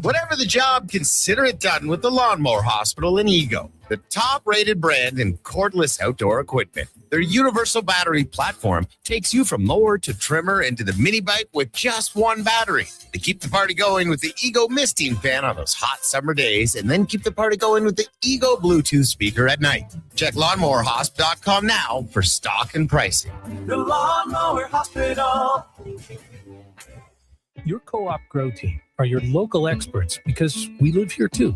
Whatever the job, consider it done with the Lawnmower Hospital in Ego, the top-rated brand in cordless outdoor equipment. Their universal battery platform takes you from mower to trimmer into the mini bike with just one battery. They keep the party going with the Ego misting fan on those hot summer days, and then keep the party going with the Ego Bluetooth speaker at night. Check lawnmowerhosp.com now for stock and pricing. The Lawnmower Hospital. Your co-op grow team are your local experts because we live here too.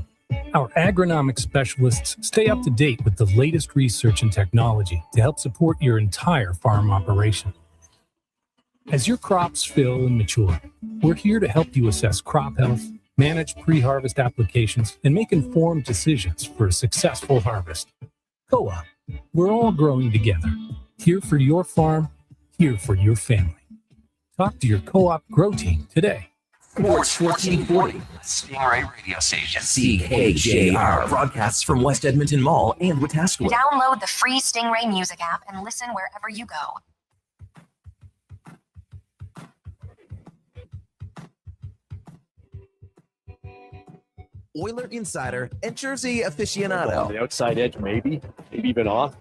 Our agronomic specialists stay up to date with the latest research and technology to help support your entire farm operation. As your crops fill and mature, we're here to help you assess crop health, manage pre-harvest applications, and make informed decisions for a successful harvest. Co-op, we're all growing together. Here for your farm, here for your family. Talk to your co-op grow team today. Sports 1440, Stingray Radio Station. CKJR broadcasts from West Edmonton Mall and Wetaskiwin. Download the free Stingray music app and listen wherever you go. Oiler Insider and Jersey Aficionado. On the outside edge, maybe even off.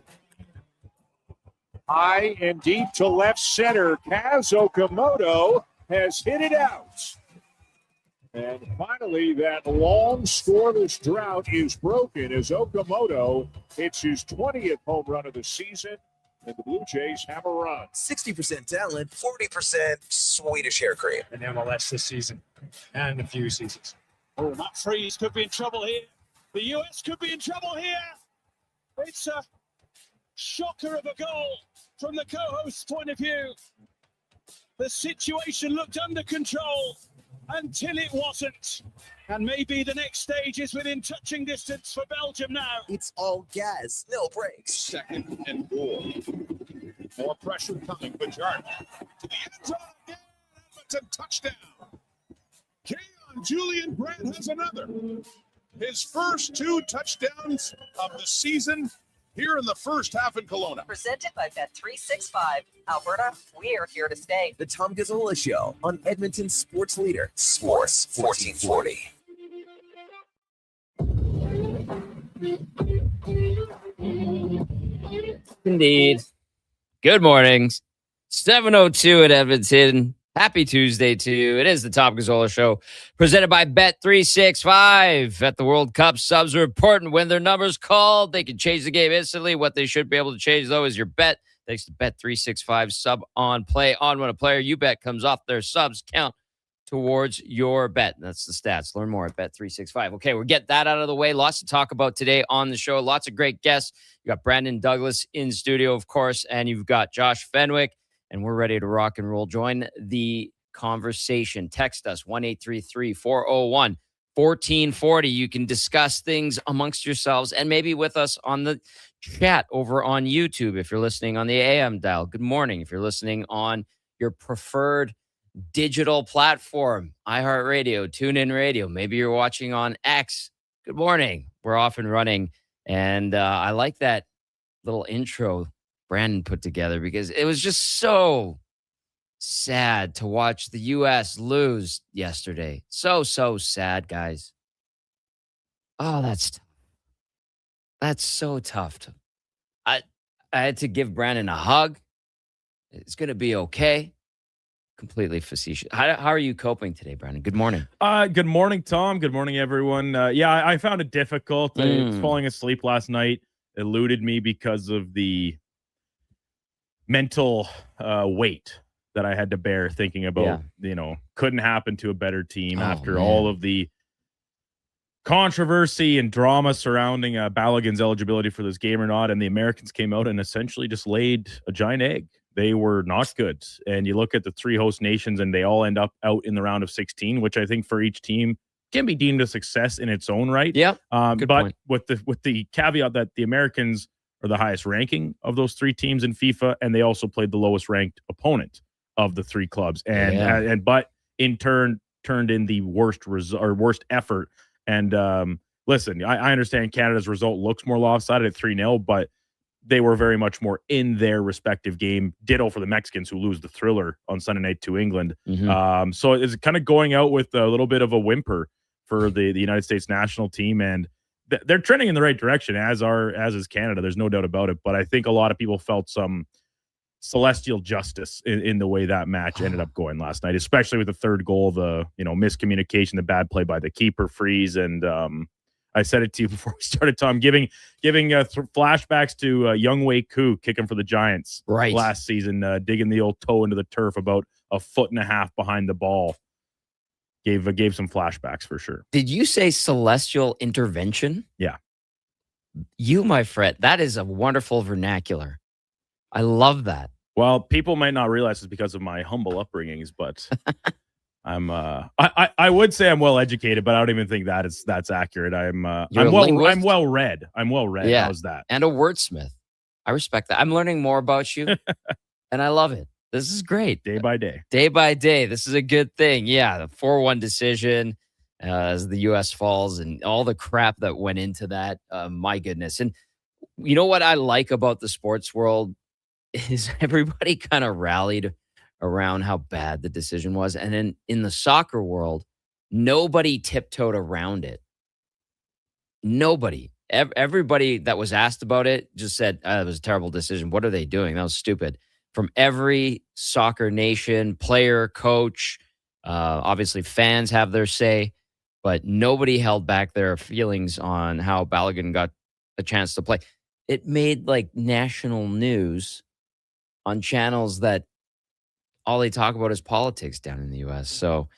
High and deep to left center. Kaz Okamoto has hit it out. And finally, that long scoreless drought is broken as Okamoto hits his 20th home run of the season, and the Blue Jays have a run. 60% talent, 40% Swedish hair cream. In MLS this season and a few seasons. Oh, that freeze could be in trouble here. The U.S. could be in trouble here. It's a shocker of a goal from the co-host's point of view. The situation looked under control until it wasn't. And maybe the next stage is within touching distance for Belgium now. It's all gas, no brakes. Second and goal. More pressure coming. Bajard to the end zone again. Edmonton touchdown. Keon Julian Grant has another. His first 2 touchdowns of the season here in the first half in Kelowna. Presented by Bet365. Alberta, we're here to stay. The Tom Gazzola Show on Edmonton's sports leader, Sports 1440. Indeed. Good mornings. 7:02 at Edmonton. Happy Tuesday to you. It is the Tom Gazzola Show, presented by Bet365. At the World Cup, subs are important. When their number's called, they can change the game instantly. What they should be able to change, though, is your bet. Thanks to Bet365, sub on, play on. When a player you bet comes off, their subs count towards your bet. That's the stats. Learn more at Bet365. Okay, we'll get that out of the way. Lots to talk about today on the show. Lots of great guests. You got Brandon Douglas in studio, of course, and you've got Josh Fenwick. And we're ready to rock and roll. Join the conversation. Text us 1-833-401-1440. You can discuss things amongst yourselves and maybe with us on the chat over on YouTube. If you're listening on the AM dial, good morning. If you're listening on your preferred digital platform, iHeartRadio, TuneIn Radio, maybe you're watching on X, good morning. We're off and running. And I like that little intro Brandon put together because it was just so sad to watch the U.S. lose yesterday. So sad, guys. Oh, that's so tough. I had to give Brandon a hug. It's going to be okay. Completely facetious. How are you coping today, Brandon? Good morning. Good morning, Tom. Good morning, everyone. I found it difficult. I was falling asleep last night. It eluded me because of the mental weight that I had to bear thinking about, couldn't happen to a better team after all of the controversy and drama surrounding Balogun's eligibility for this game or not. And the Americans came out and essentially just laid a giant egg. They were not good. And you look at the 3 host nations and they all end up out in the round of 16, which I think for each team can be deemed a success in its own right. Yeah. But point. with the caveat that the Americans are the highest ranking of those 3 teams in FIFA, and they also played the lowest ranked opponent of the 3 clubs, but in turn turned in the worst effort. And listen, I understand Canada's result looks more lopsided at 3-0, but they were very much more in their respective game. Ditto for the Mexicans, who lose the thriller on Sunday night to England. So it's kind of going out with a little bit of a whimper for the United States national team, and they're trending in the right direction, as is Canada. There's no doubt about it. But I think a lot of people felt some celestial justice in the way that match ended up going last night, especially with the third goal, the miscommunication, the bad play by the keeper freeze, and I said it to you before we started, Tom, giving flashbacks to Young Wei Koo kicking for the Giants last season, digging the old toe into the turf about a foot and a half behind the ball. Gave some flashbacks for sure. Did you say celestial intervention? Yeah. You, my friend, that is a wonderful vernacular. I love that. Well, people might not realize it's because of my humble upbringings, but I would say I'm well educated, but I don't even think that's accurate. I'm well read. I'm well read. Yeah. How's that? And a wordsmith. I respect that. I'm learning more about you, and I love it. This is great. Day by day. Day by day. This is a good thing. Yeah, the 4-1 decision as the U.S. falls and all the crap that went into that. My goodness. And you know what I like about the sports world is everybody kind of rallied around how bad the decision was. And then in the soccer world, nobody tiptoed around it. Nobody. Everybody that was asked about it just said, it was a terrible decision. What are they doing? That was stupid. From every soccer nation, player, coach, obviously fans have their say, but nobody held back their feelings on how Balogun got a chance to play. It made like national news on channels that all they talk about is politics down in the U.S. So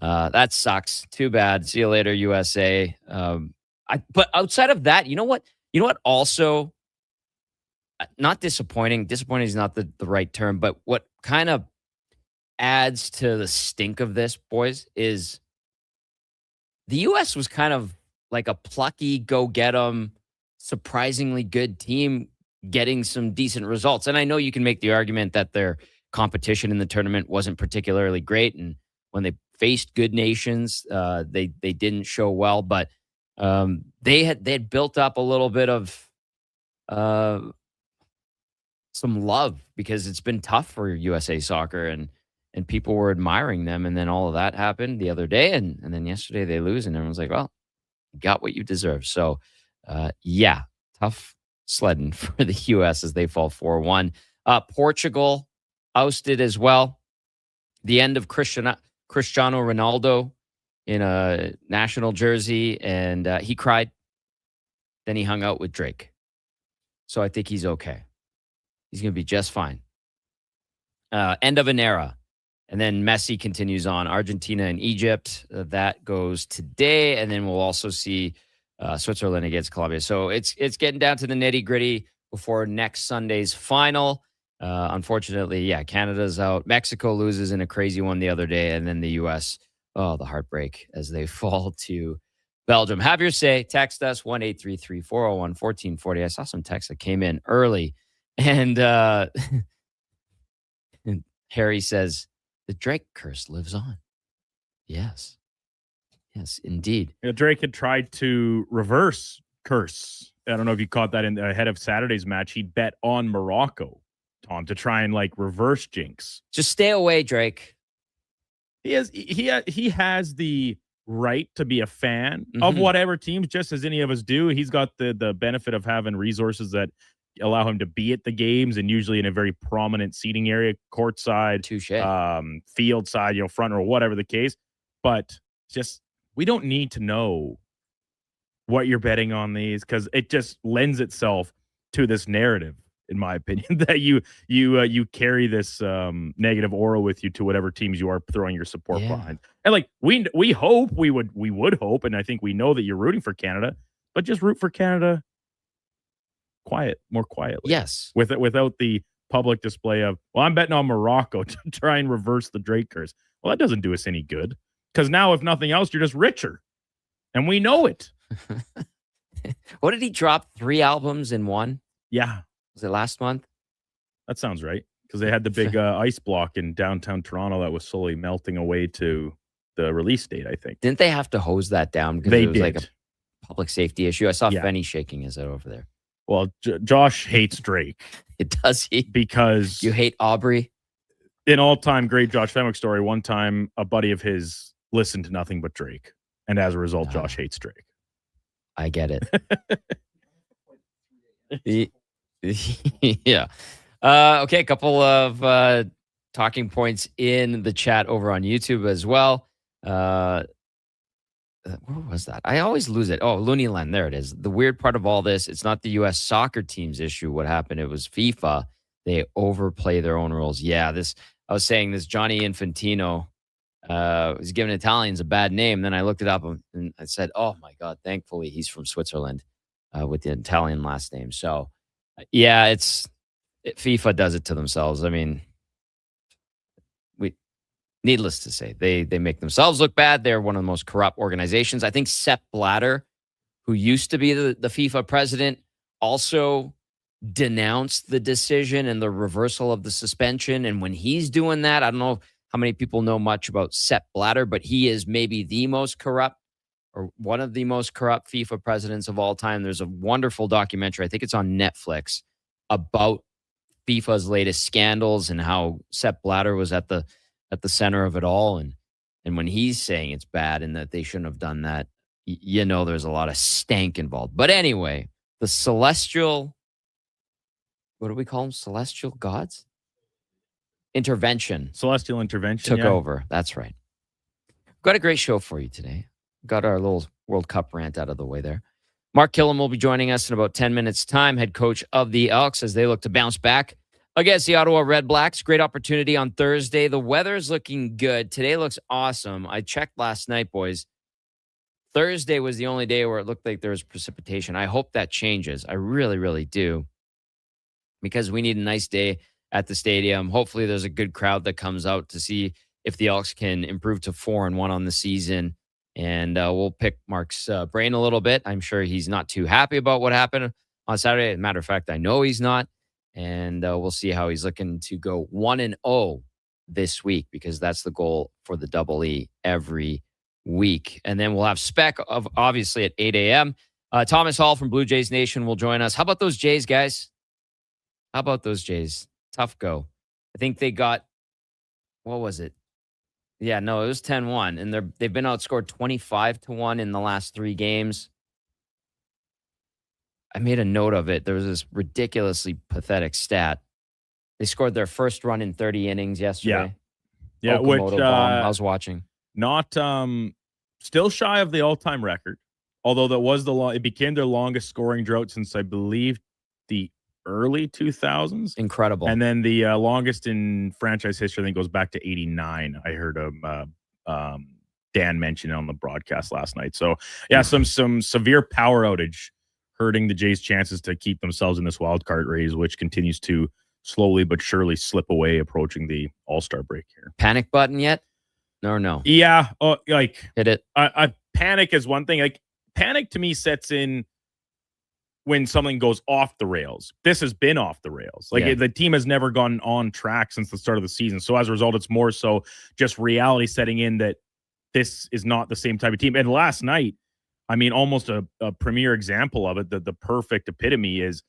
that sucks. Too bad. See you later, USA. But outside of that, you know what? Also, not disappointing. Disappointing is not the right term, but what kind of adds to the stink of this, boys, is the U.S. was kind of like a plucky, go-get-'em, surprisingly good team getting some decent results. And I know you can make the argument that their competition in the tournament wasn't particularly great, and when they faced good nations, they didn't show well, but they had built up a little bit of some love because it's been tough for USA Soccer, and people were admiring them, and then all of that happened the other day, and then yesterday they lose, and everyone's like, well, you got what you deserve. So yeah, tough sledding for the US as they fall 4-1. Portugal ousted as well. The end of Cristiano Ronaldo in a national jersey, and he cried. Then he hung out with Drake. So I think he's okay. He's going to be just fine. End of an era. And then Messi continues on. Argentina and Egypt. That goes today. And then we'll also see Switzerland against Colombia. So it's getting down to the nitty-gritty before next Sunday's final. Unfortunately, yeah, Canada's out. Mexico loses in a crazy one the other day. And then the U.S., the heartbreak as they fall to Belgium. Have your say. Text us 1-833-401-1440. I saw some texts that came in early. And Harry says, the Drake curse lives on. Yes. Yes, indeed. Yeah, Drake had tried to reverse curse. I don't know if you caught that in ahead of Saturday's match. He bet on Morocco, Tom, to try and like reverse jinx. Just stay away, Drake. He has the right to be a fan of whatever teams, just as any of us do. He's got the benefit of having resources that allow him to be at the games, and usually in a very prominent seating area, courtside, field side, front row, whatever the case. But just, we don't need to know what you're betting on these, because it just lends itself to this narrative, in my opinion, that you carry this negative aura with you to whatever teams you are throwing your support behind. And like we would hope, and I think we know that you're rooting for Canada, but just root for Canada more quietly. Yes. Without the public display of, well, I'm betting on Morocco to try and reverse the Drake curse. Well, that doesn't do us any good, because now, if nothing else, you're just richer. And we know it. What did he drop? 3 albums in one? Yeah. Was it last month? That sounds right. Because they had the big ice block in downtown Toronto that was slowly melting away to the release date, I think. Didn't they have to hose that down because it was did. Like a public safety issue? I saw Fenny shaking his head over there. Well, Josh hates Drake. Does he? Because you hate Aubrey? In all-time great Josh Fenwick story, one time a buddy of his listened to nothing but Drake. And as a result, Josh hates Drake. I get it. Yeah. Okay, a couple of talking points in the chat over on YouTube as well. Where was that? I always lose it. Oh, Looney Land. There it is. The weird part of all this, it's not the U.S. soccer team's issue. What happened? It was FIFA. They overplay their own rules. Yeah, I was saying this Johnny Infantino was giving Italians a bad name. Then I looked it up and I said, oh my God, thankfully he's from Switzerland with the Italian last name. So yeah, FIFA does it to themselves. I mean, needless to say, they make themselves look bad. They're one of the most corrupt organizations. I think Sepp Blatter, who used to be the FIFA president, also denounced the decision and the reversal of the suspension. And when he's doing that, I don't know how many people know much about Sepp Blatter, but he is maybe the most corrupt or one of the most corrupt FIFA presidents of all time. There's a wonderful documentary, I think it's on Netflix, about FIFA's latest scandals and how Sepp Blatter was at the center of it all. And when he's saying it's bad and that they shouldn't have done that, there's a lot of stank involved. But anyway, the celestial, what do we call them? Celestial gods? Celestial intervention. Took over. That's right. Got a great show for you today. Got our little World Cup rant out of the way there. Mark Killam will be joining us in about 10 minutes' time, head coach of the Elks, as they look to bounce back against the Ottawa Red Blacks. Great opportunity on Thursday. The weather's looking good. Today looks awesome. I checked last night, boys. Thursday was the only day where it looked like there was precipitation. I hope that changes. I really, really do. Because we need a nice day at the stadium. Hopefully there's a good crowd that comes out to see if the Elks can improve to 4-1 on the season. And we'll pick Mark's brain a little bit. I'm sure he's not too happy about what happened on Saturday. As a matter of fact, I know he's not. And we'll see how he's looking to go 1-0 this week, because that's the goal for the Double E every week. And then we'll have Spec obviously at 8 a.m. Thomas Hall from Blue Jays Nation will join us. How about those Jays, guys? How about those Jays? Tough go. I think they got, what was it? Yeah, no, it was 10-1, and they've been outscored 25-1 in the last 3 games. I made a note of it. There was this ridiculously pathetic stat. They scored their first run in 30 innings yesterday. Yeah, Okamoto bomb. I was watching. Not still shy of the all-time record, although that was it became their longest scoring drought since I believe the early 2000s. Incredible. And then the longest in franchise history, I think, goes back to 89. I heard Dan mention it on the broadcast last night. So yeah, some severe power outage hurting the Jays' chances to keep themselves in this wild card race, which continues to slowly but surely slip away, approaching the All-Star break here. Panic button yet? No. Yeah, hit it. I panic is one thing. Like, panic to me sets in when something goes off the rails. This has been off the rails. The team has never gone on track since the start of the season. So as a result, it's more so just reality setting in that this is not the same type of team. And last night, I mean, almost a premier example of it, the perfect epitome is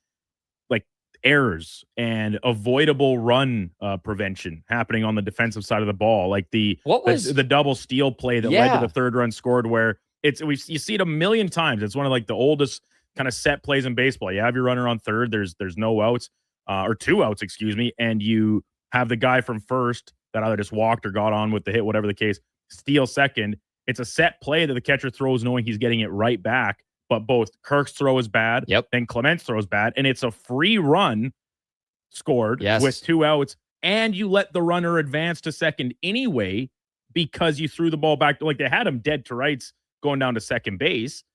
like errors and avoidable run prevention happening on the defensive side of the ball. Like the double steal play that led to the third run scored, where you see it a million times. It's one of like the oldest kind of set plays in baseball. You have your runner on third, there's no outs, or 2 outs, excuse me, and you have the guy from first that either just walked or got on with the hit, whatever the case, steal second. It's a set play that the catcher throws knowing he's getting it right back, but both Kirk's throw is bad, then Clement's throw is bad, and it's a free run scored with 2 outs, and you let the runner advance to second anyway because you threw the ball back. Like, they had him dead to rights going down to second base,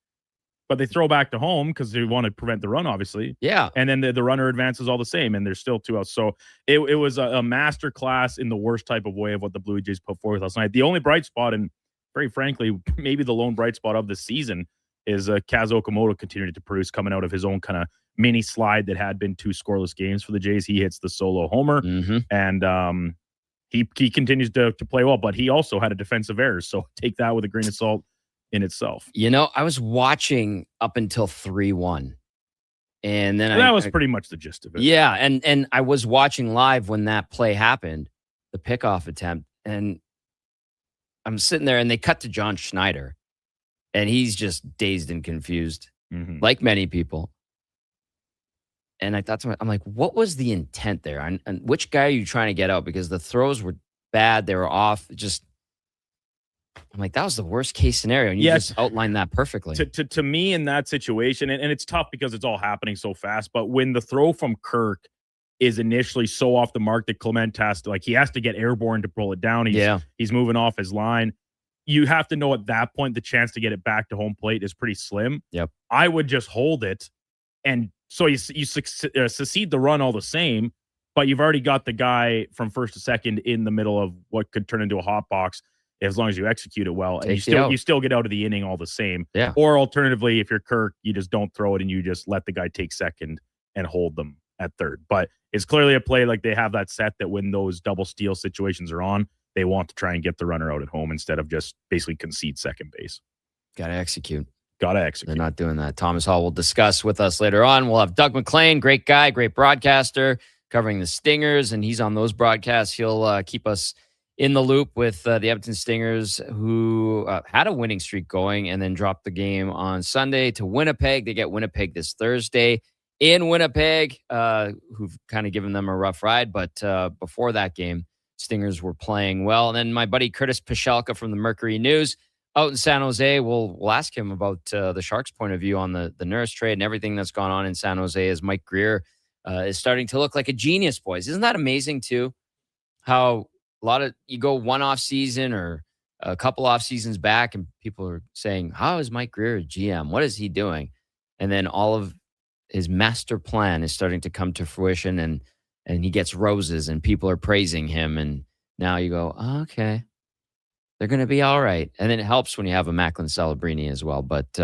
but they throw back to home because they want to prevent the run, obviously. Yeah. And then the runner advances all the same, and there's still 2 outs. So it was a master class in the worst type of way of what the Blue Jays put forward last night. The only bright spot, and very frankly, maybe the lone bright spot of the season, is Kaz Okamoto continuing to produce, coming out of his own kind of mini slide that had been 2 scoreless games for the Jays. He hits the solo homer, and he continues to play well, but he also had a defensive error. So take that with a grain of salt in itself. I was watching up until 3-1. And then that was pretty much the gist of it. Yeah. And I was watching live when that play happened, the pickoff attempt. And I'm sitting there and they cut to John Schneider. And he's just dazed and confused, Mm-hmm. like many people. And I thought to myself, I'm like, what was the intent there? And which guy are you trying to get out? Because the throws were bad. They were off. I'm like, that was the worst case scenario. And you just outlined that perfectly. To me in that situation, and it's tough because it's all happening so fast, but when the throw from Kirk is initially so off the mark that Clement has to get airborne to pull it down. He's moving off his line. You have to know at that point, the chance to get it back to home plate is pretty slim. Yep. I would just hold it. And so you succeed the run all the same, but you've already got the guy from first to second in the middle of what could turn into a hot box as long as you execute it well. And you still get out of the inning all the same. Yeah. Or alternatively, if you're Kirk, you just don't throw it and you just let the guy take second and hold them at third. But it's clearly a play like they have that set that when those double steal situations are on, they want to try and get the runner out at home instead of just basically concede second base. Got to execute. They're not doing that. Thomas Hall will discuss with us later on. We'll have Doug McLean, great guy, great broadcaster, covering the Stingers, and he's on those broadcasts. He'll keep us in the loop with the Edmonton Stingers, who had a winning streak going and then dropped the game on Sunday to Winnipeg. They get Winnipeg this Thursday in Winnipeg, who've kind of given them a rough ride. But before that game, Stingers were playing well. And then my buddy Curtis Pichelka from the Mercury News out in San Jose, we'll ask him about the Sharks' point of view on the Nurse trade and everything that's gone on in San Jose as Mike Greer is starting to look like a genius, boys. Isn't that amazing, too? How you go one off season or a couple off seasons back and people are saying, how is Mike Greer a GM? What is he doing? And then all of his master plan is starting to come to fruition and he gets roses and people are praising him. And now you go, oh, okay, they're going to be all right. And then it helps when you have a Macklin Celebrini as well. But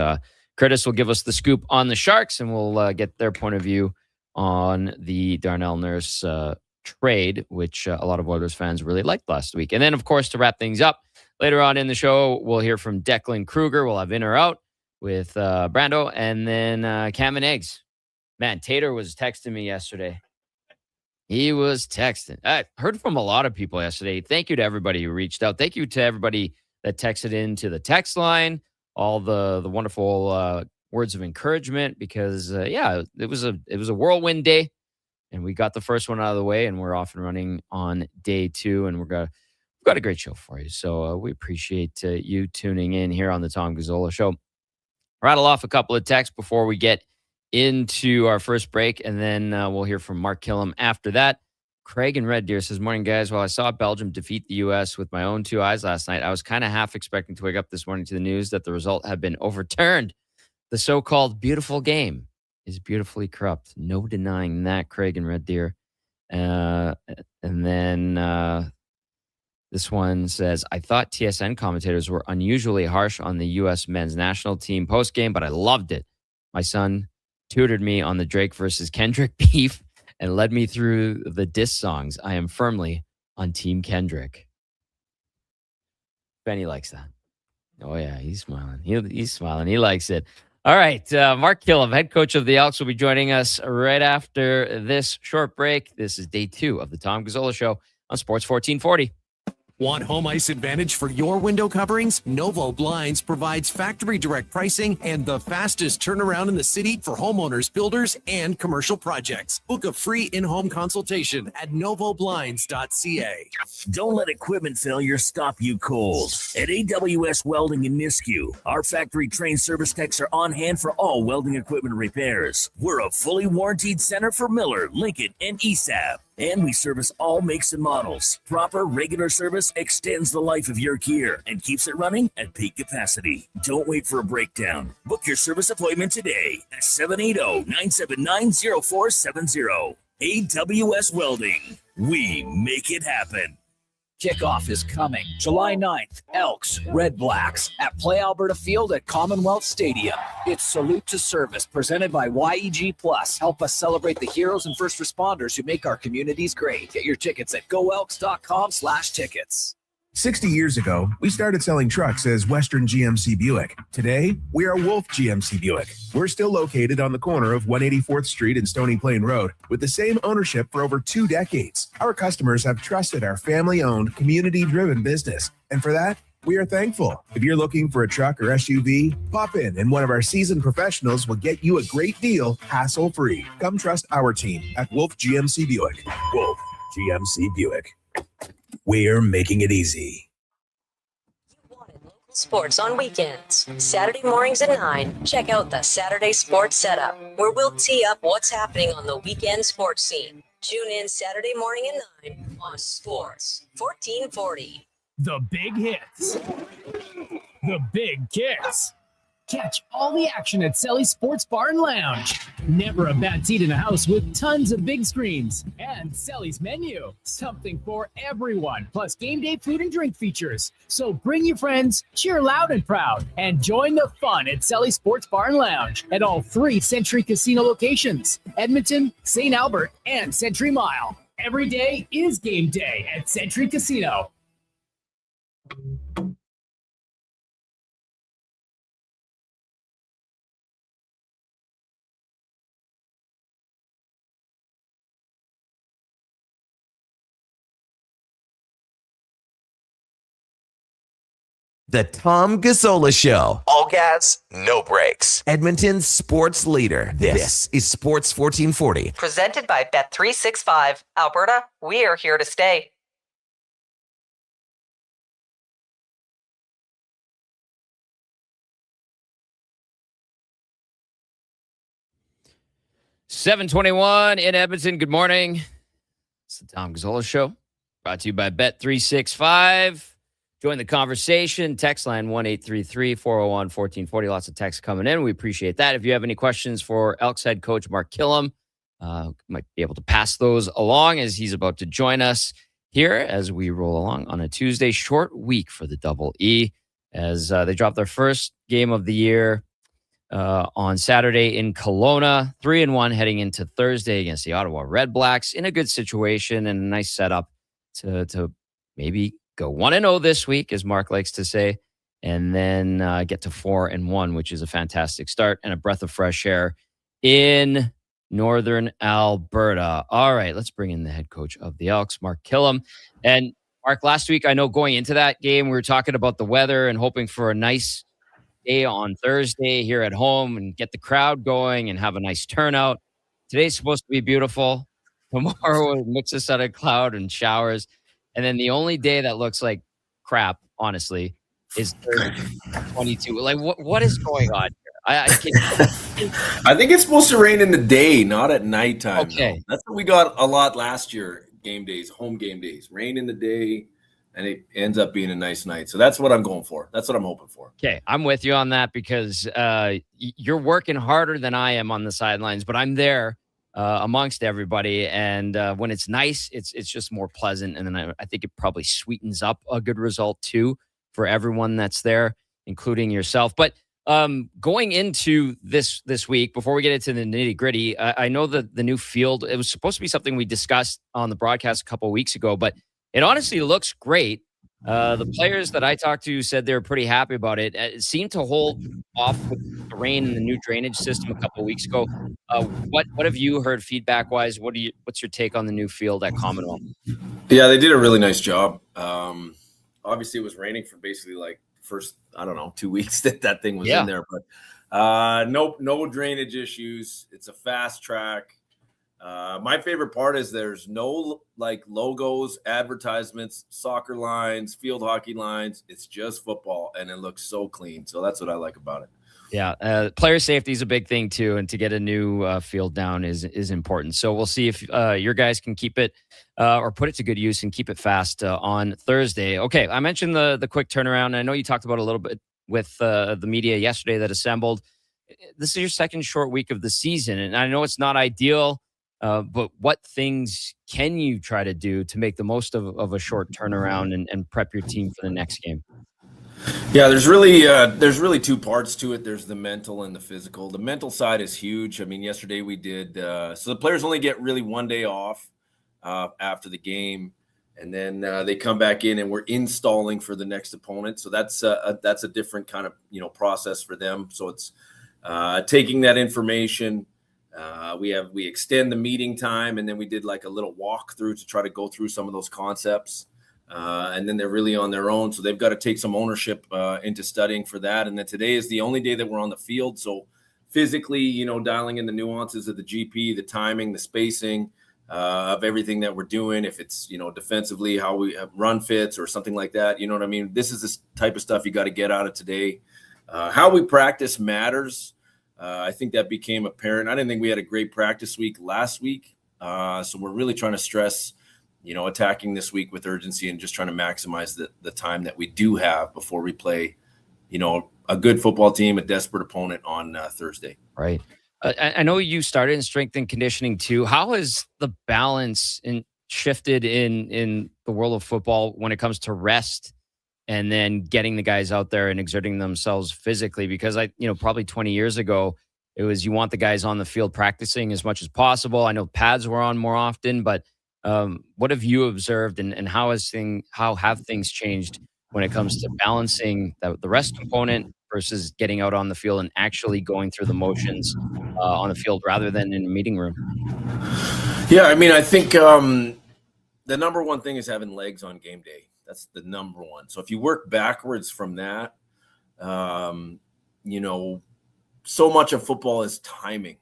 Curtis will give us the scoop on the Sharks and we'll get their point of view on the Darnell Nurse trade, which a lot of Oilers fans really liked last week. And then, of course, to wrap things up, later on in the show, we'll hear from Declan Kruger. We'll have In or Out with Brando and then Cam and Eggs. Man, Tater was texting me yesterday. He was texting. I heard from a lot of people yesterday. Thank you to everybody who reached out. Thank you to everybody that texted into the text line, all the wonderful words of encouragement because, it was a whirlwind day. And we got the first one out of the way, and we're off and running on day 2, and we've got a great show for you. So we appreciate you tuning in here on the Tom Gazzola Show. Rattle off a couple of texts before we get into our first break, and then we'll hear from Mark Killam after that. Craig in Red Deer says, morning, guys. While I saw Belgium defeat the U.S. with my own 2 eyes last night, I was kind of half expecting to wake up this morning to the news that the result had been overturned. The so-called beautiful game is beautifully corrupt. No denying that, Craig and Red Deer. And then this one says, I thought TSN commentators were unusually harsh on the U.S. men's national team postgame, but I loved it. My son tutored me on the Drake versus Kendrick beef and led me through the diss songs. I am firmly on Team Kendrick. Benny likes that. Oh, yeah, he's smiling. He's smiling. He likes it. All right, Mark Killam, head coach of the Elks, will be joining us right after this short break. This is day 2 of the Tom Gazzola Show on Sports 1440. Want home ice advantage for your window coverings? Novo Blinds provides factory direct pricing and the fastest turnaround in the city for homeowners, builders, and commercial projects. Book a free in-home consultation at novoblinds.ca. Don't let equipment failure stop you cold. At AWS Welding in Nisku, our factory-trained service techs are on hand for all welding equipment repairs. We're a fully warranted center for Miller, Lincoln, and ESAB. And we service all makes and models. Proper, regular service extends the life of your gear and keeps it running at peak capacity. Don't wait for a breakdown. Book your service appointment today at 780-979-0470. AWS Welding. We make it happen. Kickoff is coming July 9th. Elks, Red Blacks at Play Alberta Field at Commonwealth Stadium. It's Salute to Service presented by YEG Plus. Help us celebrate the heroes and first responders who make our communities great. Get your tickets at goelks.com/tickets. 60 years ago, we started selling trucks as Western GMC Buick. Today, we are Wolf GMC Buick. We're still located on the corner of 184th Street and Stony Plain Road with the same ownership for over 2 decades. Our customers have trusted our family-owned, community-driven business. And for that, We are thankful. If you're looking for a truck or SUV, pop in and one of our seasoned professionals will get you a great deal, hassle-free. Come trust our team at Wolf GMC Buick. Wolf GMC Buick. We're making it easy. Sports on weekends. Saturday mornings at 9. Check out the Saturday Sports Setup, where we'll tee up what's happening on the weekend sports scene. Tune in Saturday morning at 9 on Sports 1440. The big hits. The big kicks. Catch all the action at Selly Sports Bar and Lounge. Never a bad seat in the house with tons of big screens. And Selly's menu. Something for everyone. Plus game day food and drink features. So bring your friends, cheer loud and proud, and join the fun at Selly Sports Bar and Lounge at all 3 Century Casino locations. Edmonton, St. Albert, and Century Mile. Every day is game day at Century Casino. The Tom Gazzola Show. All gas, no brakes. Edmonton's sports leader. This is Sports 1440. Presented by Bet365. Alberta, we are here to stay. $7:21 in Edmonton. Good morning. It's the Tom Gazzola Show, brought to you by Bet365. Join the conversation. Text line 1-833-401-1440. Lots of texts coming in. We appreciate that. If you have any questions for Elks head coach Mark Killam, might be able to pass those along as he's about to join us here as we roll along on a Tuesday. Short week for the Double E as they drop their first game of the year on Saturday in Kelowna. 3-1 heading into Thursday against the Ottawa Red Blacks in a good situation and a nice setup to maybe go 1-0 this week, as Mark likes to say, and then get to 4-1, which is a fantastic start and a breath of fresh air in Northern Alberta. All right, let's bring in the head coach of the Elks, Mark Killam. And Mark, last week, I know going into that game, we were talking about the weather and hoping for a nice day on Thursday here at home and get the crowd going and have a nice turnout. Today's supposed to be beautiful. Tomorrow, it mixes out of cloud and showers. And then the only day that looks like crap, honestly, is Thursday, 22. Like, what is going on here? I think it's supposed to rain in the day, not at nighttime. Okay. Though. That's what we got a lot last year, game days, home game days. Rain in the day, and it ends up being a nice night. So that's what I'm going for. That's what I'm hoping for. Okay, I'm with you on that because you're working harder than I am on the sidelines, but I'm there amongst everybody, and when it's nice, it's just more pleasant, and then I think it probably sweetens up a good result too for everyone that's there, including yourself. But going into this week, before we get into the nitty gritty, I know that the new field, it was supposed to be something we discussed on the broadcast a couple of weeks ago, but it honestly looks great. The players that I talked to said they were pretty happy about it. It seemed to hold off with the rain and the new drainage system a couple of weeks ago. What have you heard feedback wise? What's your take on the new field at Commonwealth? Yeah, they did a really nice job. Obviously, it was raining for basically like first 2 weeks that thing was in there, but no drainage issues. It's a fast track. My favorite part is there's no like logos, advertisements, soccer lines, field hockey lines. It's just football, and it looks so clean. So that's what I like about it. Yeah, player safety is a big thing too, and to get a new field down is important. So we'll see if your guys can keep it or put it to good use and keep it fast on Thursday. Okay, I mentioned the quick turnaround. I know you talked about it a little bit with the media yesterday that assembled. This is your second short week of the season, and I know it's not ideal. But what things can you try to do to make the most of a short turnaround and prep your team for the next game? Yeah, there's really two parts to it. There's the mental and the physical. The mental side is huge. I mean, yesterday we did so the players only get really 1 day off after the game, and then they come back in and we're installing for the next opponent. So that's a different kind of process for them. So it's taking that information. We extend the meeting time, and then we did like a little walkthrough to try to go through some of those concepts. And then they're really on their own. So they've got to take some ownership into studying for that. And then today is the only day that we're on the field. So physically, dialing in the nuances of the GP, the timing, the spacing of everything that we're doing. If it's, defensively, how we have run fits or something like that, you know what I mean? This is the type of stuff you got to get out of today. How we practice matters. I think that became apparent. I didn't think we had a great practice week last week. So we're really trying to stress, attacking this week with urgency and just trying to maximize the time that we do have before we play, a good football team, a desperate opponent on Thursday. Right. I know you started in strength and conditioning too. How has the balance shifted in the world of football when it comes to rest and then getting the guys out there and exerting themselves physically? Because probably 20 years ago, it was you want the guys on the field practicing as much as possible. I know pads were on more often, but what have you observed and how have things changed when it comes to balancing the rest component versus getting out on the field and actually going through the motions on the field rather than in a meeting room? Yeah, I think the number one thing is having legs on game day. That's the number one. So if you work backwards from that, so much of football is timing,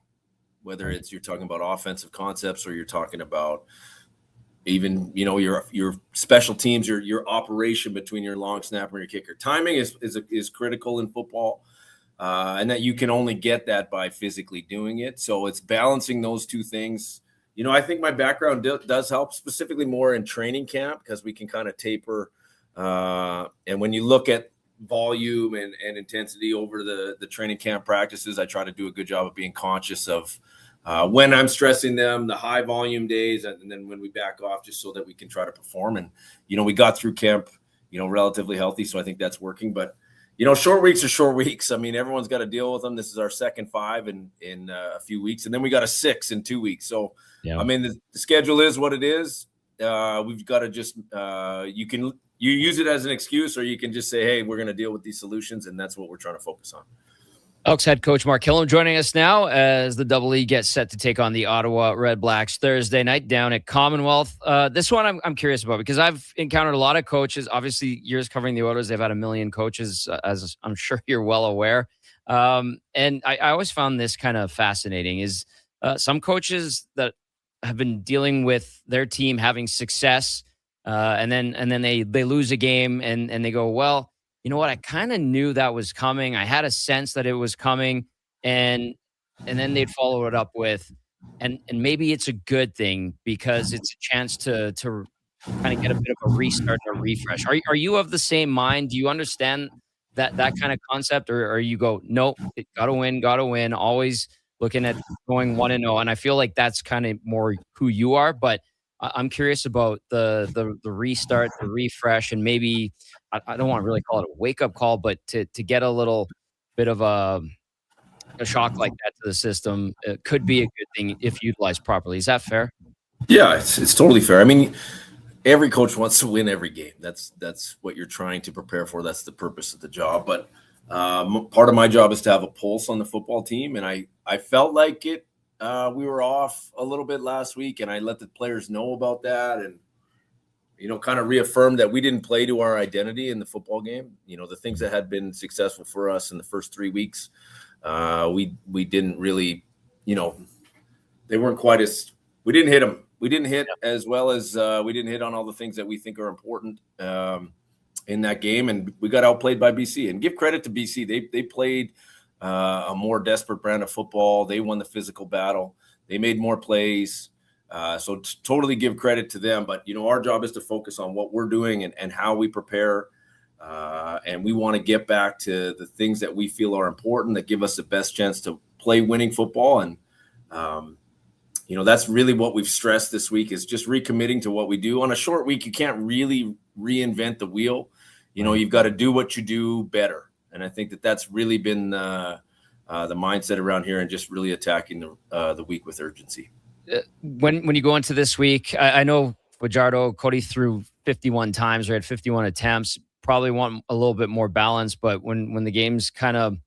whether it's you're talking about offensive concepts or you're talking about even, your special teams, your operation between your long snapper and your kicker. Timing is critical in football, and that you can only get that by physically doing it. So it's balancing those two things. I think my background does help, specifically more in training camp, because we can kind of taper. And when you look at volume and intensity over the training camp practices, I try to do a good job of being conscious of when I'm stressing them, the high volume days, and then when we back off, just so that we can try to perform. And, we got through camp, relatively healthy. So I think that's working. But, short weeks are short weeks. Everyone's got to deal with them. This is our second 5 in a few weeks. And then we got a 6 in 2 weeks. So, yeah. The schedule is what it is. We've got to just you use it as an excuse, or you can just say, hey, we're going to deal with these solutions. And that's what we're trying to focus on. Elks head coach Mark Killam joining us now as the Double E gets set to take on the Ottawa Red Blacks Thursday night down at Commonwealth. This one I'm curious about because I've encountered a lot of coaches. Obviously, years covering the Oilers, they've had a million coaches, as I'm sure you're well aware. And I always found this kind of fascinating is some coaches that have been dealing with their team having success, and then they lose a game and they go, well, you know what? I kind of knew that was coming. I had a sense that it was coming, and then they'd follow it up with, and maybe it's a good thing because it's a chance to kind of get a bit of a restart and a refresh. Are you of the same mind? Do you understand that kind of concept, or you go, nope, gotta win, always looking at going 1-0, and I feel like that's kind of more who you are, but I'm curious about the restart, the refresh, and maybe I don't want to really call it a wake-up call, but to get a little bit of a shock like that to the system, it could be a good thing if utilized properly. Is that fair? Yeah, it's totally fair. Every coach wants to win every game. That's what you're trying to prepare for. That's the purpose of the job. But part of my job is to have a pulse on the football team, and I felt like it. We were off a little bit last week, and I let the players know about that and, kind of reaffirmed that we didn't play to our identity in the football game. The things that had been successful for us in the first 3 weeks, we didn't really, they weren't quite as – we didn't hit them. We didn't hit as well as we didn't hit on all the things that we think are important in that game, and we got outplayed by BC. And give credit to BC. They played – a more desperate brand of football. They won the physical battle. They made more plays. So totally give credit to them. But, our job is to focus on what we're doing and how we prepare. And we want to get back to the things that we feel are important that give us the best chance to play winning football. And, that's really what we've stressed this week is just recommitting to what we do. On a short week, you can't really reinvent the wheel. You've got to do what you do better. And I think that's really been the mindset around here and just really attacking the week with urgency. When you go into this week, I know Fajardo, Cody threw 51 times or had 51 attempts, probably want a little bit more balance. But when the game's kind of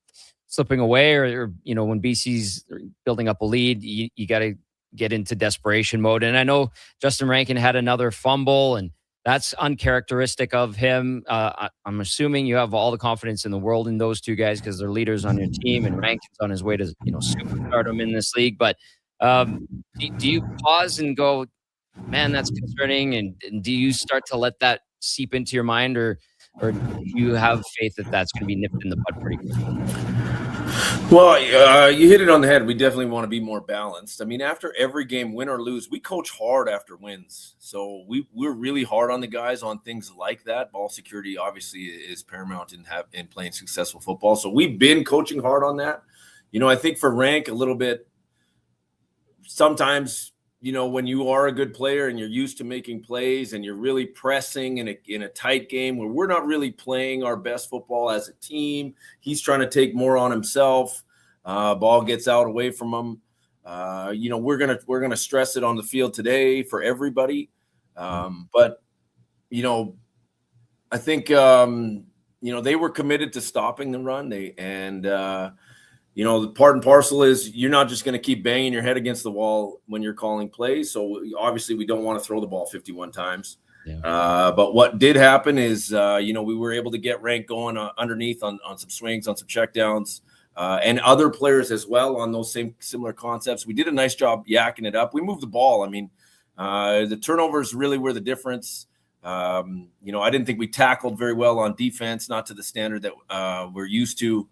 slipping away or when BC's building up a lead, you got to get into desperation mode. And I know Justin Rankin had another fumble and that's uncharacteristic of him. I'm assuming you have all the confidence in the world in those two guys because they're leaders on your team, and Rankin's on his way to superstardom in this league. But do you pause and go, man, that's concerning? And do you start to let that seep into your mind, or do you have faith that that's going to be nipped in the bud pretty quickly? Well, you hit it on the head. We definitely want to be more balanced. I mean, after every game, win or lose, we coach hard after wins. So we're really hard on the guys on things like that. Ball security obviously is paramount in playing successful football. So we've been coaching hard on that. I think for Rank a little bit, sometimes, when you are a good player and you're used to making plays and you're really pressing in a tight game where we're not really playing our best football as a team, he's trying to take more on himself. Ball gets out away from him. We're gonna stress it on the field today for everybody. But I think they were committed to stopping the run. The part and parcel is you're not just going to keep banging your head against the wall when you're calling plays. So obviously we don't want to throw the ball 51 times. Yeah. But what did happen is, we were able to get Rank going underneath on some swings, on some checkdowns, and other players as well on those similar concepts. We did a nice job yakking it up. We moved the ball. I mean, the turnovers really were the difference. I didn't think we tackled very well on defense, not to the standard that we're used to.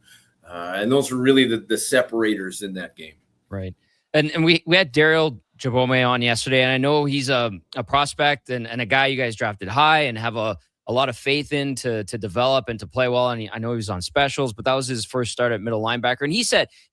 And those were really the separators in that game. Right. And we had Daryl Jabome on yesterday, and I know he's a prospect and a guy you guys drafted high and have a lot of faith in to develop and to play well. And I know he was on specials, but that was his first start at middle linebacker. And he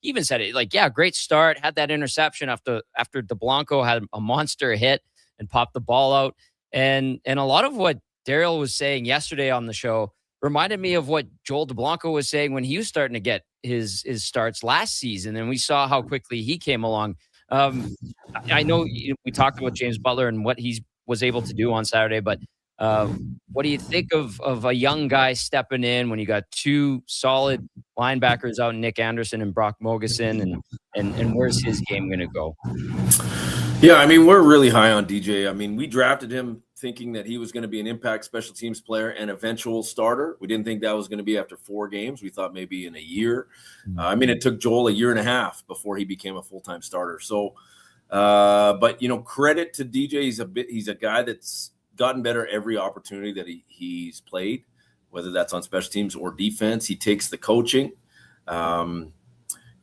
even said it like, yeah, great start, had that interception after DeBlanco had a monster hit and popped the ball out. And a lot of what Daryl was saying yesterday on the show reminded me of what Joel DeBlanco was saying when he was starting to get his starts last season, and we saw how quickly he came along. I know we talked about James Butler and what he was able to do on Saturday, but what do you think of a young guy stepping in when you got two solid linebackers out, Nick Anderson and Brock Mogeson, and where's his game going to go? Yeah, I mean, we're really high on DJ. I mean, we drafted him thinking that he was going to be an impact special teams player and eventual starter. We didn't think that was going to be after 4 games. We thought maybe in a year. It took Joel a year and a half before he became a full-time starter. So, but credit to DJ. He's a guy that's gotten better every opportunity that he's played, whether that's on special teams or defense. He takes the coaching.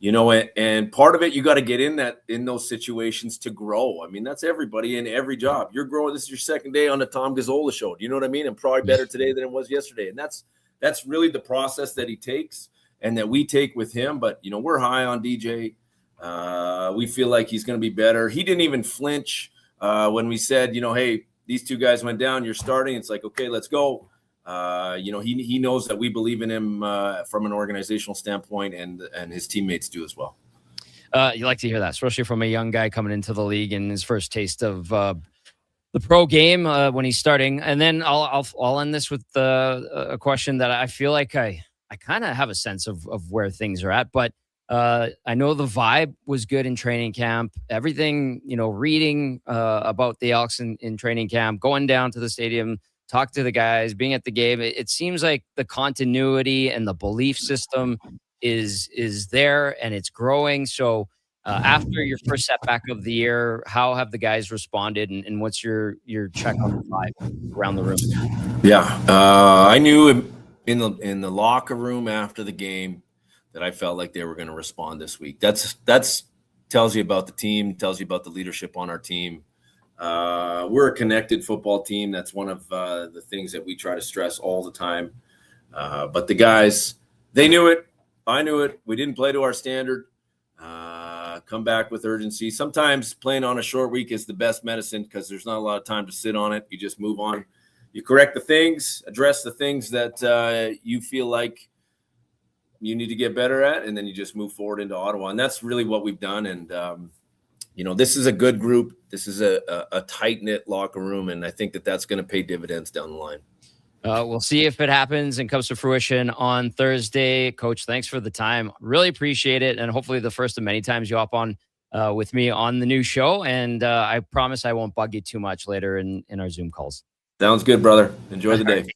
And part of it, you got to get in those situations to grow. I mean, that's everybody in every job. You're growing. This is your second day on the Tom Gazzola show. Do you know what I mean? And probably better today than it was yesterday. And that's really the process that he takes and that we take with him. But, we're high on DJ. We feel like he's going to be better. He didn't even flinch when we said, hey, these two guys went down. You're starting. It's like, okay, let's go. He knows that we believe in him from an organizational standpoint, and his teammates do as well. You like to hear that, especially from a young guy coming into the league and his first taste of the pro game when he's starting. And then I'll end this with a question that I feel like I kind of have a sense of where things are at, but I know the vibe was good in training camp. Everything, reading about the Elks in training camp, going down to the stadium, talk to the guys, being at the game. It seems like the continuity and the belief system is there and it's growing. So after your first setback of the year, how have the guys responded, and what's your check on the vibe around the room? Yeah, I knew in the locker room after the game that I felt like they were going to respond this week. That's tells you about the team, tells you about the leadership on our team. We're a connected football team. That's one of the things that we try to stress all the time. But the guys, they knew it. I knew it. We didn't play to our standard. Come back with urgency. Sometimes playing on a short week is the best medicine because there's not a lot of time to sit on it. You just move on. You correct the things, address the things that you feel like you need to get better at, and then you just move forward into Ottawa. And that's really what we've done. And, this is a good group. This is a tight-knit locker room, and I think that's going to pay dividends down the line. We'll see if it happens and comes to fruition on Thursday. Coach, thanks for the time. Really appreciate it, and hopefully the first of many times you hop on with me on the new show. And I promise I won't bug you too much later in our Zoom calls. Sounds good, brother. Enjoy the day.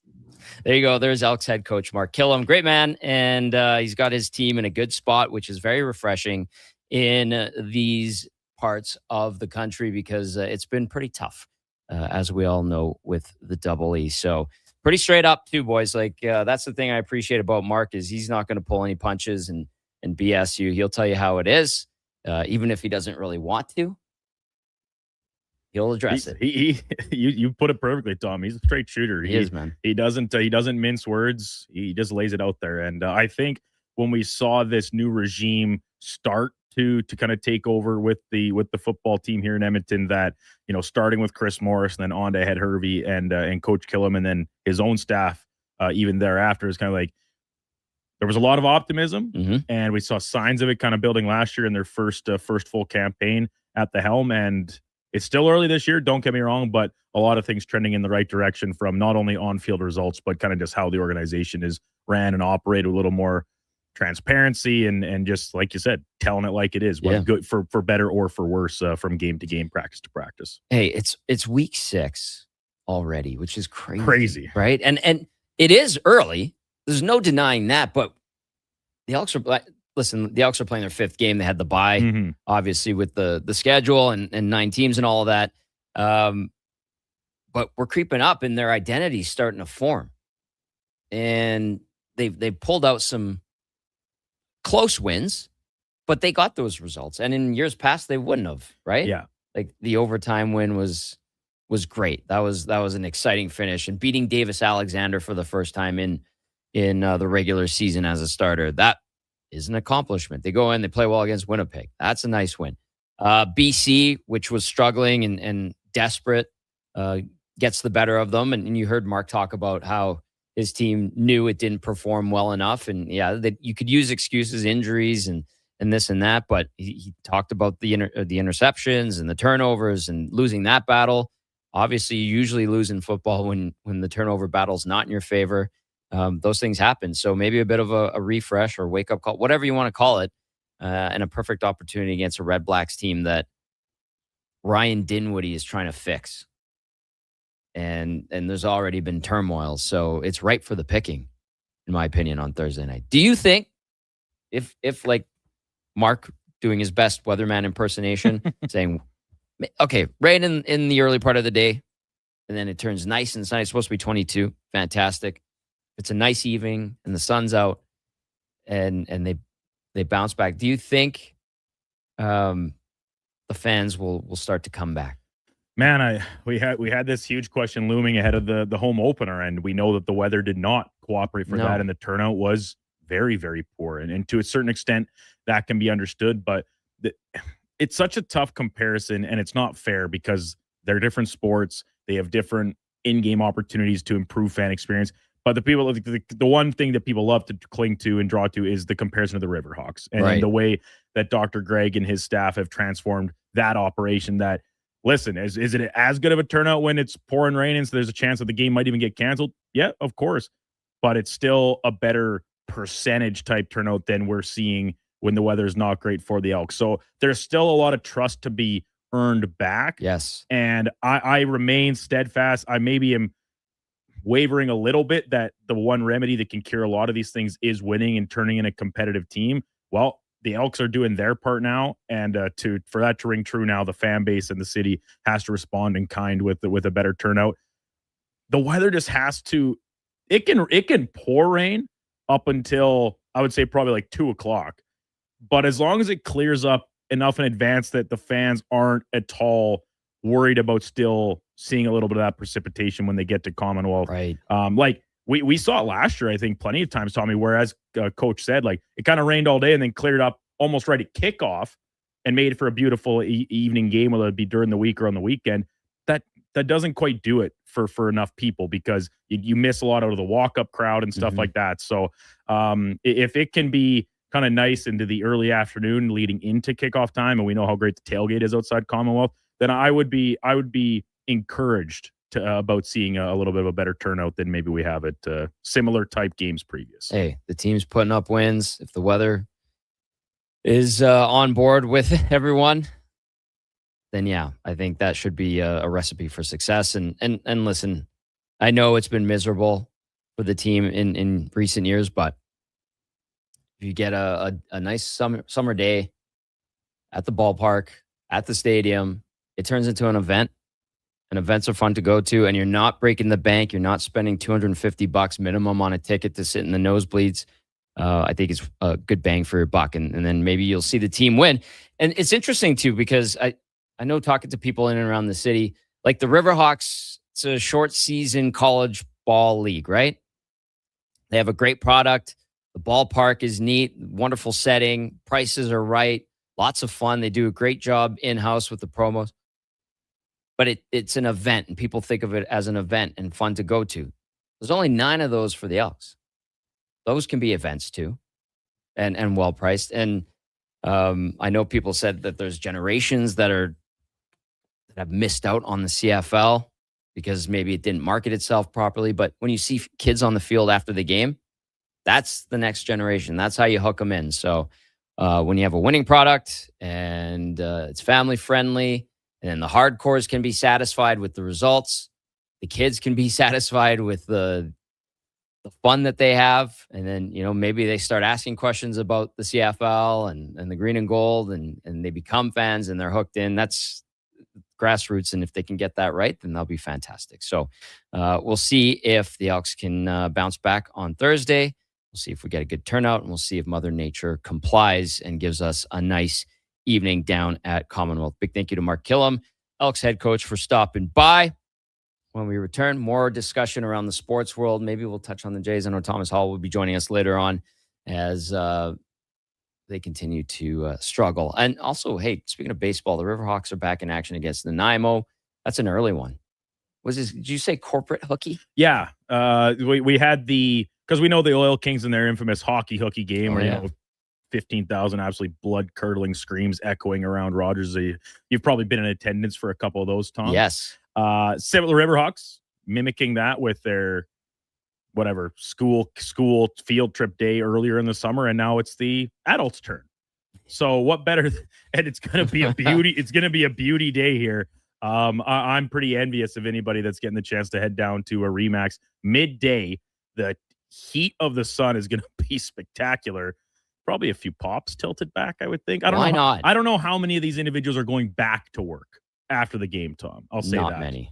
There you go. There's Elks head coach Mark Killam. Great man. And he's got his team in a good spot, which is very refreshing in these parts of the country because it's been pretty tough, as we all know, with the Double E. So pretty straight up too, boys. Like that's the thing I appreciate about Mark is he's not going to pull any punches and BS you. He'll tell you how it is, even if he doesn't really want to. He'll address it. You put it perfectly, Tom. He's a straight shooter. He is, man. He doesn't mince words. He just lays it out there. And I think when we saw this new regime start to kind of take over with the football team here in Edmonton, that starting with Chris Morris and then on to Head Hervey and Coach Killam and then his own staff even thereafter is kind of like there was a lot of optimism and we saw signs of it kind of building last year in their first full campaign at the helm. And it's still early this year, don't get me wrong, but a lot of things trending in the right direction from not only on-field results, but kind of just how the organization is ran and operated, a little more transparency and just like you said, telling it like it is, whether good for better or for worse from game to game, practice to practice. Hey, it's week 6 already, which is crazy, right? And it is early. There's no denying that, but the Elks are listen, the Elks are playing their 5th game. They had the bye, obviously, with the schedule and 9 teams and all of that. But we're creeping up and their identity's starting to form. And they pulled out some close wins, but they got those results. And in years past, they wouldn't have, right? Yeah. Like the overtime win was great. That was an exciting finish. And beating Davis Alexander for the first time in the regular season as a starter, that is an accomplishment. They go in, they play well against Winnipeg. That's a nice win. BC, which was struggling and desperate, gets the better of them. And you heard Mark talk about how his team knew it didn't perform well enough. And you could use excuses, injuries and this and that. But he talked about the interceptions and the turnovers and losing that battle. Obviously, you usually lose in football when the turnover battle's not in your favor. Those things happen. So maybe a bit of a refresh or wake-up call, whatever you want to call it, and a perfect opportunity against a Red Blacks team that Ryan Dinwiddie is trying to fix. And there's already been turmoil, so it's ripe for the picking, in my opinion, on Thursday night. Do you think if like Mark doing his best weatherman impersonation, saying, okay, right in the early part of the day, and then it turns nice and sunny, it's supposed to be 22, fantastic. It's a nice evening and the sun's out and they bounce back. Do you think the fans will start to come back? Man, we had this huge question looming ahead of the home opener, and we know that the weather did not cooperate for that, and the turnout was very, very poor. And to a certain extent, that can be understood, but it's such a tough comparison, and it's not fair because they're different sports. They have different in-game opportunities to improve fan experience. But the one thing that people love to cling to and draw to is the comparison of the Riverhawks and the way that Dr. Greg and his staff have transformed that operation. That, listen, is it as good of a turnout when it's pouring rain and so there's a chance that the game might even get canceled? Yeah, of course. But it's still a better percentage type turnout than we're seeing when the weather is not great for the Elks. So there's still a lot of trust to be earned back. Yes. And I remain steadfast. I maybe am wavering a little bit that the one remedy that can cure a lot of these things is winning and turning in a competitive team. Well, the Elks are doing their part now, and for that to ring true now, the fan base and the city has to respond in kind with a better turnout. The weather just has to. It can pour rain up until I would say probably like 2:00, but as long as it clears up enough in advance that the fans aren't at all worried about still seeing a little bit of that precipitation when they get to Commonwealth. Right. Like we saw it last year, I think, plenty of times, Tommy, whereas Coach said, like, it kind of rained all day and then cleared up almost right at kickoff and made for a beautiful evening game, whether it be during the week or on the weekend. That doesn't quite do it for enough people because you miss a lot out of the walk-up crowd and stuff like that. So if it can be kind of nice into the early afternoon leading into kickoff time, and we know how great the tailgate is outside Commonwealth, then I would be encouraged about seeing a little bit of a better turnout than maybe we have at similar type games previous. Hey, the team's putting up wins. If the weather is on board with everyone, then yeah, I think that should be a recipe for success. And listen, I know it's been miserable for the team in recent years, but if you get a nice summer day at the ballpark, at the stadium, it turns into an event. And events are fun to go to, and you're not breaking the bank. You're not spending $250 minimum on a ticket to sit in the nosebleeds. I think it's a good bang for your buck. And then maybe you'll see the team win. And it's interesting, too, because I know talking to people in and around the city, like the Riverhawks, it's a short season college ball league, right? They have a great product. The ballpark is neat, wonderful setting. Prices are right. Lots of fun. They do a great job in-house with the promos. But it's an event, and people think of it as an event and fun to go to. There's only 9 of those for the Elks. Those can be events too, and well priced. And I know people said that there's generations that have missed out on the CFL because maybe it didn't market itself properly. But when you see kids on the field after the game, that's the next generation. That's how you hook them in. So when you have a winning product and it's family friendly, and then the hardcores can be satisfied with the results, the kids can be satisfied with the fun that they have. And then, maybe they start asking questions about the CFL and the green and gold, and they become fans and they're hooked in. That's grassroots. And if they can get that right, then they'll be fantastic. So we'll see if the Elks can bounce back on Thursday. We'll see if we get a good turnout, and we'll see if Mother Nature complies and gives us a nice evening down at Commonwealth. Big thank you to Mark Killam, Elks head coach, for stopping by. When we return, more discussion around the sports world. Maybe we'll touch on the Jays. I know Thomas Hall will be joining us later on as they continue to struggle. And also, hey, speaking of baseball, the Riverhawks are back in action against the Nanaimo. That's an early one. Did you say corporate hooky? Yeah. We had because we know the Oil Kings and their infamous hockey hooky game where, 15,000 absolutely blood-curdling screams echoing around Rogers. You've probably been in attendance for a couple of those, Tom. Yes. Several Riverhawks mimicking that with their school field trip day earlier in the summer, and now it's the adults' turn. So what better? And it's going to be a beauty. It's going to be a beauty day here. I'm pretty envious of anybody that's getting the chance to head down to a Remax midday. The heat of the sun is going to be spectacular. Probably a few pops tilted back, I would think. Why not? I don't know how many of these individuals are going back to work after the game, Tom. I'll say not that. Many.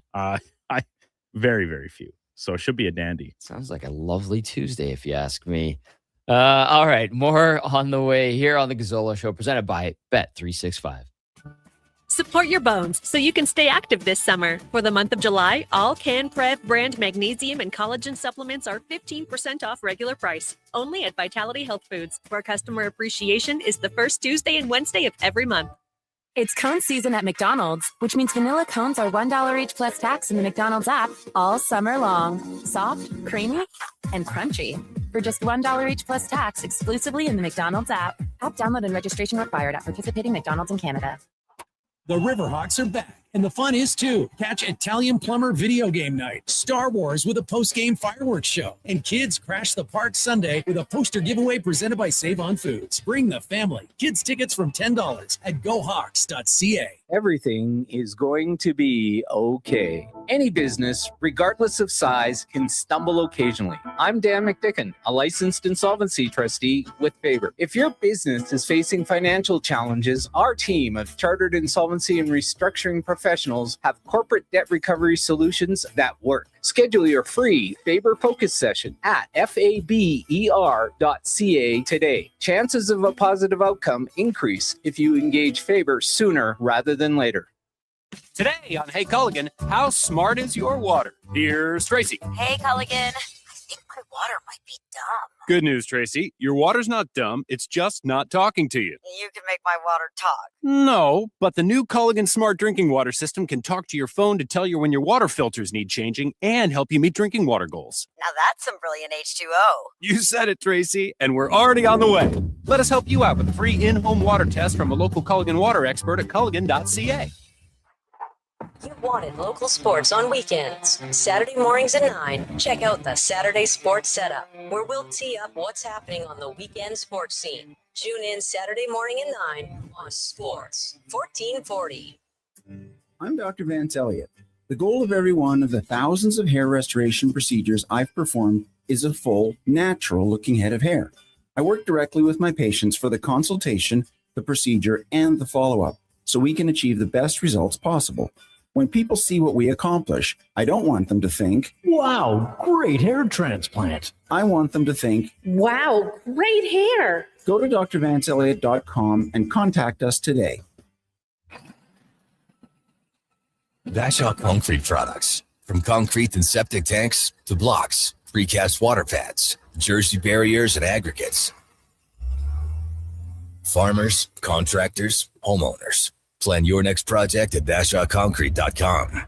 Very, very few. So it should be a dandy. Sounds like a lovely Tuesday, if you ask me. All right, more on the way here on the Gazzola Show, presented by Bet365. Support your bones so you can stay active this summer. For the month of July, all CanPrev brand magnesium and collagen supplements are 15% off regular price. Only at Vitality Health Foods, where customer appreciation is the first Tuesday and Wednesday of every month. It's cone season at McDonald's, which means vanilla cones are $1 each plus tax in the McDonald's app all summer long. Soft, creamy, and crunchy. For just $1 each plus tax exclusively in the McDonald's app. App download and registration required at participating McDonald's in Canada. The Riverhawks are back, and the fun is too. Catch Italian Plumber Video Game Night, Star Wars with a post-game fireworks show, and kids crash the park Sunday with a poster giveaway presented by Save On Foods. Bring the family. Kids tickets from $10 at GoHawks.ca. Everything is going to be okay. Any business, regardless of size, can stumble occasionally. I'm Dan McDicken, a licensed insolvency trustee with Faber. If your business is facing financial challenges, our team of chartered insolvency and restructuring professionals have corporate debt recovery solutions that work. Schedule your free Faber Focus session at faber.ca today. Chances of a positive outcome increase if you engage Faber sooner rather than later. Today on Hey Culligan, how smart is your water? Here's Tracy. Hey, Culligan. I think my water might be dumb. Good news, Tracy. Your water's not dumb. It's just not talking to you. You can make my water talk. No, but the new Culligan Smart Drinking Water System can talk to your phone to tell you when your water filters need changing and help you meet drinking water goals. Now that's some brilliant H2O. You said it, Tracy, and we're already on the way. Let us help you out with a free in-home water test from a local Culligan water expert at Culligan.ca. You wanted local sports on weekends. Saturday mornings at 9, check out the Saturday Sports Setup, where we'll tee up what's happening on the weekend sports scene. Tune in Saturday morning at 9 on Sports 1440. I'm Dr. Vance Elliott. The goal of every one of the thousands of hair restoration procedures I've performed is a full, natural-looking head of hair. I work directly with my patients for the consultation, the procedure, and the follow-up, so we can achieve the best results possible. When people see what we accomplish, I don't want them to think, "Wow, great hair transplant." I want them to think, "Wow, great hair." Go to drvanceelliott.com and contact us today. Bashaw Concrete Products. From concrete and septic tanks to blocks, precast water pads, Jersey barriers, and aggregates. Farmers, contractors, homeowners. Plan your next project at BashawConcrete.com.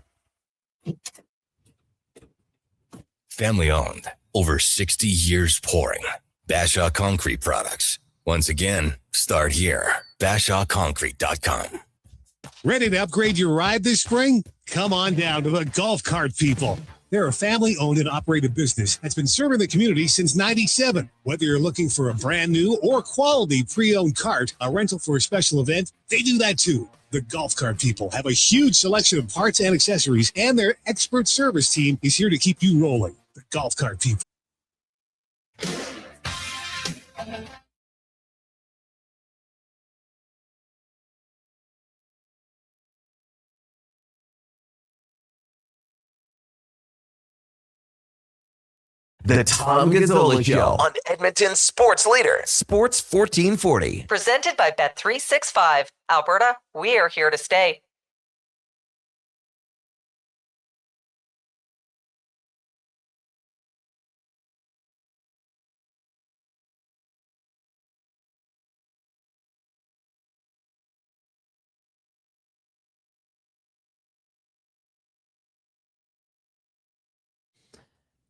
Family owned, over 60 years pouring. Bashaw Concrete Products. Once again, start here. BashawConcrete.com. Ready to upgrade your ride this spring? Come on down to the Golf Cart People. They're a family-owned and operated business that's been serving the community since '97. Whether you're looking for a brand new or quality pre-owned cart, a rental for a special event, they do that too. The Golf Cart People have a huge selection of parts and accessories, and their expert service team is here to keep you rolling. The Golf Cart People. The Tom Gazzola Show on Edmonton's sports leader, Sports 1440. Presented by Bet365. Alberta, we are here to stay.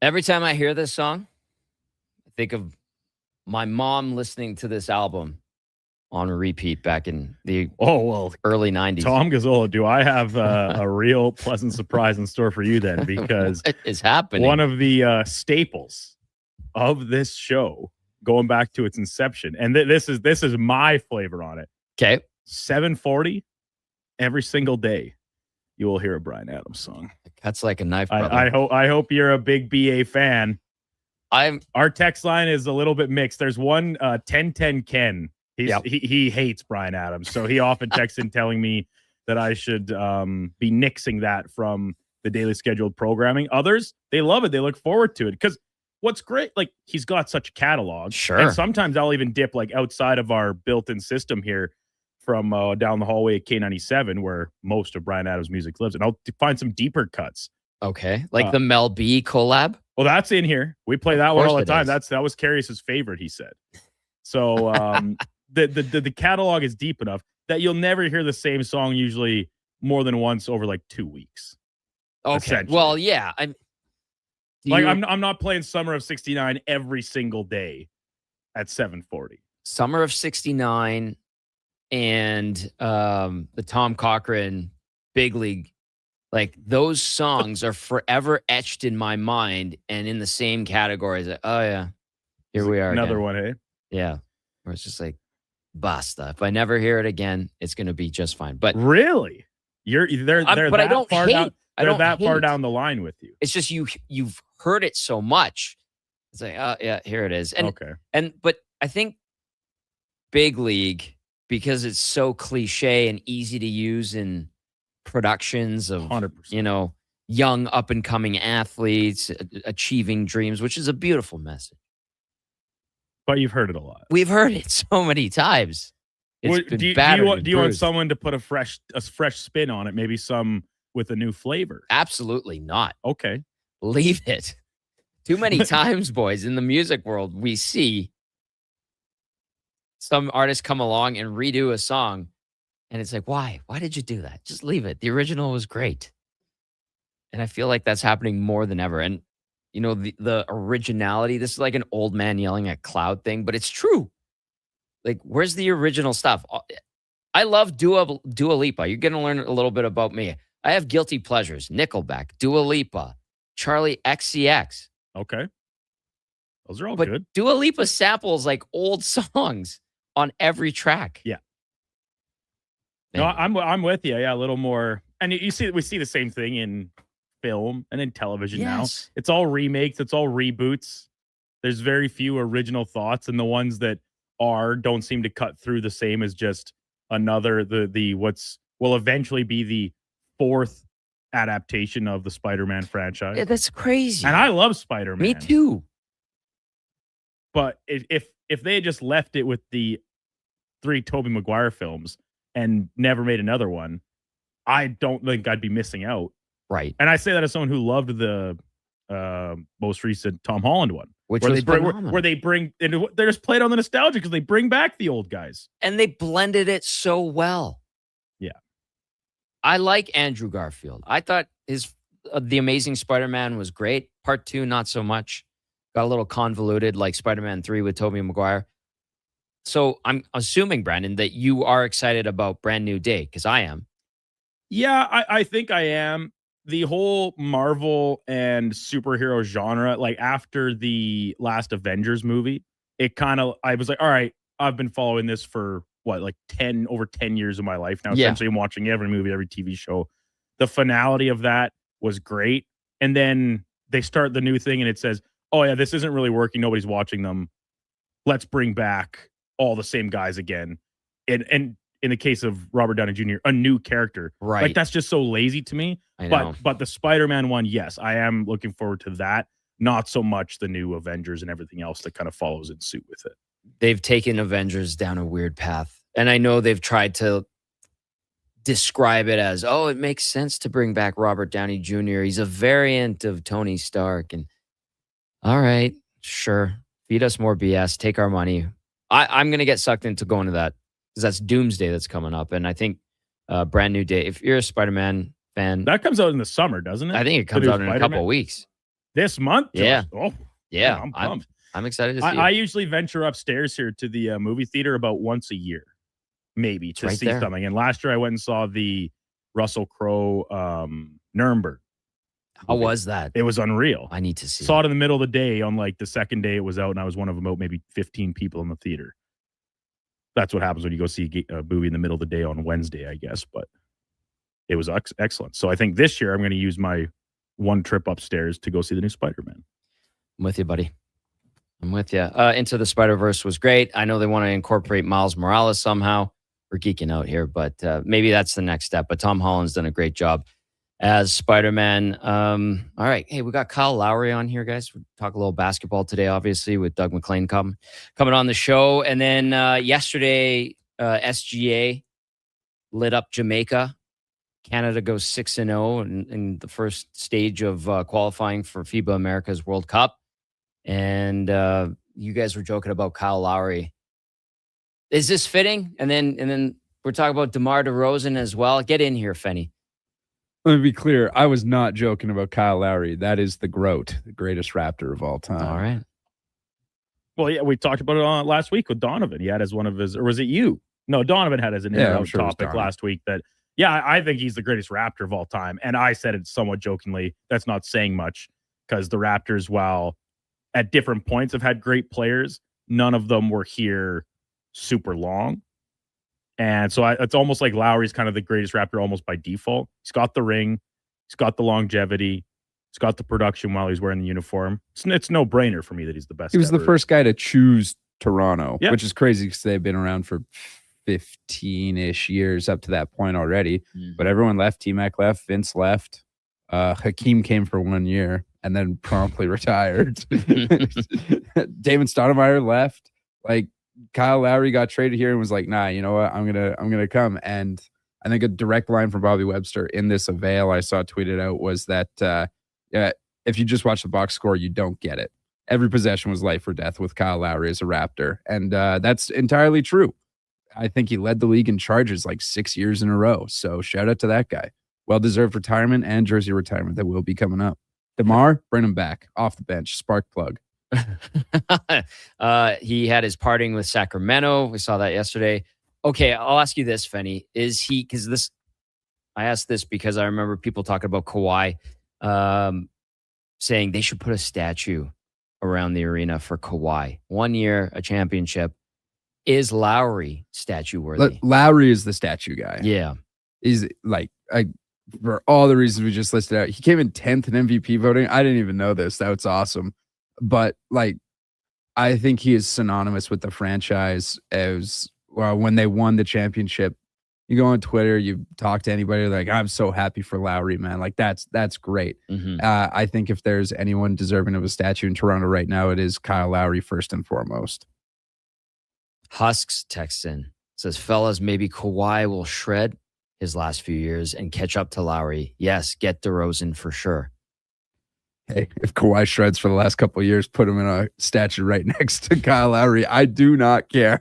Every time I hear this song, I think of my mom listening to this album on repeat back in the early 90s. Tom Gazzola, do I have a real pleasant surprise in store for you then? Because what is happening? One of the staples of this show, going back to its inception, and this is my flavor on it. Okay, 7:40 every single day, you will hear a Bryan Adams song. It cuts like a knife, brother. I hope you're a big BA fan. Our text line is a little bit mixed. There's one 1010 Ken. He hates Bryan Adams, so he often texts in telling me that I should be nixing that from the daily scheduled programming. Others, they love it. They look forward to it because what's great, like he's got such a catalog. Sure. And sometimes I'll even dip like outside of our built-in system here from down the hallway at K97, where most of Bryan Adams' music lives, and I'll find some deeper cuts. Okay, like the Mel B collab. Well, that's in here. We play that one all the time. Is. That was Carrie's favorite, he said. So the catalog is deep enough that you'll never hear the same song usually more than once over like 2 weeks. Okay. Well, yeah. I'm not playing Summer of '69 every single day at 7:40. Summer of '69 and the Tom Cochrane Big League. Like those songs are forever etched in my mind and in the same categories. Like, oh yeah, here we are. Another again. one, hey? Yeah. Where it's just like, basta. If I never hear it again, it's going to be just fine. But really, they're but I don't far hate. down. I They're don't that far hate. down the line with you. It's just you've heard it so much. It's like, oh yeah, here it is. And okay. But I think Big League, because it's so cliche and easy to use in productions of 100%. Young up and coming athletes achieving dreams, which is a beautiful message. But you've heard it a lot. We've heard it so many times. It's been Do you battered and want bruised. someone to put a fresh spin on it? Maybe some with a new flavor. Absolutely not. Okay. Leave it. Too many times, boys, in the music world, we see some artists come along and redo a song. And it's like, why? Why did you do that? Just leave it. The original was great. And I feel like that's happening more than ever. And, the originality, this is like an old man yelling at cloud thing, but it's true. Like, where's the original stuff? I love Dua Lipa. You're going to learn a little bit about me. I have guilty pleasures. Nickelback, Dua Lipa, Charlie XCX. Okay. Those are all But good. Dua Lipa samples like old songs on every track. Yeah. No, I'm with you. Yeah, a little more And we see the same thing in film and in television now. Yes. It's all remakes. It's all reboots. There's very few original thoughts, and the ones that don't seem to cut through the same as just another what's will eventually be the 4th adaptation of the Spider-Man franchise. Yeah, that's crazy. And I love Spider-Man. Me too. But if they had just left it with the 3 Tobey Maguire films and never made another one, I don't think I'd be missing out. Right. And I say that as someone who loved the most recent Tom Holland one, Which where was they bring, phenomenal. where they bring, and they're just played on the nostalgia because they bring back the old guys. And they blended it so well. Yeah. I like Andrew Garfield. I thought his The Amazing Spider-Man was great. Part 2, not so much. Got a little convoluted, like Spider-Man 3 with Tobey Maguire. So I'm assuming, Brandon, that you are excited about Brand New Day, because I am. Yeah, I think I am. The whole Marvel and superhero genre, like after the last Avengers movie, I was like, all right, I've been following this for like over 10 years of my life now. Yeah. Essentially, I'm watching every movie, every TV show. The finality of that was great. And then they start the new thing and it says, oh yeah, this isn't really working. Nobody's watching them. Let's bring back all the same guys again. And in the case of Robert Downey Jr., a new character. Right. Like, that's just so lazy to me. I know. But the Spider-Man one, yes, I am looking forward to that. Not so much the new Avengers and everything else that kind of follows in suit with it. They've taken Avengers down a weird path. And I know they've tried to describe it as, oh, it makes sense to bring back Robert Downey Jr. He's a variant of Tony Stark. And all right, sure. Feed us more BS. Take our money. I'm going to get sucked into going to that because that's Doomsday that's coming up. And I think Brand New Day, if you're a Spider-Man fan. That comes out in the summer, doesn't it? I think it comes out in a couple of weeks. This month? Yeah. Oh, yeah. I'm pumped. I'm excited to see I it. usually venture upstairs here to the movie theater about once a year, maybe, to right see there. something. And last year I went and saw the Russell Crowe Nuremberg. How was that? It was unreal. I need to see Saw it in the middle of the day on like the second day it was out, and I was one of about maybe 15 people in the theater. That's what happens when you go see a movie in the middle of the day on Wednesday, I guess. But it was excellent. So I think this year I'm going to use my one trip upstairs to go see the new Spider-Man. I'm with you, buddy. I'm with you. Into the Spider-Verse was great. I know they want to incorporate Miles Morales somehow. We're geeking out here, but maybe that's the next step. But Tom Holland's done a great job as Spider-Man. All right. Hey, we got Kyle Lowry on here, guys. We'll talk a little basketball today, obviously, with Doug McClain coming on the show. And then yesterday, SGA lit up Jamaica. Canada goes 6-0 in the first stage of qualifying for FIBA America's World Cup. And you guys were joking about Kyle Lowry. Is this fitting? And then we're talking about DeMar DeRozan as well. Get in here, Fenny. Let me be clear. I was not joking about Kyle Lowry. That is the GROAT, the greatest Raptor of all time. All right. Well, yeah, we talked about it on last week with Donovan. He had as one of his, or was it you? No, Donovan had as an topic last week that, yeah, I think he's the greatest Raptor of all time. And I said it somewhat jokingly. That's not saying much because the Raptors, while at different points have had great players, none of them were here super long. And so it's almost like Lowry's kind of the greatest Raptor almost by default. He's got the ring. He's got the longevity. He's got the production while he's wearing the uniform. It's no brainer for me that he's the best. He was ever. the first guy to choose Toronto, Yeah. which is crazy because they've been around for 15-ish years up to that point already. But everyone left. T-Mac left. Vince left. Hakeem came for 1 year and then promptly retired. David Stoudemire left. Like, Kyle Lowry got traded here and was like, nah, you know what? I'm gonna come. And I think a direct line from Bobby Webster in this avail I saw tweeted out was that if you just watch the box score, you don't get it. Every possession was life or death with Kyle Lowry as a Raptor. And that's entirely true. I think he led the league in charges like 6 years in a row. So shout out to that guy. Well-deserved retirement and jersey retirement that will be coming up. DeMar, bring him back off the bench. Spark plug. He had his parting with Sacramento. We saw that yesterday. Okay, I'll ask you this, Fenny. Is he, because this, I asked this because I remember people talking about Kawhi saying they should put a statue around the arena for Kawhi. 1 year, a championship. Is Lowry statue worthy? Lowry is the statue guy. Yeah. He's like, for all the reasons we just listed out. He came in 10th in MVP voting. I didn't even know this. That's awesome. But like, I think he is synonymous with the franchise as well. When they won the championship, you go on Twitter, you talk to anybody, like, I'm so happy for Lowry, man. Like, that's great. I think if there's anyone deserving of a statue in Toronto right now, it is Kyle Lowry first and foremost. Husks texts in, says, fellas, maybe Kawhi will shred his last few years and catch up to Lowry. Yes, get DeRozan for sure. Hey, if Kawhi shreds for the last couple of years, put him in a statue right next to Kyle Lowry. I do not care.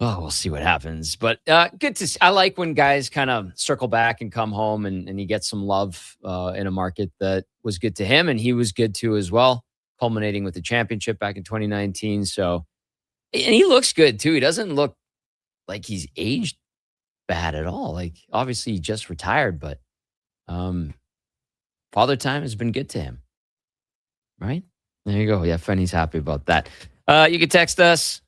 Oh, we'll see what happens. But good to see. I like when guys kind of circle back and come home and he gets some love in a market that was good to him, and he was good too as well, culminating with the championship back in 2019. So, and he looks good too. He doesn't look like he's aged bad at all. Like, obviously he just retired, but father time has been good to him. Right? There you go. Yeah, Fenny's happy about that. You can text us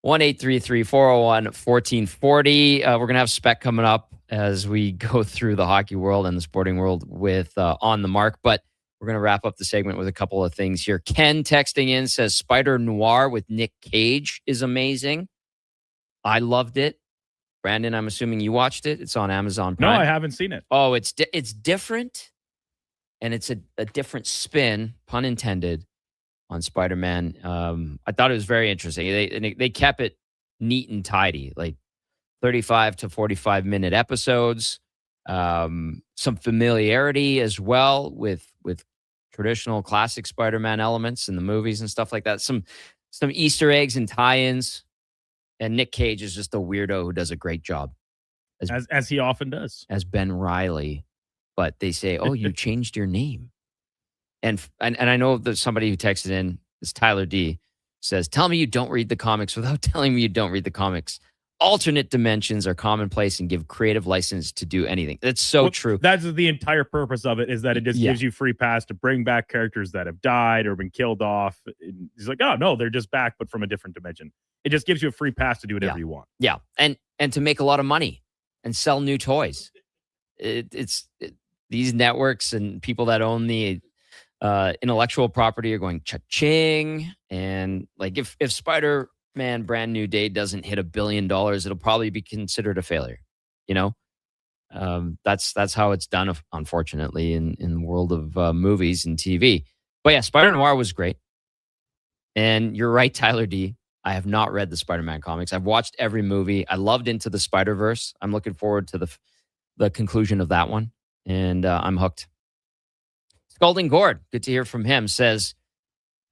1-833-401-1440. We're going to have Spec coming up as we go through the hockey world and the sporting world with On the Mark. But we're going to wrap up the segment with a couple of things here. Ken texting in says Spider Noir with Nick Cage is amazing. I loved it. Brandon, I'm assuming you watched it. It's on Amazon Prime. No, I haven't seen it. Oh, it's different. And it's a different spin, pun intended, on Spider-Man. I thought it was very interesting. They kept it neat and tidy, like 35 to 45-minute episodes. Some familiarity as well with traditional classic Spider-Man elements in the movies and stuff like that. Some Easter eggs and tie-ins. And Nick Cage is just a weirdo who does a great job. As he often does. As Ben Reilly. But they say, oh, you changed your name. And I know that somebody who texted in, is Tyler D, says, tell me you don't read the comics without telling me you don't read the comics. Alternate dimensions are commonplace and give creative license to do anything. That's so true. That's the entire purpose of it, is that it just gives you free pass to bring back characters that have died or been killed off. He's like, oh, no, they're just back, but from a different dimension. It just gives you a free pass to do whatever you want. Yeah, and to make a lot of money and sell new toys. These networks and people that own the intellectual property are going cha-ching. And like if Spider-Man Brand New Day doesn't hit $1 billion, it'll probably be considered a failure. You know, that's how it's done, unfortunately, in the world of movies and TV. But yeah, Spider-Noir was great. And you're right, Tyler D. I have not read the Spider-Man comics. I've watched every movie. I loved Into the Spider-Verse. I'm looking forward to the conclusion of that one. And I'm hooked. Scalding Gord, good to hear from him, says,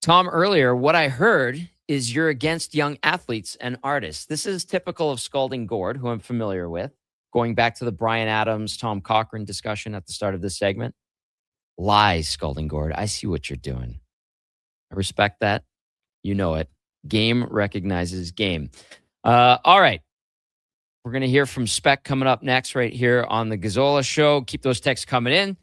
Tom, earlier, what I heard is you're against young athletes and artists. This is typical of Scalding Gord, who I'm familiar with, going back to the Bryan Adams, Tom Cochran discussion at the start of this segment. Lies, Scalding Gord. I see what you're doing. I respect that. You know it. Game recognizes game. All right. We're going to hear from Spec coming up next right here on the Gazzola Show. Keep those texts coming in.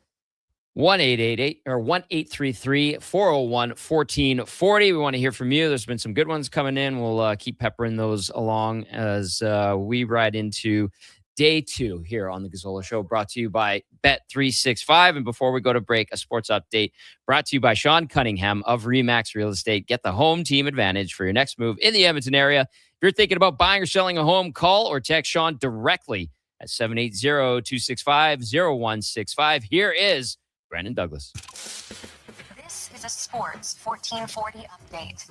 1-888-401-1440. We want to hear from you. There's been some good ones coming in. We'll keep peppering those along as we ride into day 2 here on the Gazzola Show, brought to you by Bet365. And before we go to break, a sports update brought to you by Sean Cunningham of RE/MAX Real Estate. Get the home team advantage for your next move in the Edmonton area. If you're thinking about buying or selling a home, call or text Sean directly at 780-265-0165. Here is Brandon Douglas. This is a Sports 1440 update.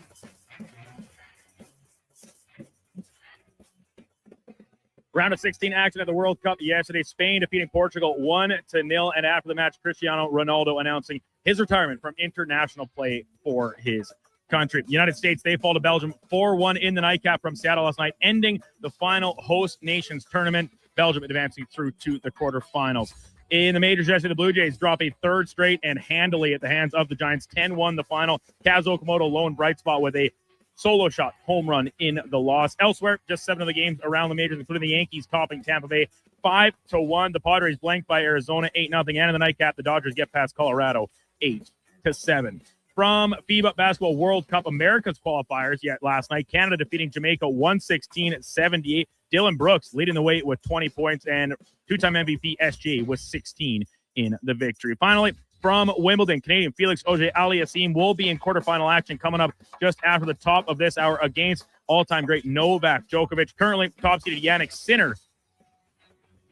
Round of 16 action at the World Cup yesterday. Spain defeating Portugal 1-0. And after the match, Cristiano Ronaldo announcing his retirement from international play for his country. United States, they fall to Belgium 4-1 in the nightcap from Seattle last night, ending the final host nations tournament. Belgium advancing through to the quarterfinals. In the majors yesterday, the Blue Jays drop a third straight and handily at the hands of the Giants. 10-1 the final. Kaz Okamoto lone bright spot with a solo shot home run in the loss. Elsewhere, just 7 of the games around the majors, including the Yankees topping Tampa Bay 5-1. The Padres blanked by Arizona 8-0. And in the nightcap, the Dodgers get past Colorado 8-7. From FIBA Basketball World Cup America's qualifiers yet last night, Canada defeating Jamaica 116-78. Dylan Brooks leading the way with 20 points, and two-time MVP SJ was 16 in the victory. Finally, from Wimbledon, Canadian Felix Auger-Aliassime will be in quarterfinal action coming up just after the top of this hour against all-time great Novak Djokovic. Currently, top-seeded Jannik Sinner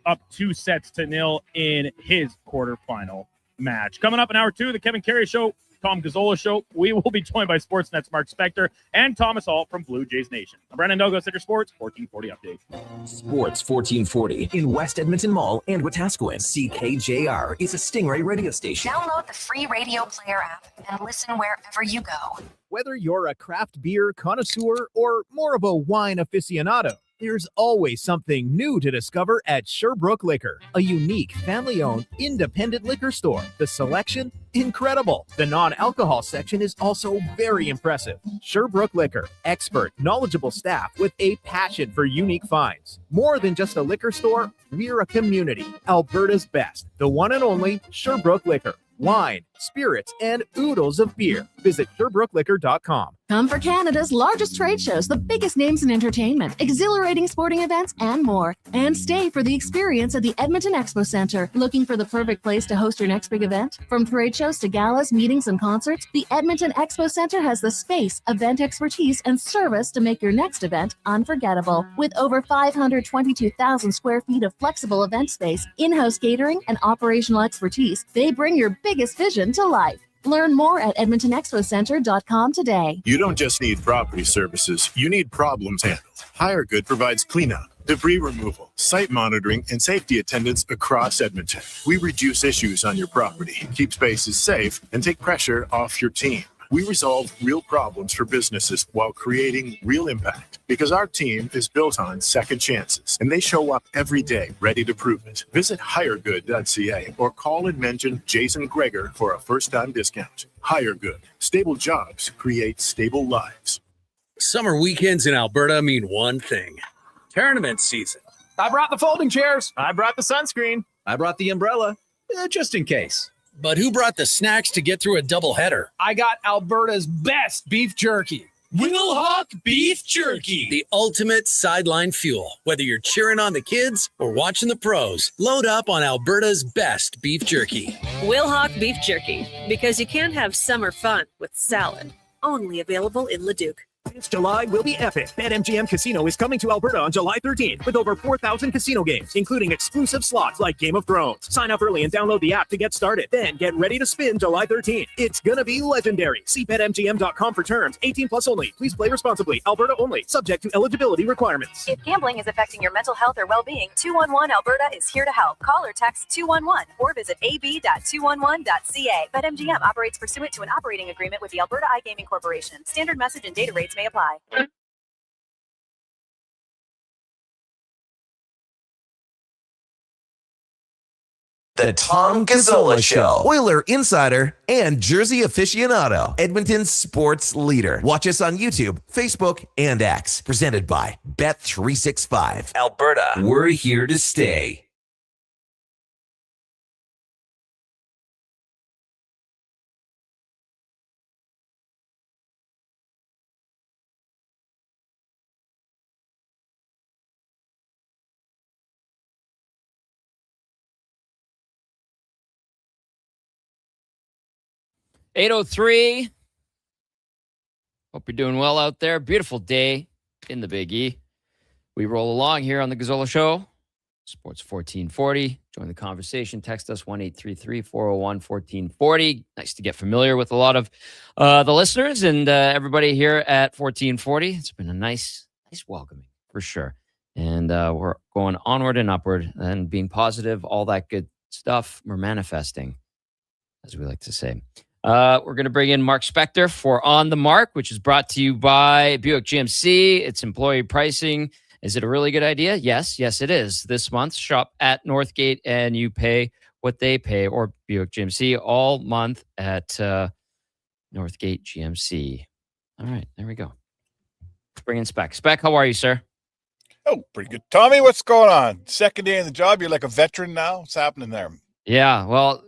up 2-0 in his quarterfinal match. Coming up in hour 2, the Kevin Carey Show, Tom Gazzola Show. We will be joined by Sportsnet's Mark Spector and Thomas Hall from Blue Jays Nation. I'm Brandon Douglas at your Sports 1440 update. Sports 1440 in West Edmonton Mall and Wetaskiwin. CKJR is a Stingray radio station. Download the free Radio Player app and listen wherever you go. Whether you're a craft beer connoisseur or more of a wine aficionado, there's always something new to discover at Sherbrooke Liquor, a unique family-owned independent liquor store. The selection, incredible. The non-alcohol section is also very impressive. Sherbrooke Liquor, expert, knowledgeable staff with a passion for unique finds. More than just a liquor store, we're a community. Alberta's best, the one and only Sherbrooke Liquor. Wine, spirits, and oodles of beer. Visit SherbrookeLiquor.com. Come for Canada's largest trade shows, the biggest names in entertainment, exhilarating sporting events, and more. And stay for the experience at the Edmonton Expo Centre. Looking for the perfect place to host your next big event? From trade shows to galas, meetings, and concerts, the Edmonton Expo Centre has the space, event expertise, and service to make your next event unforgettable. With over 522,000 square feet of flexible event space, in-house catering, and operational expertise, they bring your biggest vision to life. Learn more at EdmontonExpoCenter.com today. You don't just need property services, you need problems handled. HireGood provides cleanup, debris removal, site monitoring, and safety attendance across Edmonton. We reduce issues on your property, keep spaces safe, and take pressure off your team. We resolve real problems for businesses while creating real impact because our team is built on second chances and they show up every day ready to prove it. Visit hiregood.ca or call and mention Jason Greger for a first-time discount. HireGood. Stable jobs create stable lives. Summer weekends in Alberta mean one thing: tournament season. I brought the folding chairs. I brought the sunscreen. I brought the umbrella, just in case. But who brought the snacks to get through a doubleheader? I got Alberta's best beef jerky. Wilhauk Beef Jerky, the ultimate sideline fuel. Whether you're cheering on the kids or watching the pros, load up on Alberta's best beef jerky. Wilhauk Beef Jerky, because you can't have summer fun with salad. Only available in Leduc. This July will be epic. BetMGM Casino is coming to Alberta on July 13th with over 4,000 casino games, including exclusive slots like Game of Thrones. Sign up early and download the app to get started. Then get ready to spin July 13th. It's gonna be legendary. See BetMGM.com for terms. 18 plus only. Please play responsibly. Alberta only. Subject to eligibility requirements. If gambling is affecting your mental health or well-being, 211 Alberta is here to help. Call or text 211 or visit ab.211.ca. BetMGM operates pursuant to an operating agreement with the Alberta iGaming Corporation. Standard message and data rates may apply. The Tom Gazzola Show. Oiler insider and Jersey aficionado. Edmonton's sports leader. Watch us on YouTube, Facebook, and X. Presented by Bet365. Alberta, we're here to stay. .803. Hope you're doing well out there. Beautiful day in the Big E. We roll along here on the Gazzola Show. Sports 1440. Join the conversation. Text us 1-833-401-1440. Nice to get familiar with a lot of the listeners and everybody here at 1440. It's been a nice welcoming for sure. And we're going onward and upward and being positive, all that good stuff. We're manifesting, as we like to say. We're going to bring in Mark Spector for On the Mark, which is brought to you by Buick GMC. It's employee pricing. Is it a really good idea? Yes, it is. This month, shop at Northgate and you pay what they pay, or Buick GMC, all month at Northgate GMC. All right, there we go. Bring in Spec. Spec, how are you, sir? Oh, pretty good. Tommy, what's going on? Second day in the job. You're like a veteran now. What's happening there? Yeah, well,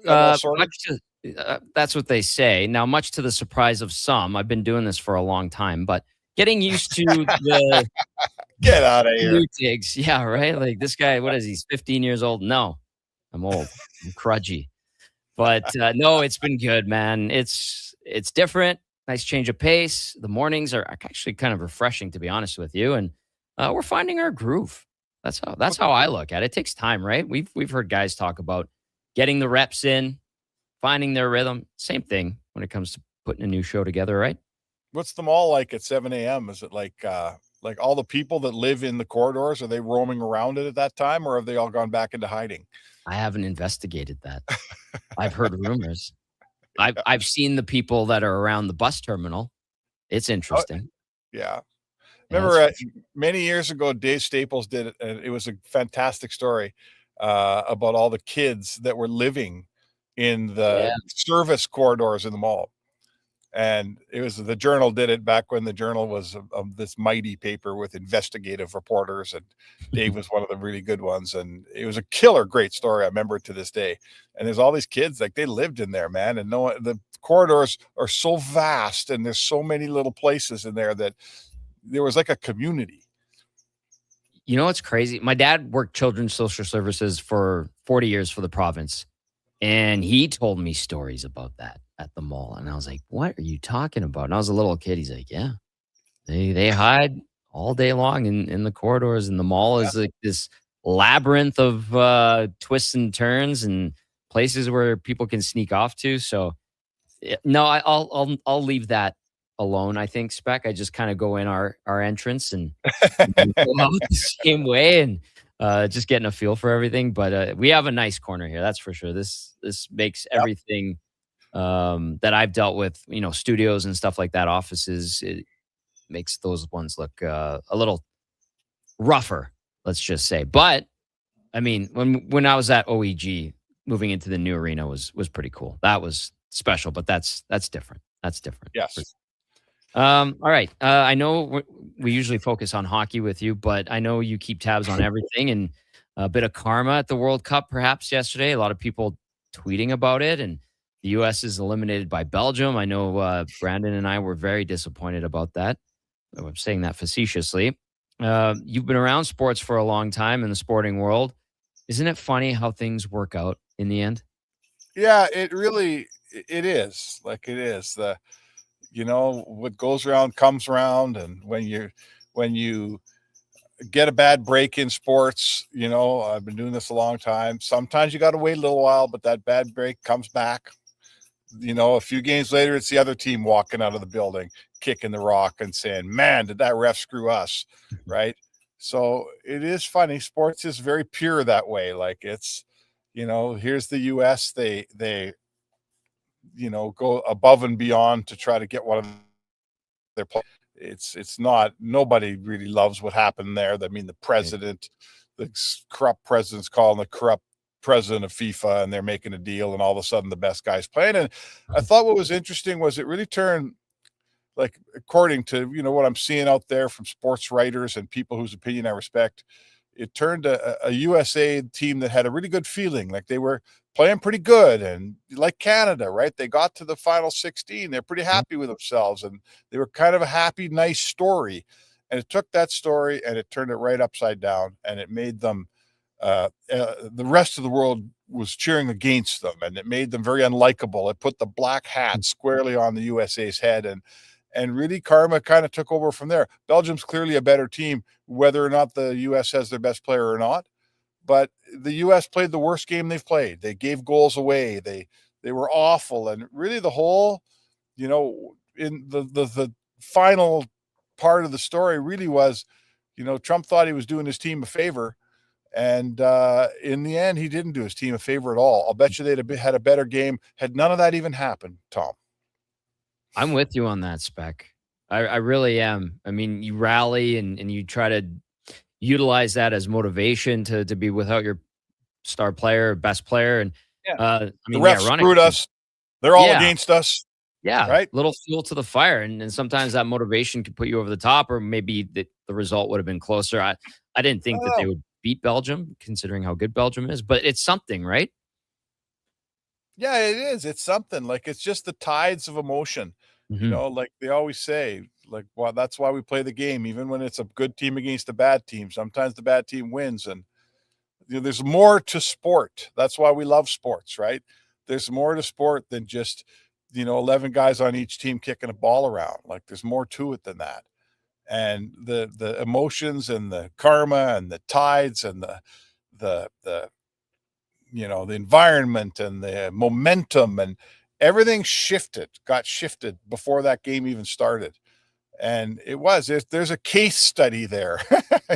that's what they say. Now, much to the surprise of some, I've been doing this for a long time, but getting used to Get out of here. Newtigs. Yeah, right. Like this guy, what is he? He's 15 years old. No, I'm old. I'm crudgy. But no, it's been good, man. It's different. Nice change of pace. The mornings are actually kind of refreshing, to be honest with you. And we're finding our groove. That's how I look at it. It takes time, right? We've heard guys talk about getting the reps in, finding their rhythm. Same thing when it comes to putting a new show together, right? What's the mall like at 7 a.m.? Is it like all the people that live in the corridors, are they roaming around it at that time, or have they all gone back into hiding? I haven't investigated that. I've heard rumors. I've seen the people that are around the bus terminal. It's interesting. Yeah. Remember many years ago, Dave Staples did it, and it was a fantastic story about all the kids that were living in the service corridors in the mall. And it was the Journal did it back when the Journal was of this mighty paper with investigative reporters, and Dave was one of the really good ones. And it was a killer great story. I remember it to this day. And there's all these kids, like they lived in there, man. And the corridors are so vast, and there's so many little places in there that there was like a community. You know what's crazy? My dad worked children's social services for 40 years for the province, and he told me stories about that at the mall. And I was like, what are you talking about? And I was a little kid. He's like, yeah, they hide all day long in the corridors, and the mall is like this labyrinth of twists and turns and places where people can sneak off to. So no, I'll leave that alone. I think, Spec. I just kind of go in our entrance and go out the same way, and just getting a feel for everything. But we have a nice corner here, that's for sure. This makes everything that I've dealt with, studios and stuff like that, offices, it makes those ones look a little rougher, let's just say. But I mean, when I was at OEG, moving into the new arena was pretty cool. That was special, but that's different. That's different. Yes. All right. I know we usually focus on hockey with you, but I know you keep tabs on everything, and a bit of karma at the World Cup perhaps yesterday. A lot of people tweeting about it, and the U.S. is eliminated by Belgium. I know Brandon and I were very disappointed about that. I'm saying that facetiously. You've been around sports for a long time in the sporting world. Isn't it funny how things work out in the end? Yeah, it is. Like it is. What goes around comes around, and when you get a bad break in sports, I've been doing this a long time. Sometimes you got to wait a little while, but that bad break comes back. A few games later, it's the other team walking out of the building, kicking the rock and saying, man, did that ref screw us? Right. So it is funny. Sports is very pure that way. Like it's, here's the US, they go above and beyond to try to get one of their players. It's not, nobody really loves what happened there. I mean, the president, the corrupt president's calling the corrupt president of FIFA, and they're making a deal, and all of a sudden the best guy's playing. And I thought what was interesting was it really turned, like, according to, what I'm seeing out there from sports writers and people whose opinion I respect, it turned a USA team that had a really good feeling, like they were playing pretty good, and like Canada, right? They got to the final 16. They're pretty happy with themselves, and they were kind of a happy, nice story. And it took that story and it turned it right upside down, and it made them the rest of the world was cheering against them, and it made them very unlikable. It put the black hat squarely on the USA's head, and really karma kind of took over from there. Belgium's clearly a better team, whether or not the US has their best player or not. But the US played the worst game they've played. They gave goals away. They were awful. And really the whole, in the final part of the story really was, Trump thought he was doing his team a favor. And in the end, he didn't do his team a favor at all. I'll bet you they'd have had a better game had none of that even happened, Tom. I'm with you on that, Spec. I really am. I mean, you rally and you try to utilize that as motivation to be without your star player, best player. And the refs screwed us. They're all against us. Yeah. Right. Little fuel to the fire. And sometimes that motivation can put you over the top, or maybe the result would have been closer. I didn't think that they would beat Belgium, considering how good Belgium is, but it's something, right? Yeah, it is. It's something. Like, it's just the tides of emotion. Mm-hmm. Like they always say, Like, well, that's why we play the game, even when it's a good team against a bad team. Sometimes the bad team wins, and there's more to sport. That's why we love sports, right? There's more to sport than just 11 guys on each team kicking a ball around. Like, there's more to it than that. And the emotions and the karma and the tides and the the environment and the momentum and everything got shifted before that game even started. And there's a case study there.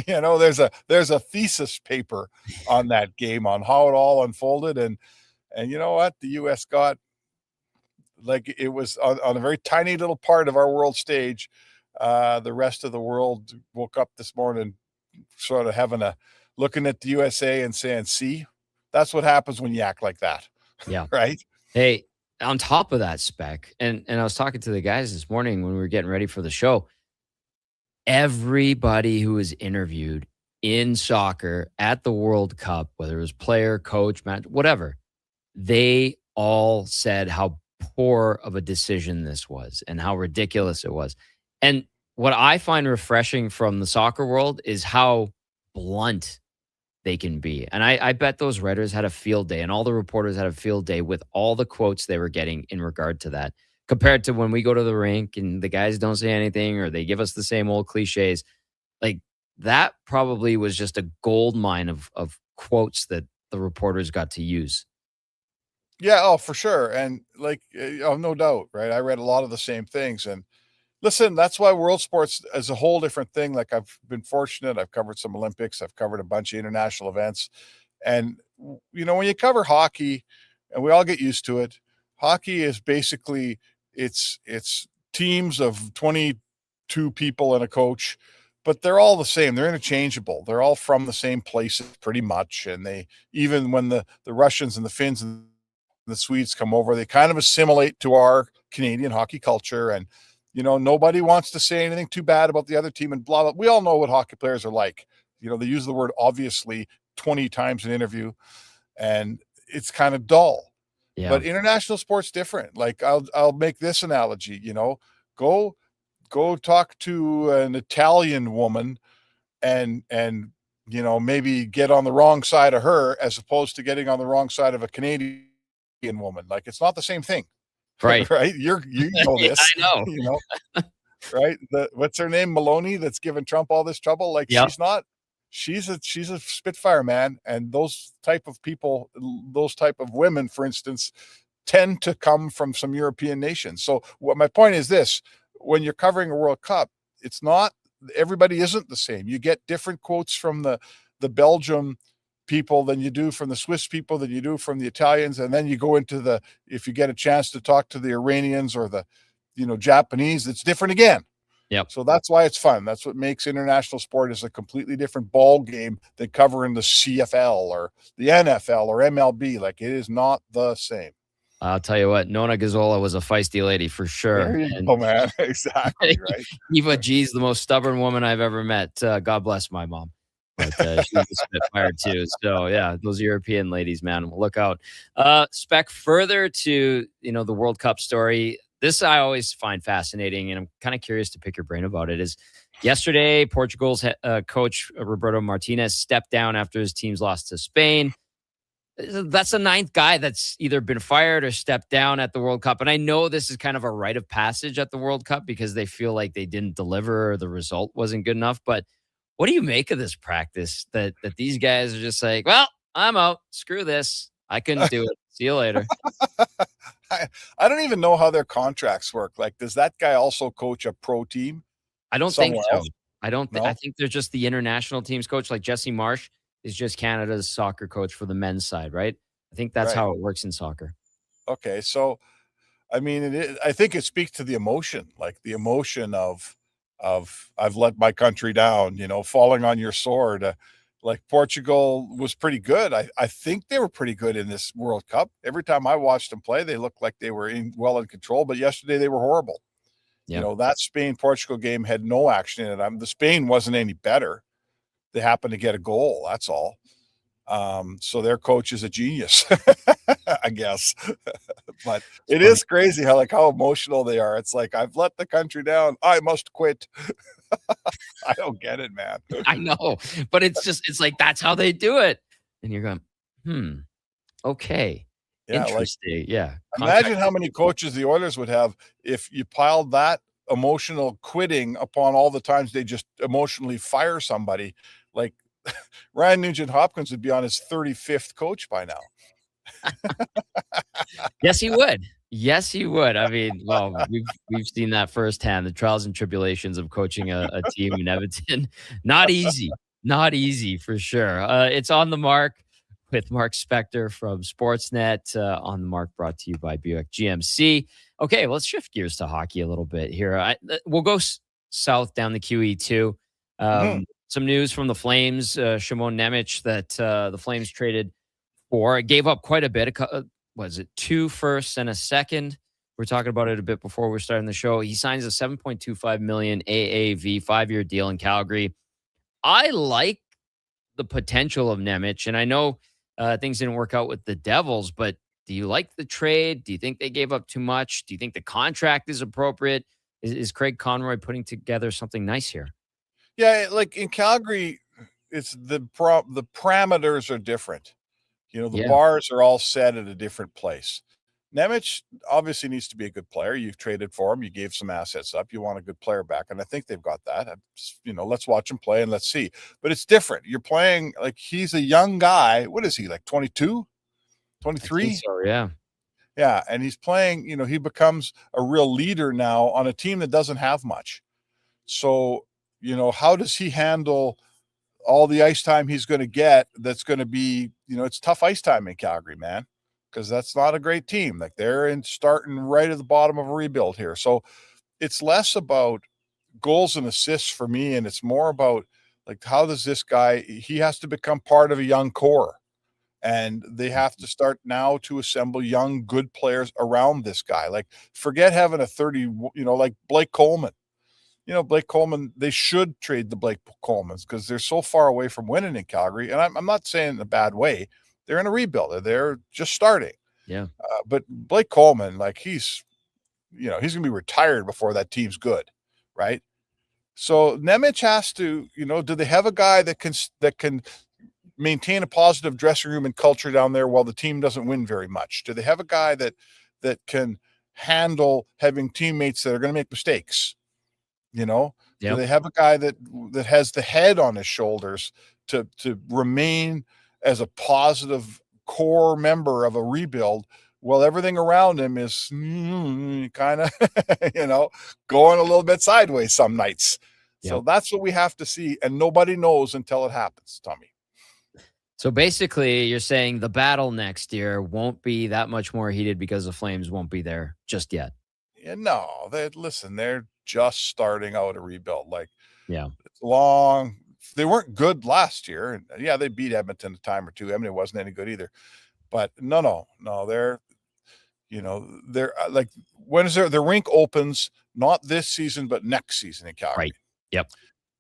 There's a thesis paper on that game on how it all unfolded. And you know what? The US got, like, it was on a very tiny little part of our world stage. The rest of the world woke up this morning sort of looking at the USA and saying, see, that's what happens when you act like that. Yeah. Right. Hey, on top of that, Spec, and I was talking to the guys this morning when we were getting ready for the show. Everybody who was interviewed in soccer at the World Cup, whether it was player, coach, match, whatever, they all said how poor of a decision this was and how ridiculous it was. And what I find refreshing from the soccer world is how blunt they can be. And I bet those writers had a field day and all the reporters had a field day with all the quotes they were getting in regard to that, compared to when we go to the rink and the guys don't say anything or they give us the same old cliches. Like, that probably was just a gold mine of quotes that the reporters got to use. Yeah, oh, for sure. And like, oh, no doubt, right? I read a lot of the same things. And listen, that's why world sports is a whole different thing. Like, I've been fortunate. I've covered some Olympics. I've covered a bunch of international events. And, when you cover hockey, and we all get used to it, hockey is basically, it's teams of 22 people and a coach, but they're all the same. They're interchangeable. They're all from the same places pretty much. And even when the Russians and the Finns and the Swedes come over, they kind of assimilate to our Canadian hockey culture. And, nobody wants to say anything too bad about the other team and blah, blah. We all know what hockey players are like. They use the word obviously 20 times in an interview, and it's kind of dull. Yeah. But international sport's different. Like, I'll make this analogy, go talk to an Italian woman and maybe get on the wrong side of her as opposed to getting on the wrong side of a Canadian woman. Like, it's not the same thing. Right. Right. You know Yeah, this. I know. Right. What's her name? Maloney, that's giving Trump all this trouble. Like, Yep. she's a Spitfire, man. And those type of people, those type of women, for instance, tend to come from some European nations. So what my point is this: when you're covering a World Cup, it's not, everybody isn't the same. You get different quotes from the Belgium people than you do from the Swiss people, than you do from the Italians. And then you go into if you get a chance to talk to the Iranians or the, Japanese, it's different again. Yep. So that's why it's fun. That's what makes international sport is a completely different ball game than covering the CFL or the NFL or MLB. Like, it is not the same. I'll tell you what, Nona Gazzola was a feisty lady for sure. Oh, man. Exactly. Right. Eva G's the most stubborn woman I've ever met. God bless my mom. But she's a Spitfire too. So yeah, those European ladies, man, look out. Spec, further to, the World Cup story. This I always find fascinating, and I'm kind of curious to pick your brain about it. Is yesterday, Portugal's coach, Roberto Martinez, stepped down after his team's lost to Spain. That's the ninth guy that's either been fired or stepped down at the World Cup. And I know this is kind of a rite of passage at the World Cup because they feel like they didn't deliver or the result wasn't good enough. But what do you make of this practice that these guys are just like, well, I'm out. Screw this. I couldn't do it. See you later. I don't even know how their contracts work. Like, does that guy also coach a pro team? I don't think so. Else? I don't. No? I think they're just the international teams coach. Like Jesse Marsh is just Canada's soccer coach for the men's side, right? I think that's Right. how it works in soccer. Okay, so I mean, I think it speaks to the emotion, like the emotion of I've let my country down, falling on your sword. Like, Portugal was pretty good. I think they were pretty good in this World Cup. Every time I watched them play, they looked like they were well in control. But yesterday they were horrible. Yeah. That Spain-Portugal game had no action in it. The Spain wasn't any better. They happened to get a goal. That's all. So their coach is a genius. I guess. But it is crazy how emotional they are. It's like, I've let the country down. I must quit. I don't get it, man. I know, but it's like that's how they do it. And you're going, okay. Yeah, Interesting. Yeah. Imagine how many coaches the Oilers would have if you piled that emotional quitting upon all the times they just emotionally fire somebody. Like Ryan Nugent-Hopkins would be on his 35th coach by now. Yes, he would. Yes, he would. I mean, well, we've seen that firsthand, the trials and tribulations of coaching a team in Edmonton. Not easy for sure. It's On the Mark with Mark Spector from Sportsnet. On the Mark brought to you by Buick GMC. Okay, let's shift gears to hockey a little bit here. We'll go south down the QE2. Some news from the Flames, Shimon Nemec, that the Flames traded for. It gave up quite a bit. Was it 2 firsts and a second? We were talking about it a bit before we were starting the show. He signs a $7.25 million AAV 5-year deal in Calgary. I like the potential of Nemec, and I know things didn't work out with the Devils, but do you like the trade? Do you think they gave up too much? Do you think the contract is appropriate? Is Craig Conroy putting together something nice here? Yeah, like in Calgary, it's the parameters are different. The bars are all set at a different place. Nemec obviously needs to be a good player. You've traded for him. You gave some assets up. You want a good player back, and I think they've got that. Let's watch him play and let's see. But it's different. You're playing like he's a young guy. What is he, like 22, 23? So, yeah. Yeah, and he's playing, he becomes a real leader now on a team that doesn't have much. So, how does he handle all the ice time he's going to get? That's going to be, it's tough ice time in Calgary, man, because that's not a great team. Like they're starting right at the bottom of a rebuild here. So it's less about goals and assists for me, and it's more about like, how does this guy, he has to become part of a young core, and they have to start now to assemble young, good players around this guy. Like forget having a 30, like Blake Coleman. Blake Coleman, they should trade the Blake Colemans because they're so far away from winning in Calgary. And I'm not saying in a bad way. They're in a rebuild. They're just starting. Yeah. But Blake Coleman, like he's going to be retired before that team's good, right? So Nemec has to, do they have a guy that can maintain a positive dressing room and culture down there while the team doesn't win very much? Do they have a guy that can handle having teammates that are going to make mistakes? Do they have a guy that has the head on his shoulders to remain as a positive core member of a rebuild while everything around him is kind of, going a little bit sideways some nights. Yep. So that's what we have to see, and nobody knows until it happens, Tommy. So basically, you're saying the battle next year won't be that much more heated because the Flames won't be there just yet. Yeah, no, they're just starting out a rebuild. Like, yeah, it's long. They weren't good last year, and yeah, they beat Edmonton a time or two. Edmonton wasn't any good either. But no, they're like, when is their rink opens? Not this season, but next season in Calgary. Right. Yep.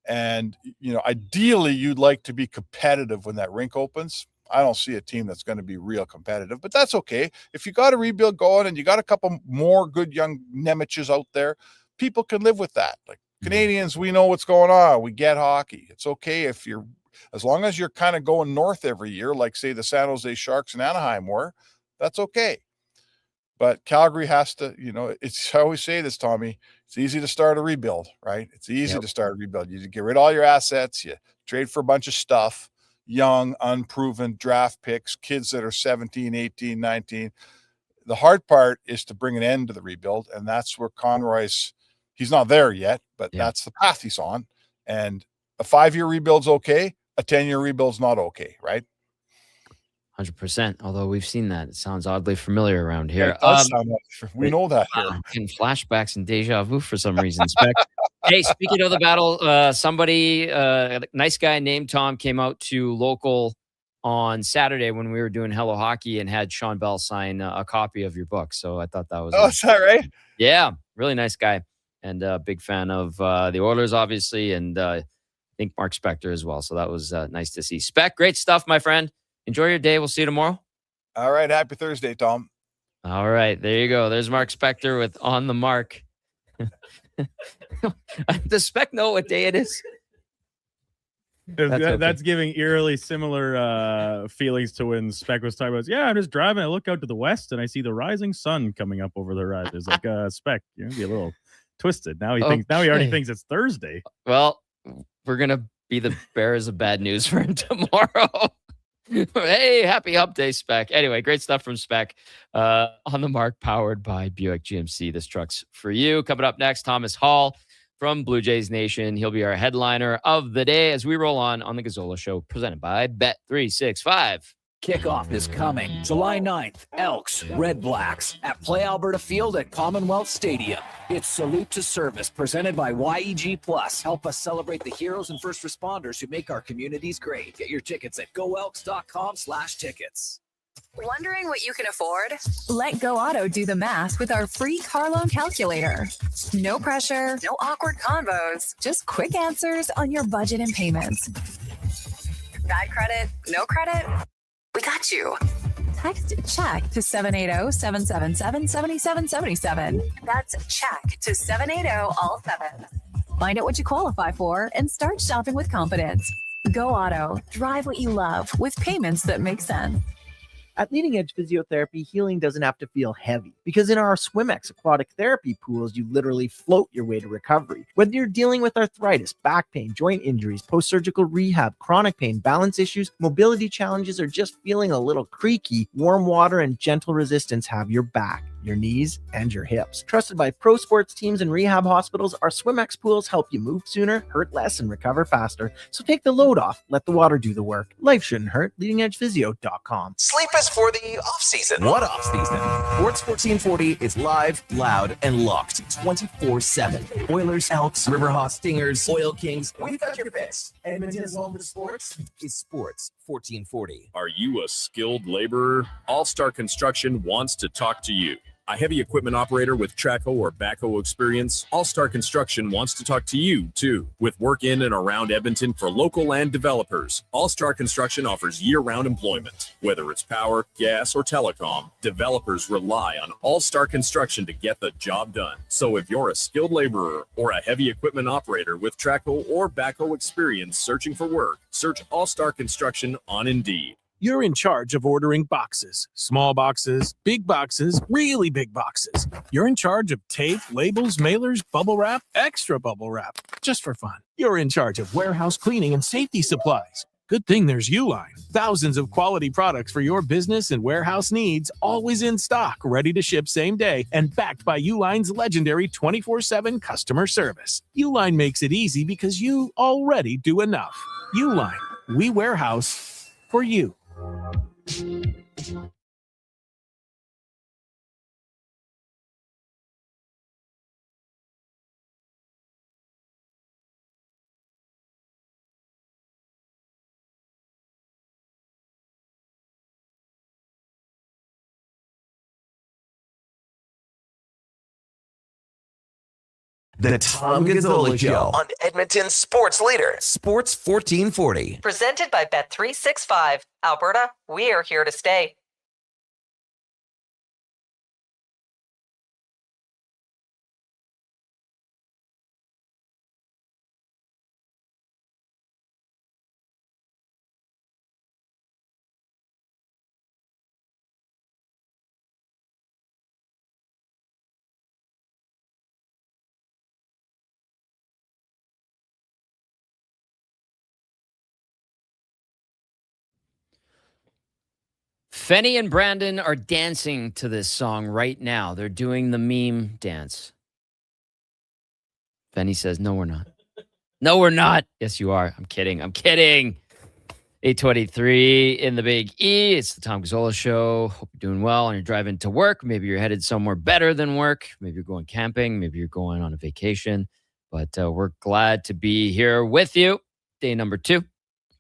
And ideally, you'd like to be competitive when that rink opens. I don't see a team that's going to be real competitive, but that's okay. If you got a rebuild going and you got a couple more good young Nemecs out there, people can live with that. Like Canadians, we know what's going on. We get hockey. It's okay as long as you're kind of going north every year, like say the San Jose Sharks and Anaheim were, that's okay. But Calgary has to, I always say this, Tommy, it's easy to start a rebuild, right? It's easy to start a rebuild. You get rid of all your assets, you trade for a bunch of stuff, young, unproven draft picks, kids that are 17, 18, 19. The hard part is to bring an end to the rebuild, and that's where he's not there yet, but that's the path he's on. And a 5-year rebuild's okay, a 10-year rebuild's not okay, right? 100%. Although we've seen that. It sounds oddly familiar around here. Yeah, it does sound like, we know that here. Getting flashbacks and deja vu for some reason. Hey, speaking of the battle, somebody, a nice guy named Tom, came out to local on Saturday when we were doing Hello Hockey and had Sean Bell sign a copy of your book. So I thought that was is that right? Yeah, really nice guy, and a big fan of the Oilers, obviously, and I think Mark Spector as well. So that was nice to see. Spec, great stuff, my friend. Enjoy your day. We'll see you tomorrow. All right. Happy Thursday, Tom. All right. There you go. There's Mark Spector with On the Mark. Does Spec know what day it is? That's giving eerily similar feelings to when Spec was talking about, yeah, I'm just driving. I look out to the west and I see the rising sun coming up over the horizon. It's like, Spec, you're going to be a little twisted. Now he already thinks it's Thursday. Well, we're going to be the bearers of bad news for him tomorrow. Hey, happy hump day, Spec. Anyway, great stuff from Spec. On the Mark, powered by Buick GMC. This truck's for you. Coming up next, Thomas Hall from Blue Jays Nation. He'll be our headliner of the day as we roll on the Gazzola Show, presented by Bet365. Kickoff is coming July 9th. Elks, Red Blacks at Play Alberta Field at Commonwealth Stadium. It's Salute to Service presented by YEG Plus. Help us celebrate the heroes and first responders who make our communities great. Get your tickets at goelks.com/tickets. Wondering what you can afford? Let Go Auto do the math with our free car loan calculator. No pressure, no awkward convos, just quick answers on your budget and payments. Bad credit, no credit? We got you. Text check to 780-777-7777. That's check to 780-all-7. Find out what you qualify for and start shopping with confidence. Go Auto. Drive what you love with payments that make sense. At Leading Edge Physiotherapy, healing doesn't have to feel heavy because in our SwimX aquatic therapy pools, you literally float your way to recovery. Whether you're dealing with arthritis, back pain, joint injuries, post-surgical rehab, chronic pain, balance issues, mobility challenges, or just feeling a little creaky, warm water and gentle resistance have your back, your knees, and your hips. Trusted by pro sports teams and rehab hospitals, our SwimX pools help you move sooner, hurt less, and recover faster. So take the load off. Let the water do the work. Life shouldn't hurt. LeadingEdgePhysio.com. Sleep is for the off-season. What off-season? Sports 1440 is live, loud, and locked 24/7. Oilers, Elks, Riverhawks, Stingers, Oil Kings. We've got your picks. Edmonton's home for sports is Sports 1440. Are you a skilled laborer? All-Star Construction wants to talk to you. A heavy equipment operator with Traco or backhoe experience, All-Star Construction wants to talk to you, too. With work in and around Edmonton for local land developers, All-Star Construction offers year-round employment. Whether it's power, gas, or telecom, developers rely on All-Star Construction to get the job done. So if you're a skilled laborer or a heavy equipment operator with Traco or backhoe experience searching for work, search All-Star Construction on Indeed. You're in charge of ordering boxes, small boxes, really big boxes. You're in charge of tape, labels, mailers, bubble wrap, extra bubble wrap, just for fun. You're in charge of warehouse cleaning and safety supplies. Good thing there's Uline. Thousands of quality products for your business and warehouse needs, always in stock, ready to ship same day, and backed by Uline's legendary 24/7 customer service. Uline makes it easy because you already do enough. Uline, we warehouse for you. The Tom Gazzola Show on Edmonton's sports leader, Sports 1440. Presented by Bet365. Alberta, we are here to stay. Fenny and Brandon are dancing to this song right now. They're doing the meme dance. Fenny says, no, we're not. No, we're not. Yes, you are. I'm kidding. 8:23 in the Big E. It's the Tom Gazzola Show. Hope you're doing well and you're driving to work. Maybe you're headed somewhere better than work. Maybe you're going camping. Maybe you're going on a vacation. But we're glad to be here with you. Day number 2.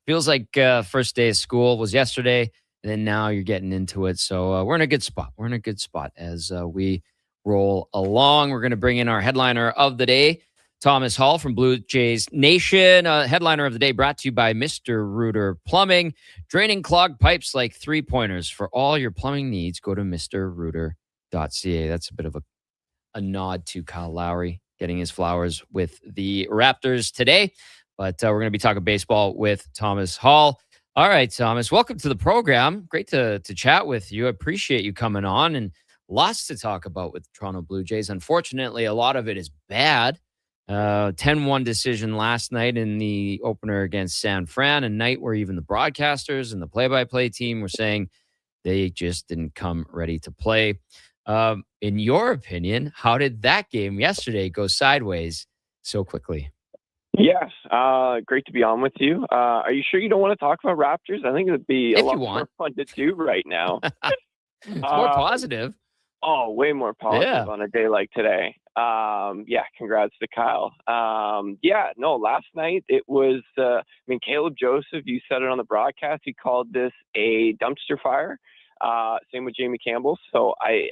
Feels like first day of school was yesterday. And then now you're getting into it. So we're in a good spot. We're in a good spot as we roll along. We're going to bring in our headliner of the day, Thomas Hall from Blue Jays Nation. Headliner of the day brought to you by Mr. Rooter Plumbing. Draining clogged pipes like three-pointers. For all your plumbing needs, go to mrrooter.ca. That's a bit of a nod to Kyle Lowry getting his flowers with the Raptors today. But we're going to be talking baseball with Thomas Hall. All right, Thomas, welcome to the program. Great to chat with you. I appreciate you coming on, and lots to talk about with the Toronto Blue Jays. Unfortunately, a lot of it is bad. 10-1 decision last night in the opener against San Fran, a night where even the broadcasters and the play-by-play team were saying they just didn't come ready to play. In your opinion, how did that game yesterday go sideways so quickly? Yes, great to be on with you. Are you sure you don't want to talk about Raptors? I think it would be a lot more fun to do right now. It's more positive. Oh, way more positive on a day like today. Congrats to Kyle. Last night it was, Caleb Joseph, you said it on the broadcast, he called this a dumpster fire. Same with Jamie Campbell. So I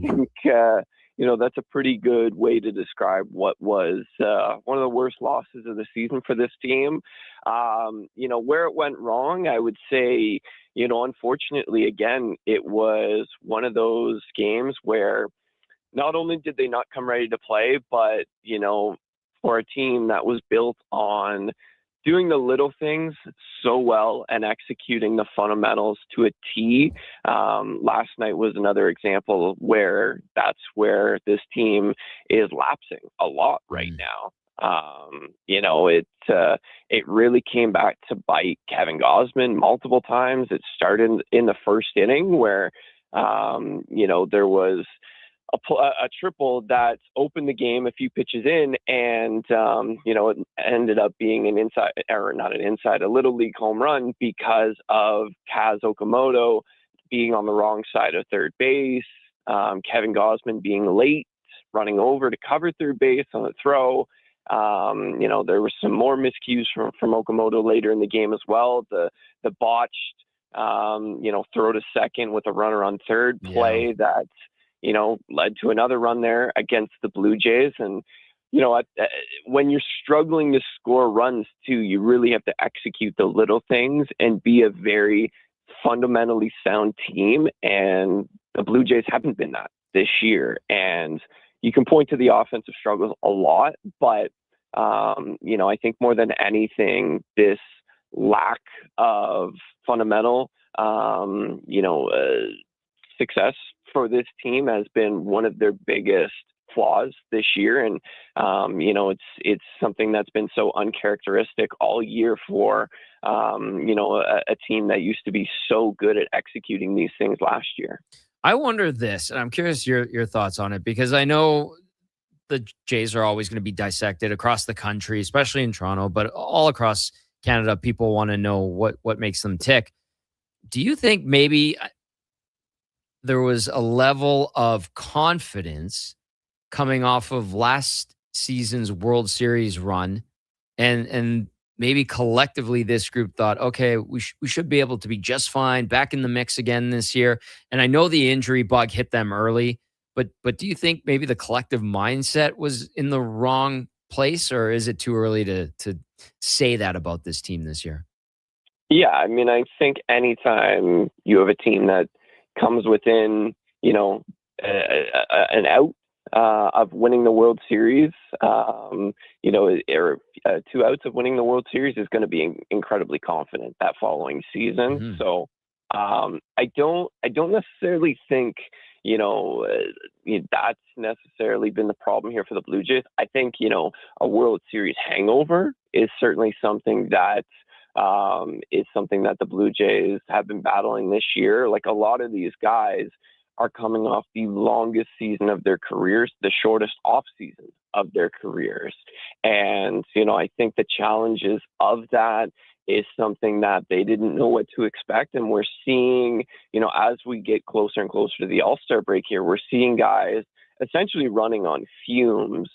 think, that's a pretty good way to describe what was one of the worst losses of the season for this team. Where it went wrong, I would say, unfortunately, again, it was one of those games where not only did they not come ready to play, but, for a team that was built on doing the little things so well and executing the fundamentals to a T. Last night was another example where that's where this team is lapsing a lot right now. It really came back to bite Kevin Gausman multiple times. It started in the first inning where, there was a triple that opened the game a few pitches in, and it ended up being a little league home run because of Kaz Okamoto being on the wrong side of third base, Kevin Gausman being late, running over to cover third base on the throw. There were some more miscues from Okamoto later in the game as well. The botched, throw to second with a runner on third play that led to another run there against the Blue Jays. And, when you're struggling to score runs too, you really have to execute the little things and be a very fundamentally sound team. And the Blue Jays haven't been that this year. And you can point to the offensive struggles a lot, but, I think more than anything, this lack of fundamental, success for this team has been one of their biggest flaws this year. And, it's something that's been so uncharacteristic all year for, a team that used to be so good at executing these things last year. I wonder this, and I'm curious your thoughts on it, because I know the Jays are always going to be dissected across the country, especially in Toronto, but all across Canada, people want to know what makes them tick. Do you think maybe there was a level of confidence coming off of last season's World Series run, and maybe collectively this group thought, okay, we should be able to be just fine, back in the mix again this year? And I know the injury bug hit them early, but do you think maybe the collective mindset was in the wrong place, or is it too early to say that about this team this year? Yeah, I think anytime you have a team that comes within, an out of winning the World Series, or 2 outs of winning the World Series, is going to be incredibly confident that following season. Mm-hmm. So I don't necessarily think, that's necessarily been the problem here for the Blue Jays. I think, a World Series hangover is certainly something that is something that the Blue Jays have been battling this year. Like, a lot of these guys are coming off the longest season of their careers, the shortest off season of their careers. And, I think the challenges of that is something that they didn't know what to expect. And we're seeing, as we get closer and closer to the All-Star break here, we're seeing guys essentially running on fumes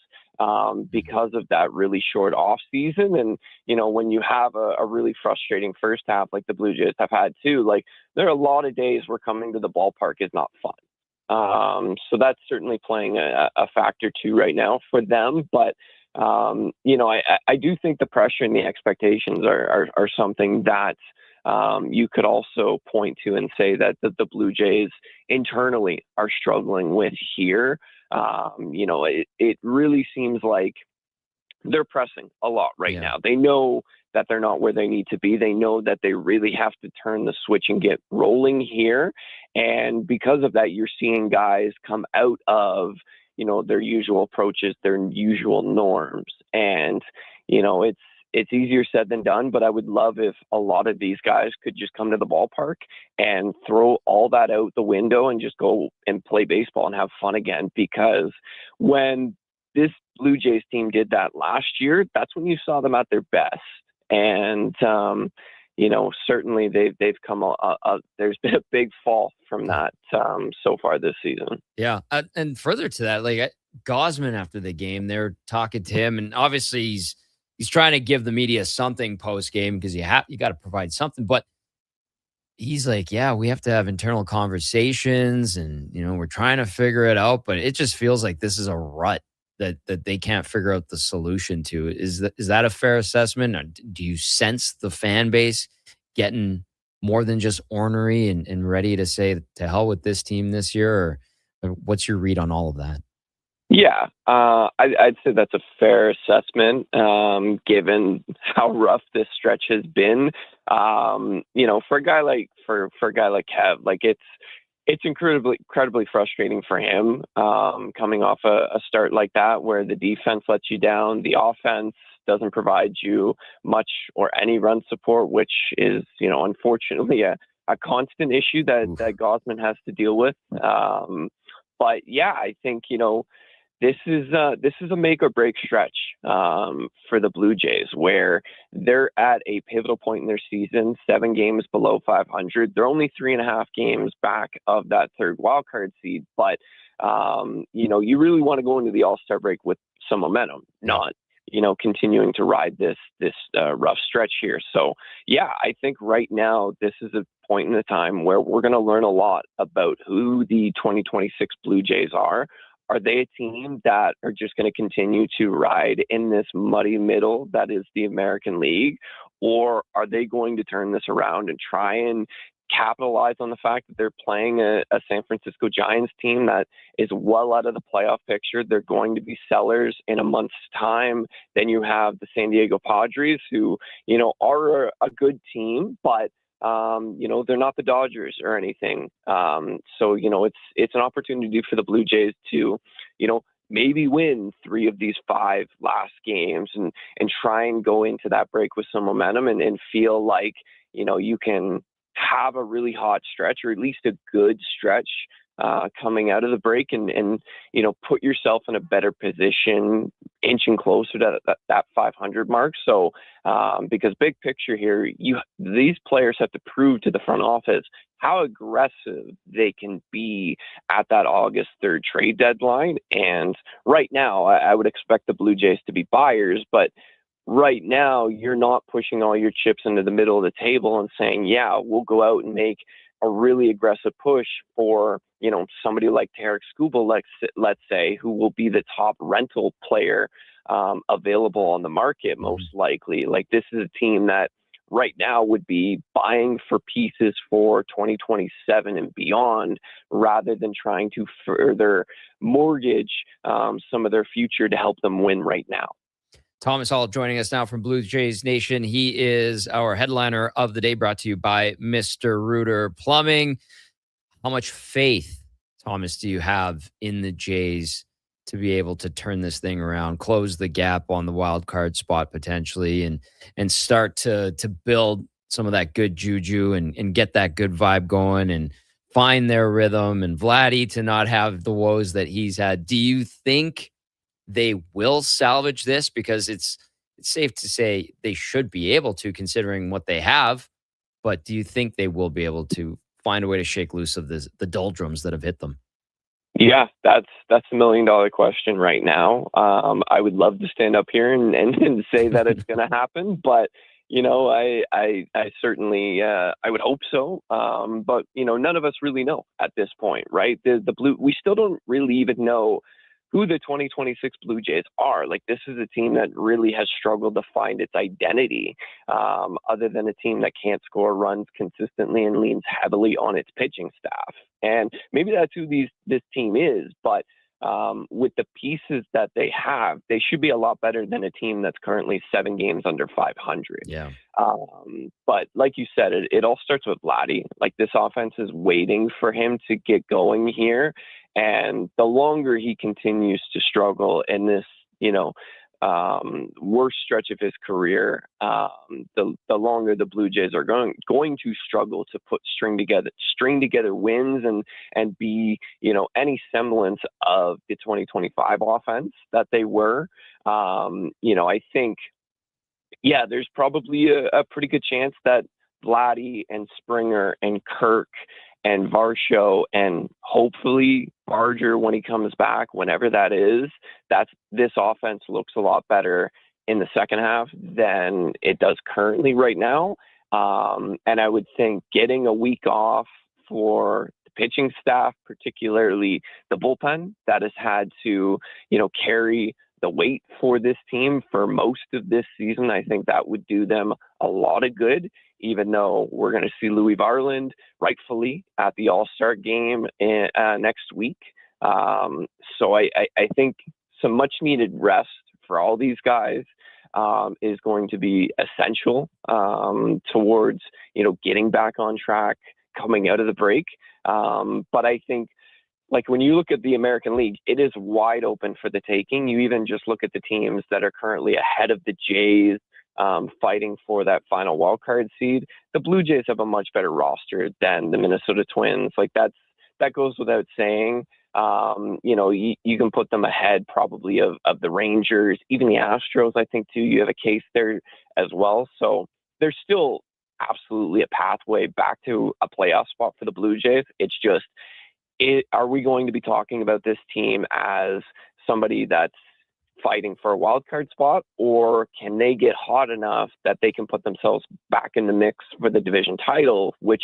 because of that really short off season. And, when you have a really frustrating first half, like the Blue Jays have had too, like, there are a lot of days where coming to the ballpark is not fun. So that's certainly playing a factor too right now for them. But I do think the pressure and the expectations are something that you could also point to and say that the Blue Jays internally are struggling with here. It really seems like they're pressing a lot right now. They know that they're not where they need to be. They know that they really have to turn the switch and get rolling here. And because of that, you're seeing guys come out of, their usual approaches, their usual norms. And, it's easier said than done, but I would love if a lot of these guys could just come to the ballpark and throw all that out the window and just go and play baseball and have fun again. Because when this Blue Jays team did that last year, that's when you saw them at their best. And, certainly they've come, there's been a big fall from that so far this season. Yeah. And further to that, like Gausman after the game, they're talking to him, and obviously he's trying to give the media something post game because you got to provide something. But he's like, yeah, we have to have internal conversations, and we're trying to figure it out. But it just feels like this is a rut that they can't figure out the solution to. Is that a fair assessment? Or do you sense the fan base getting more than just ornery and ready to say to hell with this team this year? Or what's your read on all of that? Yeah, I'd say that's a fair assessment, given how rough this stretch has been. For a guy like Kev, like it's incredibly frustrating for him, coming off a start like that, where the defense lets you down, the offense doesn't provide you much or any run support, which is, unfortunately a constant issue that Gausman has to deal with. But yeah, I think, this is a make or break stretch for the Blue Jays, where they're at a pivotal point in their season, 7 games below 500. They're only 3.5 games back of that third wild card seed. But, you really want to go into the All-Star break with some momentum, not, continuing to ride this rough stretch here. So, yeah, I think right now this is a point in the time where we're going to learn a lot about who the 2026 Blue Jays are. Are they a team that are just going to continue to ride in this muddy middle that is the American League? Or are they going to turn this around and try and capitalize on the fact that they're playing a San Francisco Giants team that is well out of the playoff picture? They're going to be sellers in a month's time. Then you have the San Diego Padres, who, are a good team, but they're not the Dodgers or anything. So, it's an opportunity for the Blue Jays to, maybe win 3 of these 5 last games and try and go into that break with some momentum and feel like, you can have a really hot stretch, or at least a good stretch coming out of the break, and put yourself in a better position, inching closer to that 500 mark. So because big picture here, these players have to prove to the front office how aggressive they can be at that August 3rd trade deadline. And right now, I would expect the Blue Jays to be buyers, but right now you're not pushing all your chips into the middle of the table and saying, yeah, we'll go out and make a really aggressive push for, somebody like Tarek Skubal, let's say, who will be the top rental player available on the market, most likely. Like, this is a team that right now would be buying for pieces for 2027 and beyond, rather than trying to further mortgage some of their future to help them win right now. Thomas Hall joining us now from Blue Jays Nation. He is our headliner of the day, brought to you by Mr. Rooter Plumbing. How much faith, Thomas, do you have in the Jays to be able to turn this thing around, close the gap on the wild card spot potentially, and start to build some of that good juju and get that good vibe going and find their rhythm, and Vladdy to not have the woes that he's had? Do you think they will salvage this? Because it's safe to say they should be able to, considering what they have. But do you think they will be able to find a way to shake loose of the doldrums that have hit them? Yeah, that's $1 million question right now. I would love to stand up here and say that it's going to happen, but I certainly I would hope so. But none of us really know at this point, right? The Blue, we still don't really even know who the 2026 Blue Jays are. Like, this is a team that really has struggled to find its identity, other than a team that can't score runs consistently and leans heavily on its pitching staff. And maybe that's who this team is, but with the pieces that they have, they should be a lot better than a team that's currently 7 games under 500. Yeah. But like you said, it all starts with Vladdy. Like, this offense is waiting for him to get going here. And the longer he continues to struggle in this, worst stretch of his career, the longer the Blue Jays are going to struggle to string together wins and be, any semblance of the 2025 offense that they were. I think, there's probably a pretty good chance that Vladdy and Springer and Kirk and Varsho and hopefully Barger, when he comes back, whenever that is, this offense looks a lot better in the second half than it does currently right now. And I would think getting a week off for the pitching staff, particularly the bullpen that has had to, carry the weight for this team for most of this season, I think that would do them a lot of good, even though we're going to see Louis Varland rightfully at the All-Star game next week. So I think some much needed rest for all these guys is going to be essential towards, getting back on track coming out of the break. But I think, like, when you look at the American League, it is wide open for the taking. You even just look at the teams that are currently ahead of the Jays, fighting for that final wild card seed. The Blue Jays have a much better roster than the Minnesota Twins. Like, that goes without saying. You can put them ahead probably of the Rangers, even the Astros. I think too, you have a case there as well. So there's still absolutely a pathway back to a playoff spot for the Blue Jays. It's just, are we going to be talking about this team as somebody that's fighting for a wild card spot, or can they get hot enough that they can put themselves back in the mix for the division title, which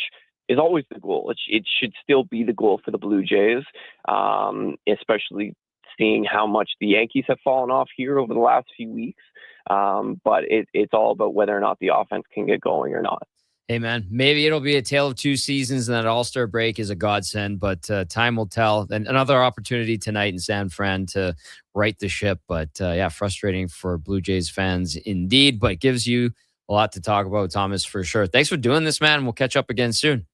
is always the goal. It should still be the goal for the Blue Jays, especially seeing how much the Yankees have fallen off here over the last few weeks. But it's all about whether or not the offense can get going or not. Hey, man, maybe it'll be a tale of two seasons, and that All-Star break is a godsend, but time will tell. And another opportunity tonight in San Fran to right the ship. But, frustrating for Blue Jays fans indeed, but gives you a lot to talk about, Thomas, for sure. Thanks for doing this, man. We'll catch up again soon.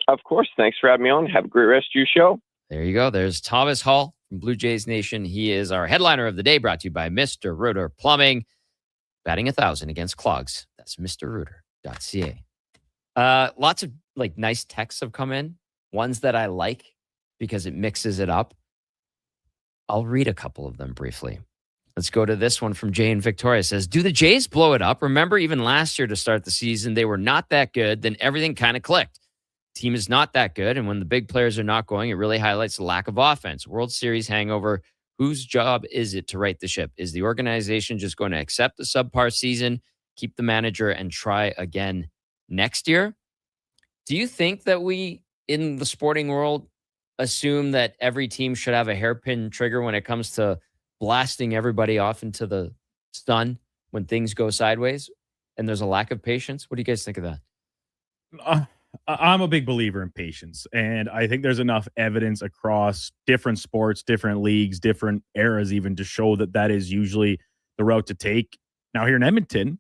Of course. Thanks for having me on. Have a great rest of your show. There you go. There's Thomas Hall from Blue Jays Nation. He is our headliner of the day, brought to you by Mr. Rooter Plumbing. Batting 1,000 against clogs. That's mrrooter.ca. Lots of nice texts have come in, ones that I like because it mixes it up. I'll read a couple of them briefly. Let's go to this one from Jay and Victoria. It says, do the Jays blow it up? Remember, even last year to start the season, they were not that good. Then everything kind of clicked. Team is not that good. And when the big players are not going, it really highlights the lack of offense. World Series hangover. Whose job is it to right the ship? Is the organization just going to accept the subpar season, keep the manager, and try again next year? Do you think that we, in the sporting world, assume that every team should have a hairpin trigger when it comes to blasting everybody off into the sun when things go sideways and there's a lack of patience? What do you guys think of that? I'm a big believer in patience, and I think there's enough evidence across different sports, different leagues, different eras even to show that that is usually the route to take. Now here in Edmonton,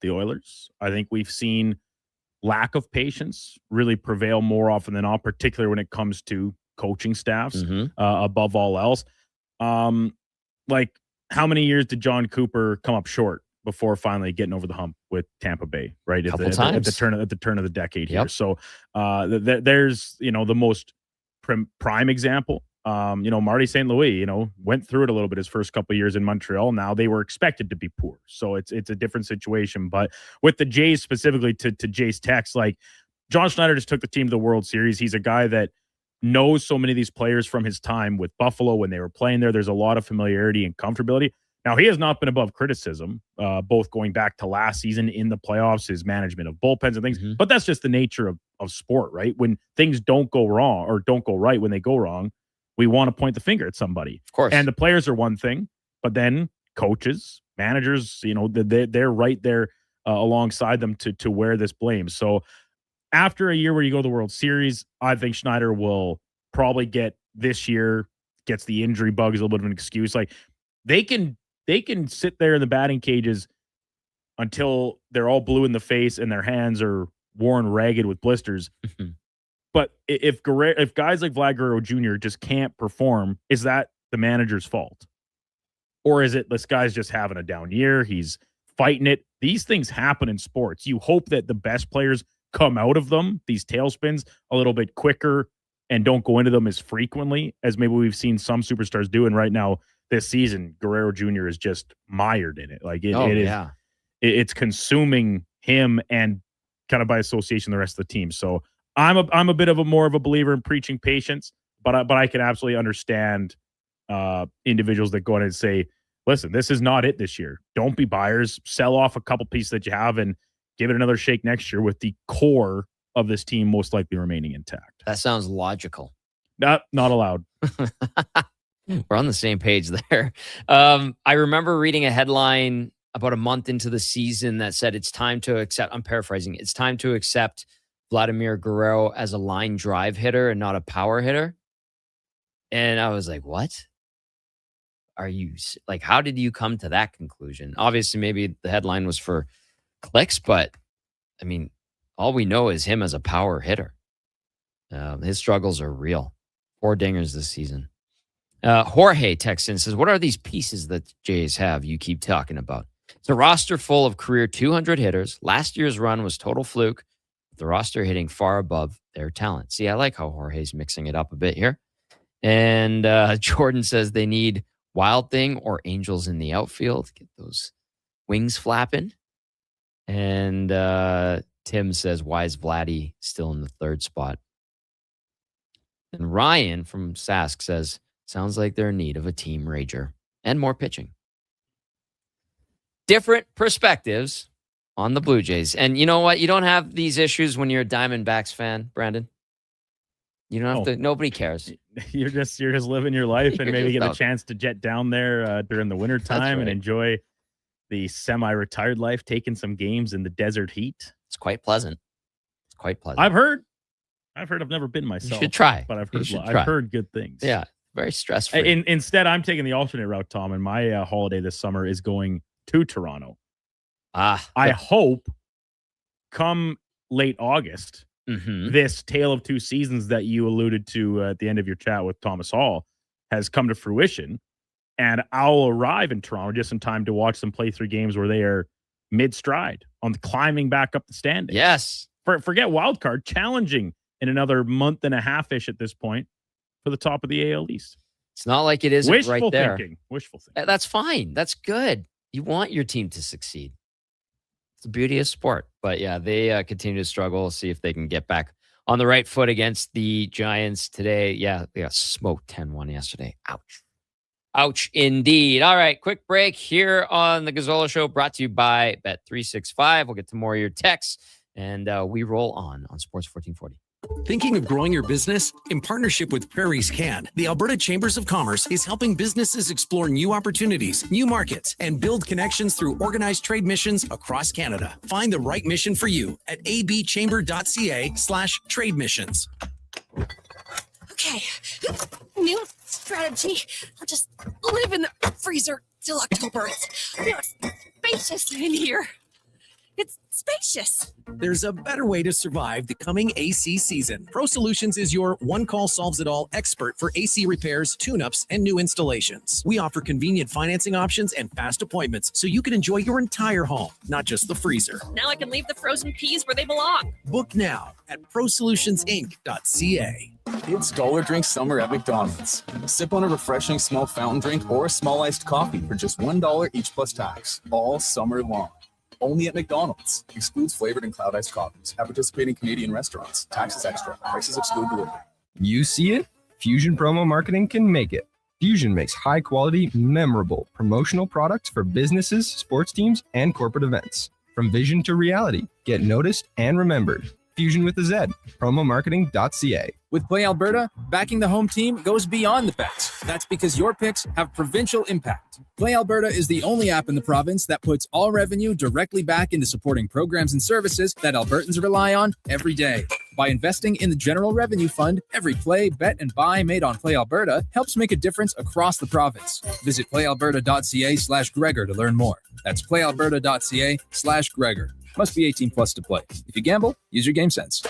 the Oilers, I think we've seen lack of patience really prevail more often than not, particularly when it comes to coaching staffs, above all else. How many years did John Cooper come up short before finally getting over the hump with Tampa Bay, right? At the turn of the decade here. So there's, the most prime example. Marty St. Louis, went through it a little bit his first couple of years in Montreal. Now they were expected to be poor. So it's a different situation. But with the Jays specifically, to Jay's text, John Schneider just took the team to the World Series. He's a guy that knows so many of these players from his time with Buffalo when they were playing there. There's a lot of familiarity and comfortability. Now, he has not been above criticism, both going back to last season in the playoffs, his management of bullpens and things. But that's just the nature of sport, right? When things don't go wrong or don't go right, when they go wrong, we want to point the finger at somebody. Of course. And the players are one thing, but then coaches, managers, they're right there alongside them to wear this blame. So after a year where you go to the World Series, I think Schneider will probably gets the injury bug is a little bit of an excuse. Like they can sit there in the batting cages until they're all blue in the face and their hands are worn ragged with blisters. But if guys like Vlad Guerrero Jr. just can't perform, is that the manager's fault? Or is it this guy's just having a down year? He's fighting it. These things happen in sports. You hope that the best players come out of them, these tailspins, a little bit quicker and don't go into them as frequently as maybe we've seen some superstars do. And right now this season, Guerrero Jr. is just mired in it. Like it's consuming him and kind of by association the rest of the team. So I'm a bit of more of a believer in preaching patience, but I can absolutely understand individuals that go in and say, listen, this is not it this year. Don't be buyers. Sell off a couple pieces that you have and give it another shake next year with the core of this team most likely remaining intact. That sounds logical. Not allowed. We're on the same page there. I remember reading a headline about a month into the season that said it's time to accept, I'm paraphrasing, it's time to accept Vladimir Guerrero as a line drive hitter and not a power hitter. And I was like, what? Are you like, how did you come to that conclusion? Obviously, maybe the headline was for clicks, but I mean, all we know is him as a power hitter. His struggles are real. 4 dingers this season. Jorge texts in and says, what are these pieces that Jays have you keep talking about? It's a roster full of career 200 hitters. Last year's run was total fluke. The roster hitting far above their talent. See, I like how Jorge's mixing it up a bit here. And Jordan says they need Wild Thing or Angels in the outfield. Get those wings flapping. And Tim says, why is Vladdy still in the 3rd spot? And Ryan from Sask says, sounds like they're in need of a team rager and more pitching. Different perspectives on the Blue Jays. And you know what? You don't have these issues when you're a Diamondbacks fan, Brandon. You don't have to. Nobody cares. You're just living your life and maybe get a chance to jet down there during the winter time and enjoy the semi-retired life, taking some games in the desert heat. It's quite pleasant. I've heard. I've never been myself. You should try. But I've heard good things. Yeah, very stress-free. Instead, I'm taking the alternate route, Tom, and my holiday this summer is going to Toronto. I hope come late August, this tale of 2 seasons that you alluded to at the end of your chat with Thomas Hall has come to fruition. And I'll arrive in Toronto just in time to watch them play 3 games where they are mid-stride on climbing back up the standings. Yes. Forget wild card, challenging in another month and a half-ish at this point for the top of the AL East. It's not like it isn't right there. Wishful thinking. That's fine. That's good. You want your team to succeed. It's the beauty of sport. But yeah, they continue to struggle. See if they can get back on the right foot against the Giants today. Yeah, they got smoked 10-1 yesterday. Ouch. Ouch indeed. All right, quick break here on the Gazzola Show, brought to you by Bet365. We'll get to more of your texts, and we roll on Sports 1440. Thinking of growing your business? In partnership with Prairie's Can, the Alberta Chambers of Commerce is helping businesses explore new opportunities, new markets, and build connections through organized trade missions across Canada. Find the right mission for you at abchamber.ca/trade missions. Okay, new strategy. I'll just live in the freezer till October. It's spacious in here. It's spacious. There's a better way to survive the coming AC season. Pro Solutions is your one-call solves-it-all expert for AC repairs, tune-ups, and new installations. We offer convenient financing options and fast appointments so you can enjoy your entire home, not just the freezer. Now I can leave the frozen peas where they belong. Book now at prosolutionsinc.ca. It's Dollar Drink Summer at McDonald's. Sip on a refreshing small fountain drink or a small iced coffee for just $1 each plus tax, all summer long. Only at McDonald's. Excludes flavored and cloud iced coffees at participating Canadian restaurants. Taxes extra. Prices exclude delivery. You see it? Fusion Promo Marketing can make it. Fusion makes high-quality, memorable promotional products for businesses, sports teams, and corporate events. From vision to reality, get noticed and remembered. Fusion with a Z. Promomarketing.ca. With Play Alberta, backing the home team goes beyond the bets. That's because your picks have provincial impact. Play Alberta is the only app in the province that puts all revenue directly back into supporting programs and services that Albertans rely on every day. By investing in the General Revenue Fund, every play, bet, and buy made on Play Alberta helps make a difference across the province. Visit playalberta.ca/Gregor to learn more. That's playalberta.ca/Gregor. Must be 18 plus to play. If you gamble, use your game sense.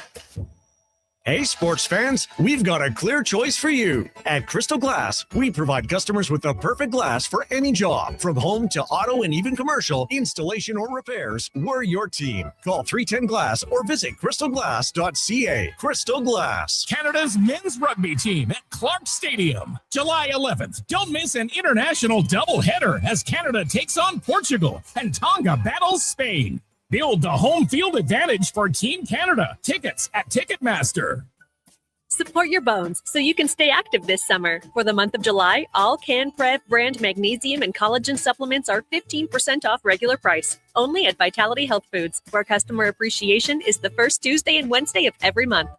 Hey, sports fans, we've got a clear choice for you. At Crystal Glass, we provide customers with the perfect glass for any job. From home to auto and even commercial, installation or repairs, we're your team. Call 310 Glass or visit crystalglass.ca. Crystal Glass. Canada's men's rugby team at Clark Stadium. July 11th. Don't miss an international doubleheader as Canada takes on Portugal and Tonga battles Spain. Build the home field advantage for Team Canada. Tickets at Ticketmaster. Support your bones so you can stay active this summer. For the month of July, all CanPrev brand magnesium and collagen supplements are 15% off regular price. Only at Vitality Health Foods, where customer appreciation is the first Tuesday and Wednesday of every month.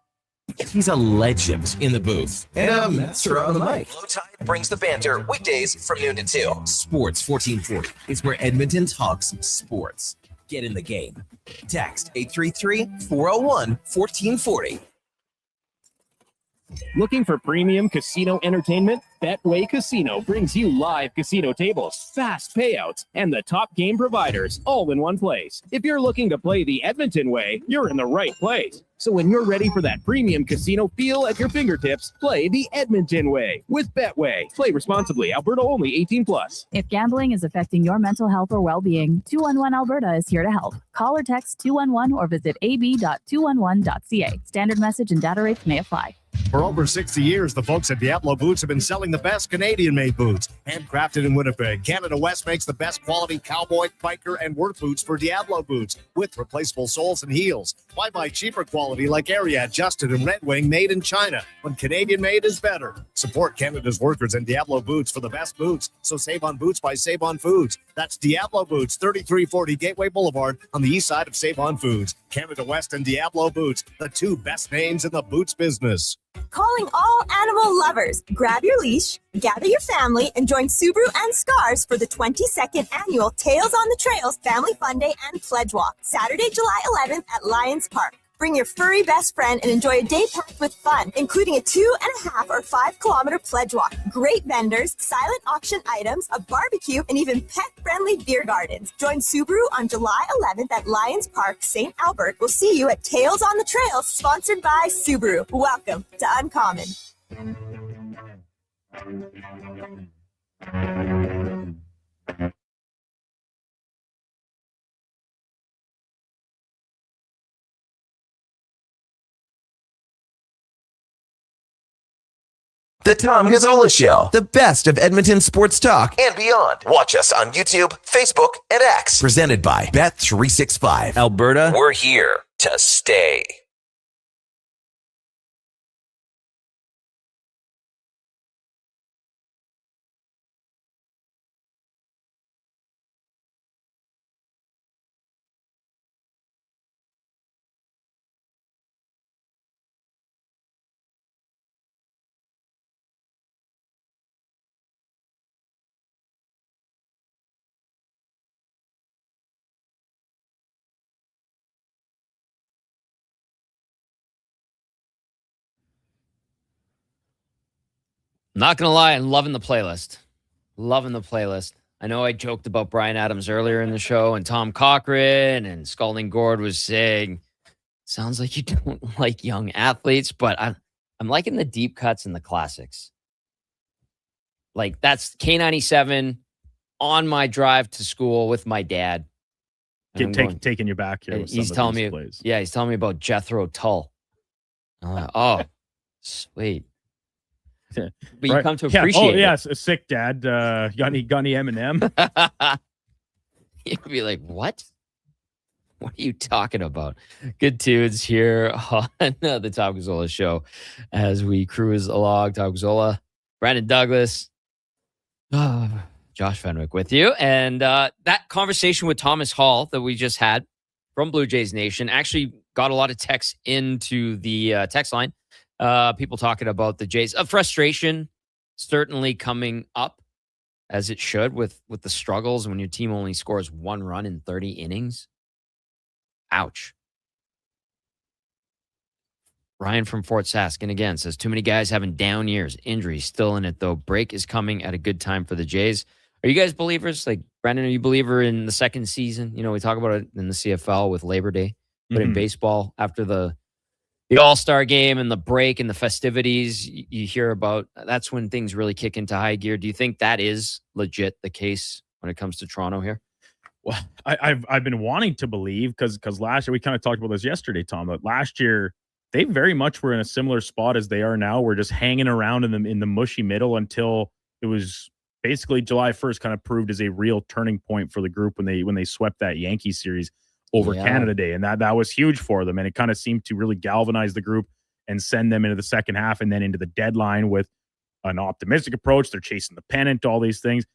He's a legend in the booth and a master on the mic. Low Tide brings the banter weekdays from noon to 2. Sports 1440 is where Edmonton talks sports. Get in the game. Text 833-401-1440. Looking for premium casino entertainment? Betway Casino brings you live casino tables, fast payouts, and the top game providers all in one place. If you're looking to play the Edmonton way, you're in the right place. So when you're ready for that premium casino feel at your fingertips, play the Edmonton way with Betway. Play responsibly. Alberta only, 18 plus. If gambling is affecting your mental health or well-being, 211 Alberta is here to help. Call or text 211 or visit ab.211.ca. Standard message and data rates may apply. For over 60 years, the folks at Diablo Boots have been selling the best Canadian-made boots. Handcrafted in Winnipeg, Canada West makes the best quality cowboy, biker, and work boots for Diablo Boots with replaceable soles and heels. Why buy cheaper quality like Ariat, Justin, and Red Wing made in China when Canadian-made is better? Support Canada's workers and Diablo Boots for the best boots. So save on boots by Save On Foods. That's Diablo Boots, 3340 Gateway Boulevard on the east side of Save On Foods. Canada West and Diablo Boots, the two best names in the boots business. Calling all animal lovers. Grab your leash, gather your family, and join Subaru and Scars for the 22nd annual Tails on the Trails Family Fun Day and Pledge Walk, Saturday, July 11th at Lions Park. Bring your furry best friend and enjoy a day packed with fun, including a 2.5 or 5 kilometer pledge walk, great vendors, silent auction items, a barbecue, and even pet-friendly beer gardens. Join Subaru on July 11th at Lions Park, St. Albert. We'll see you at Tails on the Trails, sponsored by Subaru. Welcome to Uncommon. The Tom Gazzola Show, the best of Edmonton sports talk and beyond. Watch us on YouTube, Facebook, and X. Presented by Bet365. Alberta, we're here to stay. Not going to lie, I'm loving the playlist. Loving the playlist. I know I joked about Bryan Adams earlier in the show, and Tom Cochran and Scalding Gord was saying, sounds like you don't like young athletes, but I'm liking the deep cuts and the classics. Like, that's K97 on my drive to school with my dad. Taking you back here. He's telling me, he's telling me about Jethro Tull. Oh, sweet. But you come to appreciate it. Oh, yes, a sick dad. Got any Eminem? You'd be like, what? What are you talking about? Good tunes here on the Tom Gazzola Show as we cruise along. Tom Gazzola, Brandon Douglas, Josh Fenwick with you. And that conversation with Thomas Hall that we just had from Blue Jays Nation actually got a lot of texts into the text line. People talking about the Jays. Frustration certainly coming up, as it should, with the struggles when your team only scores 1 run in 30 innings. Ouch. Ryan from Fort Sask, again, says, too many guys having down years. Injuries still in it, though. Break is coming at a good time for the Jays. Are you guys believers? Like, Brendan, are you a believer in the second season? You know, we talk about it in the CFL with Labor Day, but in baseball, after the All-Star game and the break and the festivities, you hear about, that's when things really kick into high gear. Do you think that is legit the case when it comes to Toronto here? Well, I've been wanting to believe because last year, we kind of talked about this yesterday, Tom, but last year, they very much were in a similar spot as they are now. We're just hanging around in the mushy middle until it was basically July 1st kind of proved as a real turning point for the group when they swept that Yankee series over Canada Day. And that was huge for them. And it kind of seemed to really galvanize the group and send them into the second half and then into the deadline with an optimistic approach. They're chasing the pennant, all these things.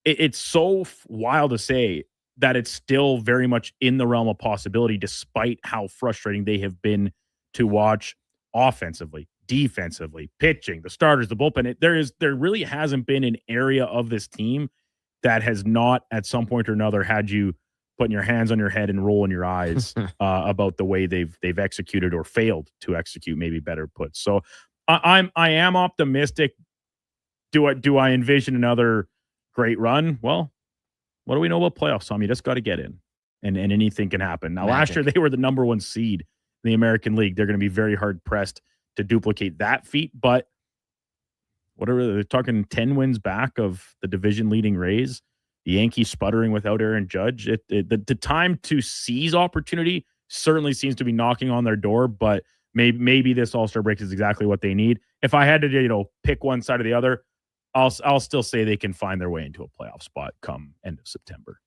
It's so wild to say that it's still very much in the realm of possibility, despite how frustrating they have been to watch offensively, defensively, pitching, the starters, the bullpen. There really hasn't been an area of this team that has not at some point or another had you putting your hands on your head and rolling your eyes about the way they've executed or failed to execute, maybe better put. So I am optimistic. Do I envision another great run? Well, what do we know about playoffs, Tom? You just got to get in, and anything can happen. Now, last year they were the number 1 seed in the American League. They're going to be very hard pressed to duplicate that feat, but whatever, they're talking 10 wins back of the division leading Rays. The Yankees sputtering without Aaron Judge. The time to seize opportunity certainly seems to be knocking on their door, but maybe this All-Star break is exactly what they need. If I had to, pick one side or the other, I'll still say they can find their way into a playoff spot come end of September.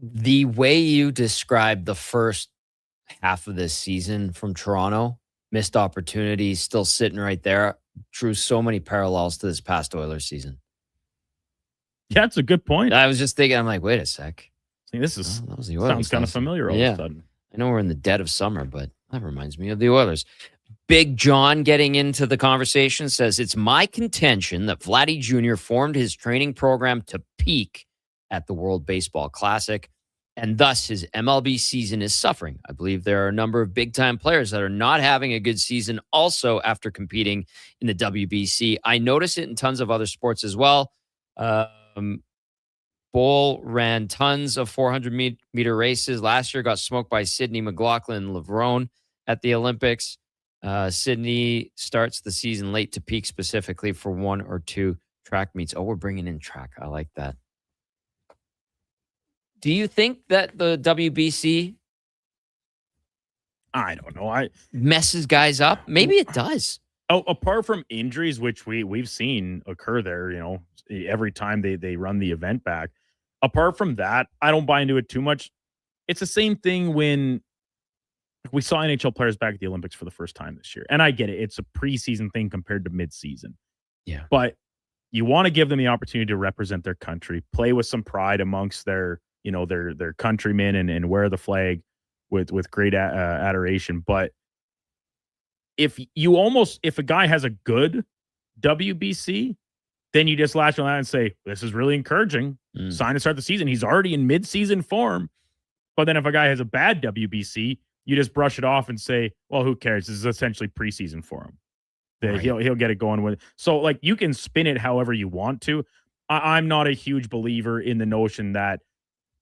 The way you described the first half of this season from Toronto, missed opportunities, still sitting right there, drew so many parallels to this past Oilers season. Yeah, it's a good point. I was just thinking, I'm like, wait a sec. See, this is that was the Oilers. Sounds kind of familiar all of a sudden. I know we're in the dead of summer, but that reminds me of the Oilers. Big John getting into the conversation says, it's my contention that Vladdy Jr. formed his training program to peak at the World Baseball Classic, and thus his MLB season is suffering. I believe there are a number of big-time players that are not having a good season also after competing in the WBC. I notice it in tons of other sports as well. Bull ran tons of 400-meter races. Last year got smoked by Sidney McLaughlin and Levrone at the Olympics. Sydney starts the season late to peak specifically for 1 or 2 track meets. Oh, we're bringing in track. I like that. Do you think that the WBC, I don't know, messes guys up? Maybe it does. Oh, apart from injuries, which we've seen occur there, every time they run the event back. Apart from that, I don't buy into it too much. It's the same thing when we saw NHL players back at the Olympics for the first time this year. And I get it. It's a preseason thing compared to midseason. Yeah. But you want to give them the opportunity to represent their country, play with some pride amongst their countrymen and wear the flag with great adoration. But if a guy has a good WBC, then you just latch on that and say, this is really encouraging. Sign to start the season. He's already in mid-season form. But then if a guy has a bad WBC, you just brush it off and say, well, who cares? This is essentially preseason for him. Right. He'll get it going with. So, you can spin it however you want to. I'm not a huge believer in the notion that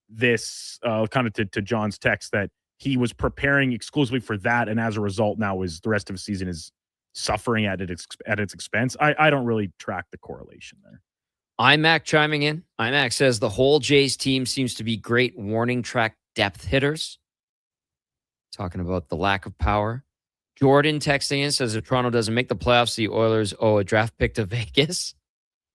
this, kind of to John's text, that he was preparing exclusively for that, and as a result, now the rest of the season is suffering at its expense. I don't really track the correlation there. IMAC chiming in. IMAC says the whole Jays team seems to be great warning track depth hitters. Talking about the lack of power. Jordan texting in says if Toronto doesn't make the playoffs, the Oilers owe a draft pick to Vegas.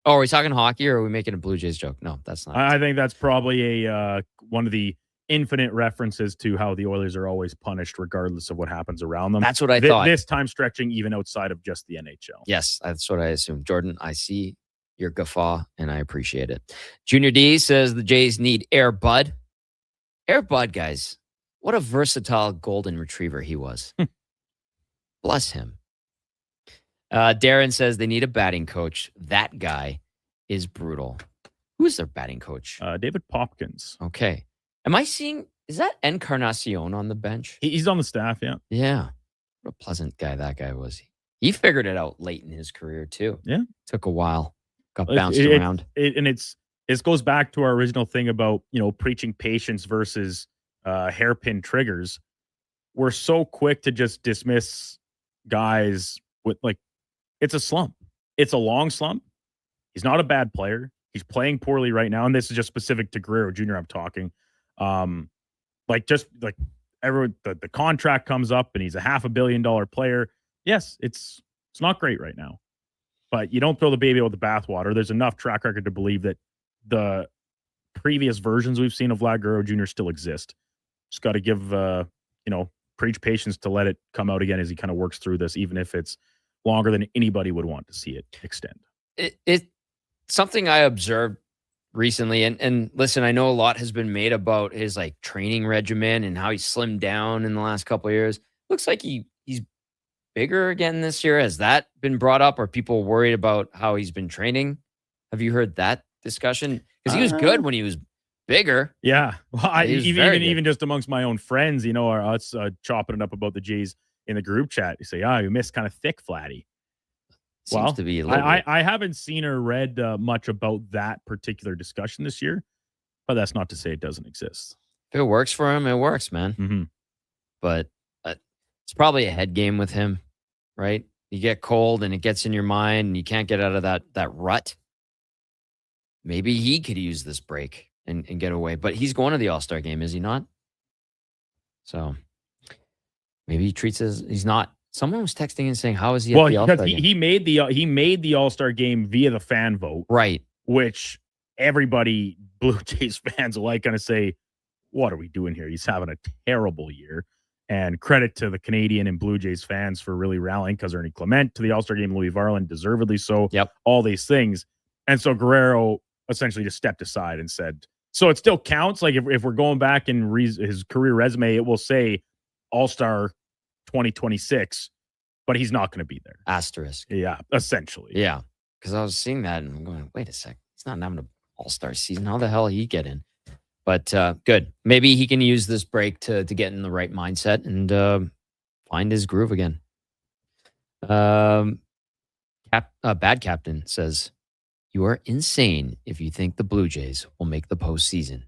Oh, are we talking hockey or are we making a Blue Jays joke? No, that's not. I think that's probably a one of the infinite references to how the Oilers are always punished regardless of what happens around them. That's what I thought. This time stretching even outside of just the NHL. Yes, that's what I assumed. Jordan, I see your guffaw and I appreciate it. Junior D says the Jays need Air Bud. Air Bud, guys. What a versatile golden retriever he was. Bless him. Darren says they need a batting coach. That guy is brutal. Who's their batting coach? David Popkins. Okay. Am I seeing, is that Encarnacion on the bench? He's on the staff, yeah. Yeah. What a pleasant guy that guy was. He figured it out late in his career, too. Yeah. Took a while. Got bounced around. It goes back to our original thing about, preaching patience versus hairpin triggers. We're so quick to just dismiss guys with it's a slump. It's a long slump. He's not a bad player. He's playing poorly right now. And this is just specific to Guerrero Jr. I'm talking. Everyone, the contract comes up and he's a $500 million player. Yes, it's not great right now. But you don't throw the baby out with the bathwater. There's enough track record to believe that the previous versions we've seen of Vlad Guerrero Jr. still exist. Just got to give, preach patience to let it come out again as he kind of works through this, even if it's longer than anybody would want to see it extend. It's something I observed recently, and listen, I know a lot has been made about his training regimen and how he slimmed down in the last couple of years. Looks like he's bigger again this year. Has that been brought up? Are people worried about how he's been training? Have you heard that discussion? Because he was good when he was bigger. Yeah. Well, even just amongst my own friends, us chopping it up about the Jays in the group chat. You say, you missed kind of thick, Flatty. Seems to be a little bit. I haven't seen or read much about that particular discussion this year, but that's not to say it doesn't exist. If it works for him, it works, man. Mm-hmm. But it's probably a head game with him, right? You get cold and it gets in your mind and you can't get out of that rut. Maybe he could use this break and get away. But he's going to the All-Star game, is he not? So maybe he treats as he's not. Someone was texting and saying, "How is he at the All-Star game?" He made the All-Star game via the fan vote, right? Which everybody, Blue Jays fans alike, going to say, "What are we doing here?" He's having a terrible year. And credit to the Canadian and Blue Jays fans for really rallying, because Ernie Clement to the All-Star game, Louis Varland, deservedly so. Yep. All these things, and so Guerrero essentially just stepped aside and said, "So it still counts. If we're going back in his career resume, it will say All-Star 2026, but he's not going to be there." Asterisk. Yeah, essentially. Yeah, because I was seeing that and I'm going, wait a sec. He's not having an All-Star season. How the hell he get in? But good. Maybe he can use this break to get in the right mindset and find his groove again. Bad Captain says, "You are insane if you think the Blue Jays will make the postseason."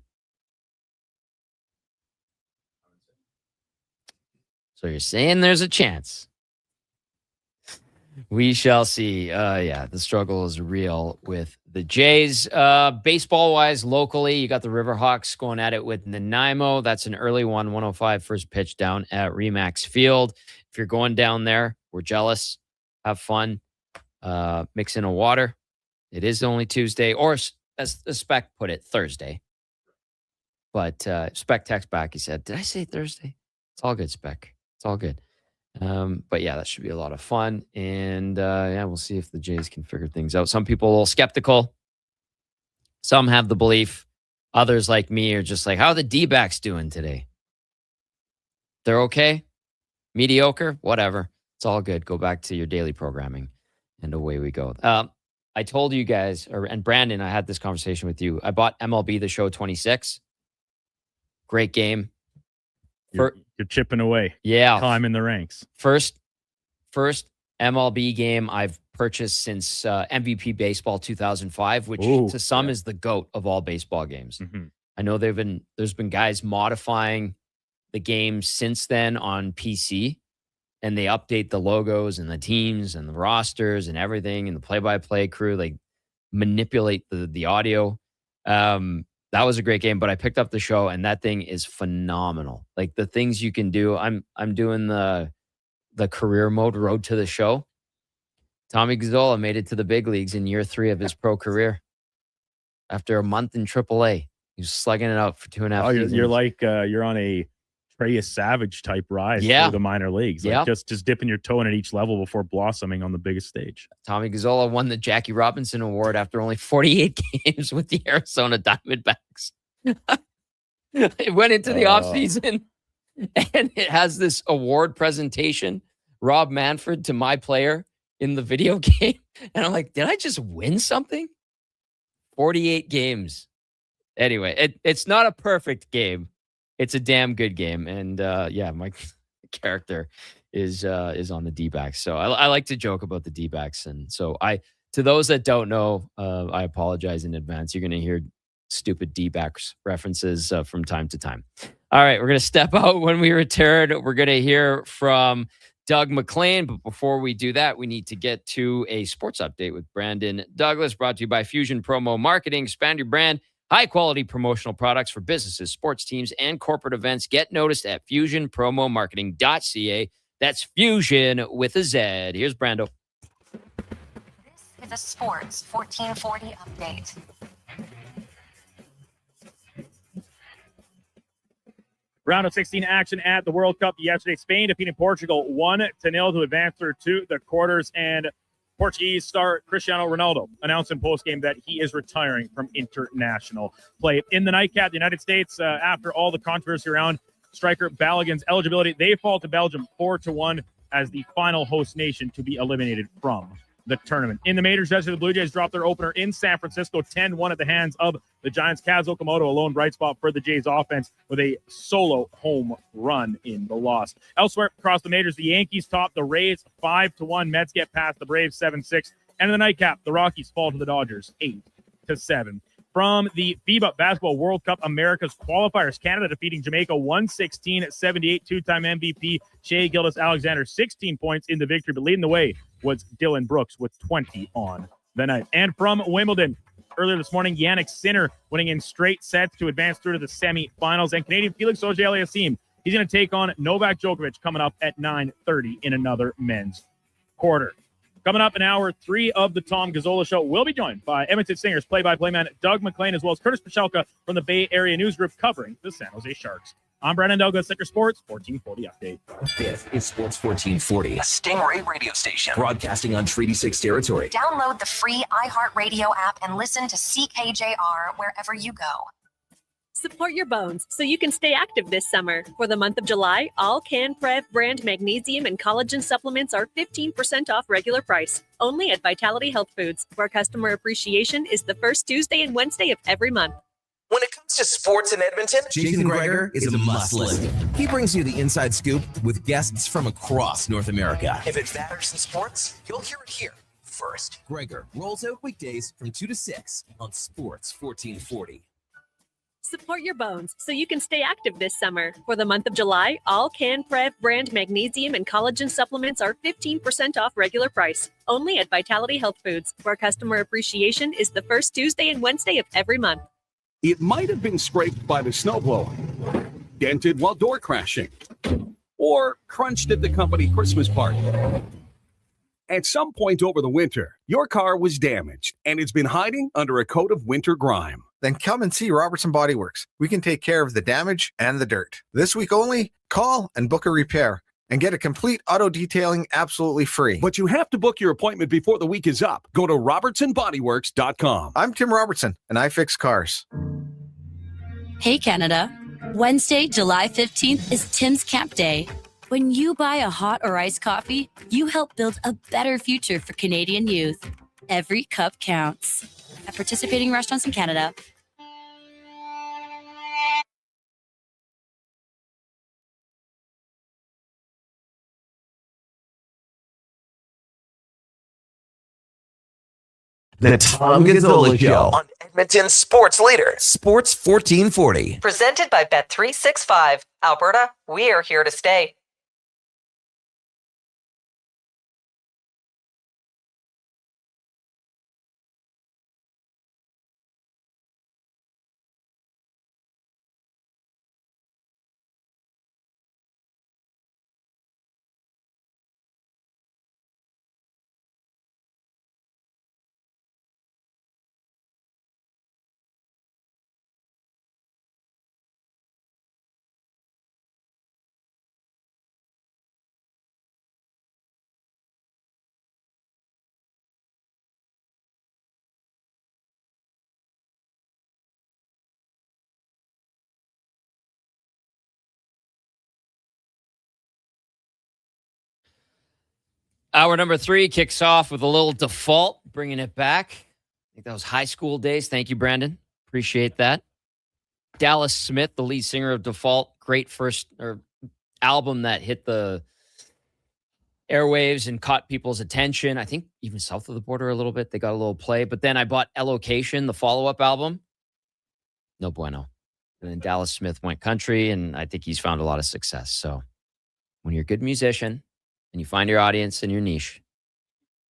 So you're saying there's a chance. We shall see. The struggle is real with the Jays. Baseball-wise, locally, you got the Riverhawks going at it with Nanaimo. That's an early one, 105 first pitch down at Remax Field. If you're going down there, we're jealous. Have fun. Mix in a water. It is only Tuesday, or as the Spec put it, Thursday. But Spec text back, he said, "Did I say Thursday?" It's all good, Spec. It's all good. But yeah, that should be a lot of fun. And we'll see if the Jays can figure things out. Some people are a little skeptical. Some have the belief. Others, like me, are just like, how are the D-backs doing today? They're okay? Mediocre? Whatever. It's all good. Go back to your daily programming. And away we go. I told you guys, and Brandon, I had this conversation with you. I bought MLB The Show 26. Great game. You're chipping away. Yeah. Climbing the ranks. First MLB game I've purchased since MVP Baseball 2005, which to some is the GOAT of all baseball games. Mm-hmm. I know there's been guys modifying the game since then on PC, and they update the logos and the teams and the rosters and everything, and the play-by-play crew, like manipulate the audio. That was a great game, but I picked up the show and that thing is phenomenal. Like the things you can do. I'm doing the career mode road to the show. Tommy Gazzola made it to the big leagues in year 3 of his pro career. After a month in AAA, he was slugging it out for 2.5 seasons. You're like you're on a Trey Savage type rise through the minor leagues. Like just dipping your toe in at each level before blossoming on the biggest stage. Tommy Gazzola won the Jackie Robinson Award after only 48 games with the Arizona Diamondbacks. It went into the offseason and it has this award presentation. Rob Manfred to my player in the video game. And I'm like, did I just win something? 48 games. Anyway, it's not a perfect game. It's a damn good game. And yeah, my character is on the D-backs. So I like to joke about the D-backs. And so to those that don't know, I apologize in advance. You're going to hear stupid D-backs references from time to time. All right, we're going to step out. When we return, we're going to hear from Doug McLean. But before we do that, we need to get to a sports update with Brandon Douglas, brought to you by Fusion Promo Marketing. Expand your brand. High-quality promotional products for businesses, sports teams, and corporate events. Get noticed at fusionpromomarketing.ca. That's Fusion with a Z. Here's Brando. This is a Sports 1440 update. Round of 16 action at the World Cup yesterday. Spain defeating Portugal 1-0 to advance through to the quarters. And Portuguese star Cristiano Ronaldo announced in postgame that he is retiring from international play. In the nightcap, the United States, after all the controversy around striker Balogun's eligibility, they fall to Belgium 4-1 as the final host nation to be eliminated from the tournament. In the majors, yesterday, the Blue Jays dropped their opener in San Francisco 10-1 at the hands of the Giants. Kaz Okamoto, a lone bright spot for the Jays offense with a solo home run in the loss. Elsewhere across the majors, the Yankees top the Rays 5-1. Mets get past the Braves 7-6. And in the nightcap, the Rockies fall to the Dodgers 8-7. From the FIBA Basketball World Cup Americas qualifiers, Canada defeating Jamaica 116-78. Two-time MVP Shai Gilgeous-Alexander 16 points in the victory, but leading the way was Dylan Brooks with 20 on the night. And from Wimbledon, earlier this morning, Yannick Sinner winning in straight sets to advance through to the semifinals. And Canadian Felix Auger-Aliassime, he's going to take on Novak Djokovic coming up at 9:30 in another men's quarter. Coming up in hour 3 of the Tom Gazzola Show, we'll be joined by Edmonton Stingers play-by-play man Doug McLean, as well as Curtis Pachelka from the Bay Area News Group covering the San Jose Sharks. I'm Brandon Douglas, Liquor Sports 1440 Update. This is Sports 1440, a Stingray radio station broadcasting on Treaty 6 territory. Download the free iHeartRadio app and listen to CKJR wherever you go. Support your bones so you can stay active this summer. For the month of July, all CanPrev brand magnesium and collagen supplements are 15% off regular price. Only at Vitality Health Foods, where customer appreciation is the first Tuesday and Wednesday of every month. When it comes to sports in Edmonton, Jason Gregor is a must listen. He brings you the inside scoop with guests from across North America. If it matters in sports, you'll hear it here first. Gregor rolls out weekdays from 2 to 6 on Sports 1440. Support your bones so you can stay active this summer. For the month of July, all CanPrev brand magnesium and collagen supplements are 15% off regular price. Only at Vitality Health Foods, where customer appreciation is the first Tuesday and Wednesday of every month. It might have been scraped by the snowblower, dented while door crashing, or crunched at the company Christmas party. At some point over the winter, your car was damaged and it's been hiding under a coat of winter grime. Then come and see Robertson Body Works. We can take care of the damage and the dirt. This week only, call and book a repair and get a complete auto detailing absolutely free. But you have to book your appointment before the week is up. Go to robertsonbodyworks.com. I'm Tim Robertson, and I fix cars. Hey, Canada. Wednesday, July 15th is Tim's Camp Day. When you buy a hot or iced coffee, you help build a better future for Canadian youth. Every cup counts. At participating restaurants in Canada. The Tom Gazzola Show on Edmonton Sports Leader, Sports 1440. Presented by Bet365. Alberta, we are here to stay. Hour number 3 kicks off with a little default, bringing it back. I think that was high school days. Thank you, Brandon. Appreciate that. Dallas Smith, the lead singer of Default, great first album that hit the airwaves and caught people's attention. I think even south of the border a little bit. They got a little play. But then I bought Elocation, the follow-up album. No bueno. And then Dallas Smith went country, and I think he's found a lot of success. So when you're a good musician and you find your audience and your niche,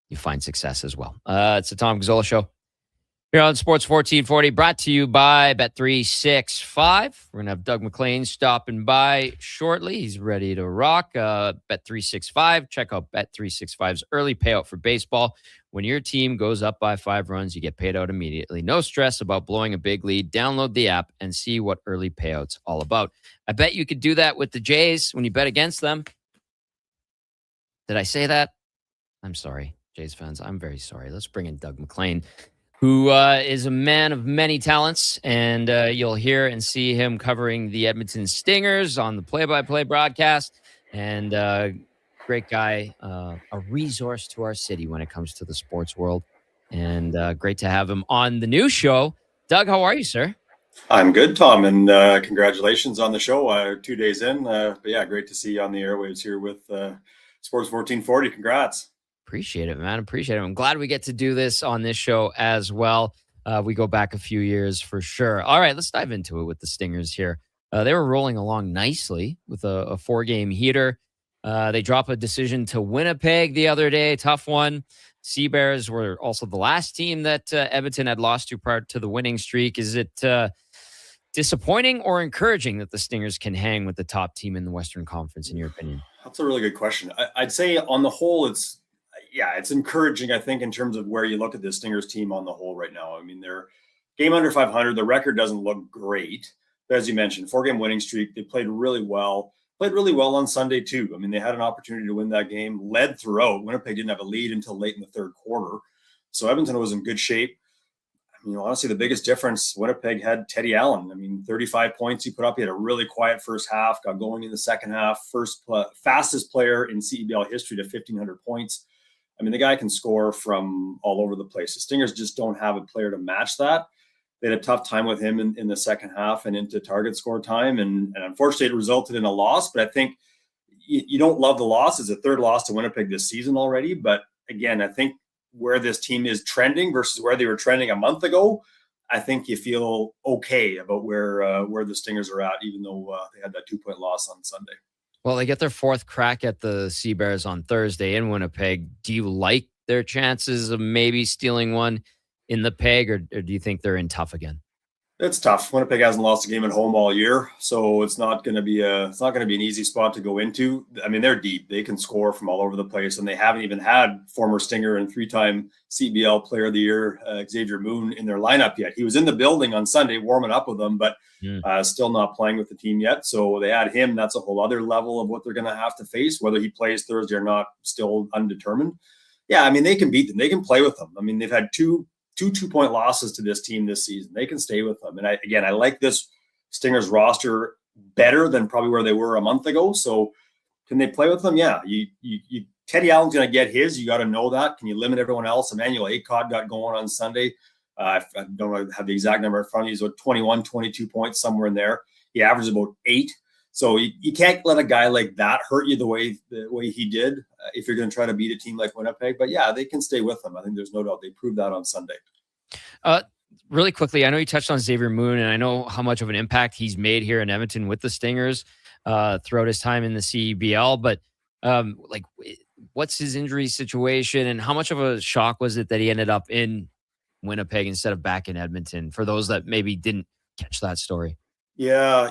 you find success as well. It's the Tom Gazzola Show here on Sports 1440, brought to you by Bet365. We're going to have Doug McLean stopping by shortly. He's ready to rock. Bet365. Check out Bet365's early payout for baseball. When your team goes up by 5 runs, you get paid out immediately. No stress about blowing a big lead. Download the app and see what early payout's all about. I bet you could do that with the Jays when you bet against them. Did I say that? I'm sorry, Jays fans. I'm very sorry. Let's bring in Doug McLean, who is a man of many talents, and you'll hear and see him covering the Edmonton Stingers on the play-by-play broadcast, and great guy, a resource to our city when it comes to the sports world, and great to have him on the new show. Doug, how are you, sir? I'm good, Tom, and congratulations on the show. 2 days in, but yeah, great to see you on the airwaves here with Sports 1440. Congrats. Appreciate it, man. Appreciate it. I'm glad we get to do this on this show as well. We go back a few years for sure. All right, let's dive into it with the Stingers here. They were rolling along nicely with a 4-game heater. They dropped a decision to Winnipeg the other day. Tough one. Sea Bears were also the last team that Edmonton had lost to prior to the winning streak. Is it disappointing or encouraging that the Stingers can hang with the top team in the Western Conference, in your opinion? That's a really good question. I'd say on the whole, it's encouraging, I think, in terms of where you look at the Stingers team on the whole right now. I mean, they're game under 500. The record doesn't look great. But as you mentioned, 4-game winning streak. They played really well. Played really well on Sunday, too. I mean, they had an opportunity to win that game, led throughout. Winnipeg didn't have a lead until late in the third quarter. So Edmonton was in good shape. I mean, honestly, the biggest difference, Winnipeg had Teddy Allen. I mean, 35 points he put up. He had a really quiet first half, got going in the second half. Fastest player in CEBL history to 1,500 points. I mean, the guy can score from all over the place. The Stingers just don't have a player to match that. They had a tough time with him in the second half and into target score time. And unfortunately, it resulted in a loss. But I think you don't love the loss. It's a third loss to Winnipeg this season already. But again, I think where this team is trending versus where they were trending a month ago, I think you feel okay about where the Stingers are at, even though they had that 2-point loss on Sunday. Well, they get their 4th crack at the Sea Bears on Thursday in Winnipeg. Do you like their chances of maybe stealing one in the Peg, or do you think they're in tough again? It's tough. Winnipeg hasn't lost a game at home all year, so it's not going to be an easy spot to go into. I mean, they're deep. They can score from all over the place, and they haven't even had former Stinger and 3-time CBL Player of the Year Xavier Moon in their lineup yet. He was in the building on Sunday warming up with them, but still not playing with the team yet. So they had him. That's a whole other level of what they're going to have to face. Whether he plays Thursday or not, still undetermined. Yeah, I mean, they can beat them. They can play with them. I mean, they've had two 2-point losses to this team this season. They can stay with them. And I like this Stingers roster better than probably where they were a month ago. So can they play with them? Yeah. Teddy Allen's going to get his. You got to know that. Can you limit everyone else? Emmanuel Acott got going on Sunday. I don't have the exact number in front of me. He's about 21, 22 points, somewhere in there. He averages about 8. So you can't let a guy like that hurt you the way he did if you're going to try to beat a team like Winnipeg. But yeah, they can stay with them. I think there's no doubt they proved that on Sunday. Really quickly, I know you touched on Xavier Moon, and I know how much of an impact he's made here in Edmonton with the Stingers throughout his time in the CEBL. But what's his injury situation, and how much of a shock was it that he ended up in Winnipeg instead of back in Edmonton, for those that maybe didn't catch that story? Yeah.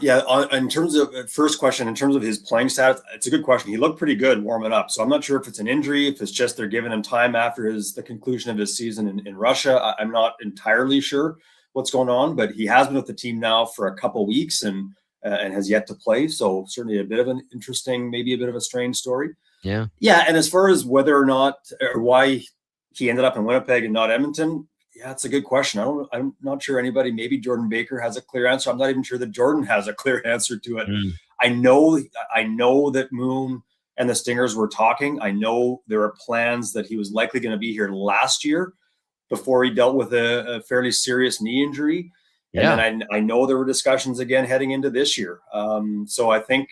In terms of first question, in terms of his playing status, it's a good question. He looked pretty good warming up. So I'm not sure if it's an injury, if it's just they're giving him time after the conclusion of his season in Russia. I'm not entirely sure what's going on, but he has been with the team now for a couple of weeks and has yet to play. So certainly a bit of an interesting, maybe a bit of a strange story. Yeah. Yeah. And as far as whether or not, or why he ended up in Winnipeg and not Edmonton, yeah, it's a good question. I'm not sure anybody, maybe Jordan Baker has a clear answer. I'm not even sure that Jordan has a clear answer to it. I know that Moon and the Stingers were talking. I know there are plans that he was likely going to be here last year before he dealt with a fairly serious knee injury. Yeah. And then I know there were discussions again heading into this year. So I think,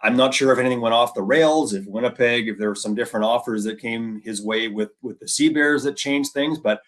I'm not sure if anything went off the rails, if Winnipeg, if there were some different offers that came his way with the Sea Bears that changed things. But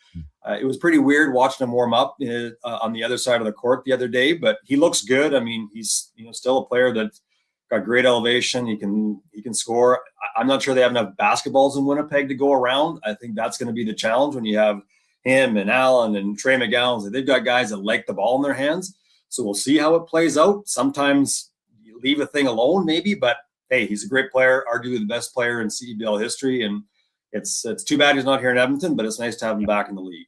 it was pretty weird watching him warm up on the other side of the court the other day. But he looks good. I mean, he's still a player that's got great elevation. He can score. I'm not sure they have enough basketballs in Winnipeg to go around. I think that's going to be the challenge when you have him and Allen and Trey McGowan. They've got guys that like the ball in their hands. So we'll see how it plays out. Sometimes you leave a thing alone, maybe, but hey, he's a great player, arguably the best player in CEBL history. And it's too bad he's not here in Edmonton, but it's nice to have him back in the league.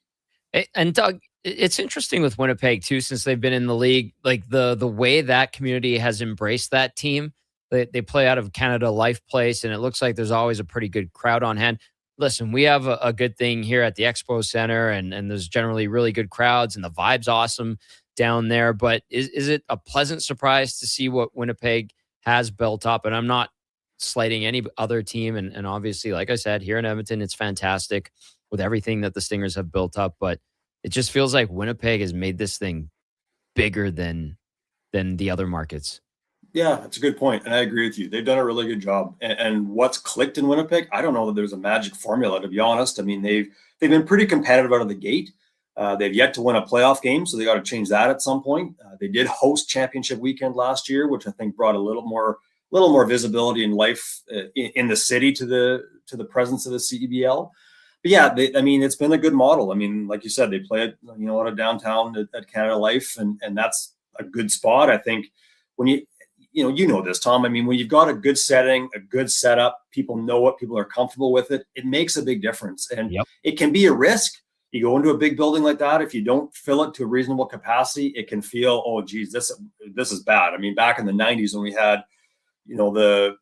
And Doug, it's interesting with Winnipeg too, since they've been in the league, like the way that community has embraced that team. They play out of Canada Life Place, and it looks like there's always a pretty good crowd on hand. Listen, we have a good thing here at the Expo Center, and there's generally really good crowds, and the vibe's awesome down there. But is it a pleasant surprise to see what Winnipeg has built up? And I'm not slighting any other team. And obviously, like I said, here in Edmonton, it's fantastic with everything that the Stingers have built up. But it just feels like Winnipeg has made this thing bigger than the other markets. Yeah, that's a good point. And I agree with you. They've done a really good job. And what's clicked in Winnipeg, I don't know that there's a magic formula, to be honest. I mean, they've been pretty competitive out of the gate. They've yet to win a playoff game, so they got to change that at some point. They did host championship weekend last year, which I think brought a little more visibility and life in the city to the presence of the CEBL. But yeah, it's been a good model. I mean, like you said, they play it, out of downtown at Canada Life, and that's a good spot. I think when you know this, Tom. I mean, when you've got a good setting, a good setup, people know what, people are comfortable with it. It makes a big difference, and it can be a risk. You go into a big building like that, if you don't fill it to a reasonable capacity, it can feel, oh, geez, this is bad. I mean, back in the 90s when we had, the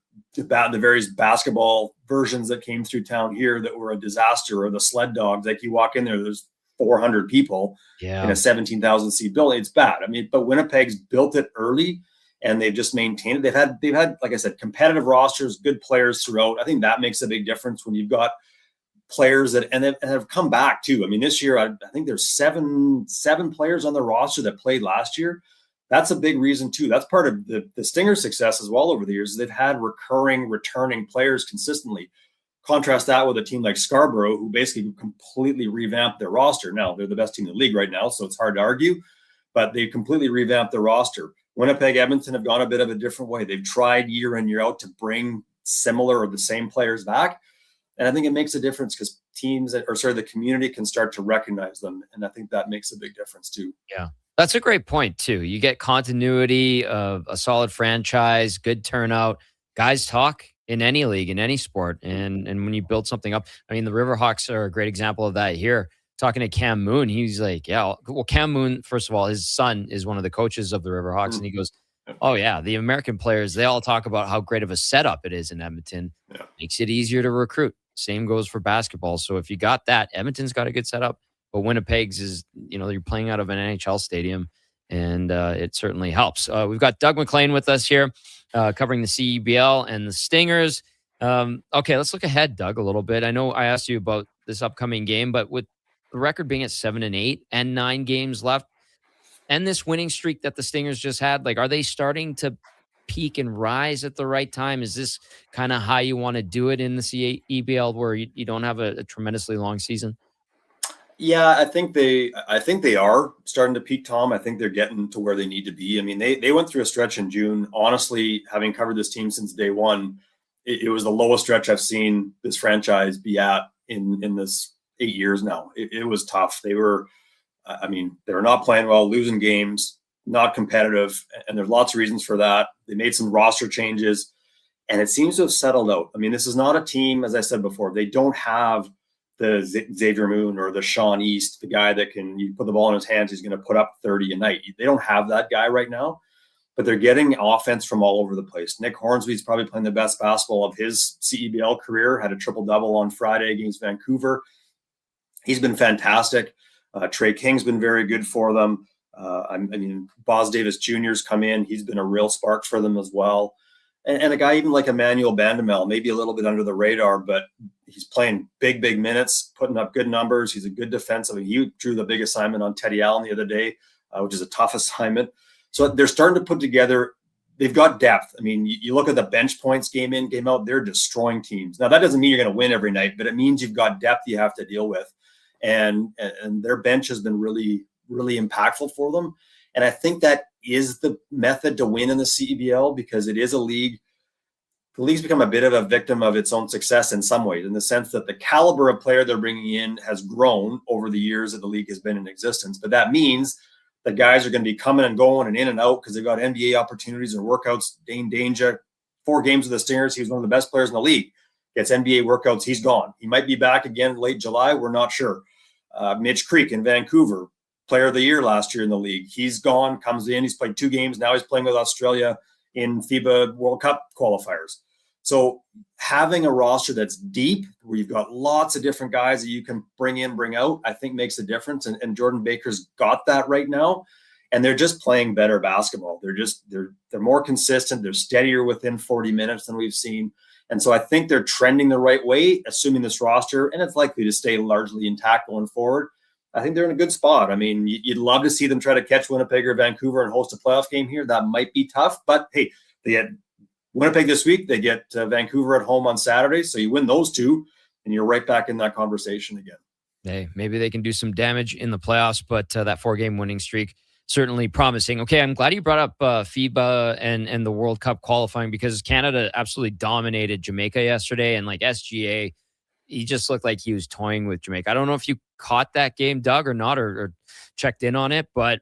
various basketball versions that came through town here that were a disaster, or the sled dogs, like you walk in there, there's 400 people in a 17,000 seat building. It's bad. I mean, but Winnipeg's built it early, and they've just maintained it. They've had, like I said, competitive rosters, good players throughout. I think that makes a big difference when you've got players that have come back too. I mean, this year I think there's seven players on the roster that played last year. That's a big reason too. That's part of the Stinger success as well over the years. They've had returning players consistently. Contrast that with a team like Scarborough, who basically completely revamped their roster. Now they're the best team in the league right now, so it's hard to argue, but they completely revamped their roster. Winnipeg, Edmonton have gone a bit of a different way. They've tried year in, year out to bring similar or the same players back. And I think it makes a difference because the community can start to recognize them. And I think that makes a big difference too. Yeah. That's a great point too. You get continuity of a solid franchise, good turnout. Guys talk in any league, in any sport. And when you build something up, I mean, the Riverhawks are a great example of that here. Talking to Cam Moon, he's like, yeah, well, Cam Moon, first of all, his son is one of the coaches of the Riverhawks. And he goes, oh yeah, the American players, they all talk about how great of a setup it is in Edmonton. Yeah. Makes it easier to recruit. Same goes for basketball. So if you got that, Edmonton's got a good setup, but Winnipeg's is, you're playing out of an NHL stadium, and it certainly helps. We've got Doug McLean with us here, covering the CEBL and the Stingers. Okay, let's look ahead, Doug, a little bit. I know I asked you about this upcoming game, but with the record being at 7-8 and 9 games left, and this winning streak that the Stingers just had, like, are they starting to peak and rise at the right time? Is this kind of how you want to do it in the CEBL, where you don't have a tremendously long season? Yeah, I think they are starting to peak, Tom. I think they're getting to where they need to be. I mean, they went through a stretch in June. Honestly, having covered this team since day one, it was the lowest stretch I've seen this franchise be at in this 8 years now. It was tough. They were not playing well, losing games, not competitive, and there's lots of reasons for that. They made some roster changes, and it seems to have settled out. I mean, this is not a team, as I said before, they don't have the Xavier Moon or the Sean East, the guy that you put the ball in his hands, he's going to put up 30 a night. They don't have that guy right now, but they're getting offense from all over the place. Nick Hornsby's probably playing the best basketball of his CEBL career, had a triple-double on Friday against Vancouver. He's been fantastic. Trey King's been very good for them. Boz Davis Jr.'s come in. He's been a real spark for them as well. And a guy even like Emmanuel Bandamel, maybe a little bit under the radar, but he's playing big minutes, putting up good numbers. He's a good defensive. He drew the big assignment on Teddy Allen the other day, which is a tough assignment. So they're starting to put together. They've got depth. I mean, you look at the bench points game in, game out, they're destroying teams. Now, that doesn't mean you're going to win every night, but it means you've got depth you have to deal with. And their bench has been really, really impactful for them. And I think that is the method to win in the CEBL, because it is a league. The league's become a bit of a victim of its own success in some ways, in the sense that the caliber of player they're bringing in has grown over the years that the league has been in existence. But that means that guys are going to be coming and going and in and out because they've got NBA opportunities and workouts. Dane Danger, 4 games with the Stingers. He was one of the best players in the league. Gets NBA workouts. He's gone. He might be back again late July. We're not sure. Mitch Creek in Vancouver, player of the year last year in the league. He's gone, comes in. He's played 2 games. Now he's playing with Australia in FIBA World Cup qualifiers. So having a roster that's deep, where you've got lots of different guys that you can bring in, bring out, I think makes a difference. And Jordan Baker's got that right now. And they're just playing better basketball. They're more consistent. They're steadier within 40 minutes than we've seen. And so I think they're trending the right way, assuming this roster, and it's likely to stay largely intact going forward. I think they're in a good spot. I mean, you'd love to see them try to catch Winnipeg or Vancouver and host a playoff game here. That might be tough, but hey, they get Winnipeg this week. They get Vancouver at home on Saturday. So you win those 2 and you're right back in that conversation again. Hey, maybe they can do some damage in the playoffs, but that 4-game winning streak, certainly promising. Okay, I'm glad you brought up FIBA and the World Cup qualifying, because Canada absolutely dominated Jamaica yesterday, and like SGA, he just looked like he was toying with Jamaica. I don't know if you caught that game, Doug, or not, or checked in on it, but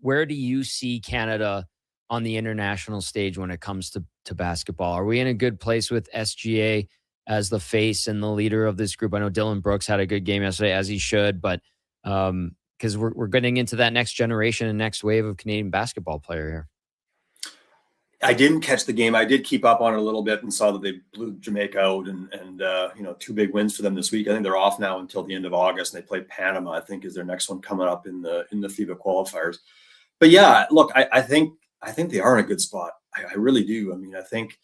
where do you see Canada on the international stage when it comes to basketball? Are we in a good place with SGA as the face and the leader of this group? I know Dylan Brooks had a good game yesterday, as he should, but because we're getting into that next generation and next wave of Canadian basketball player here. I didn't catch the game. I did keep up on it a little bit and saw that they blew Jamaica out and 2 big wins for them this week. I think they're off now until the end of August, and they play Panama, I think, is their next one coming up in the FIBA qualifiers. But yeah, look, I think they are in a good spot. I really do. I mean, I think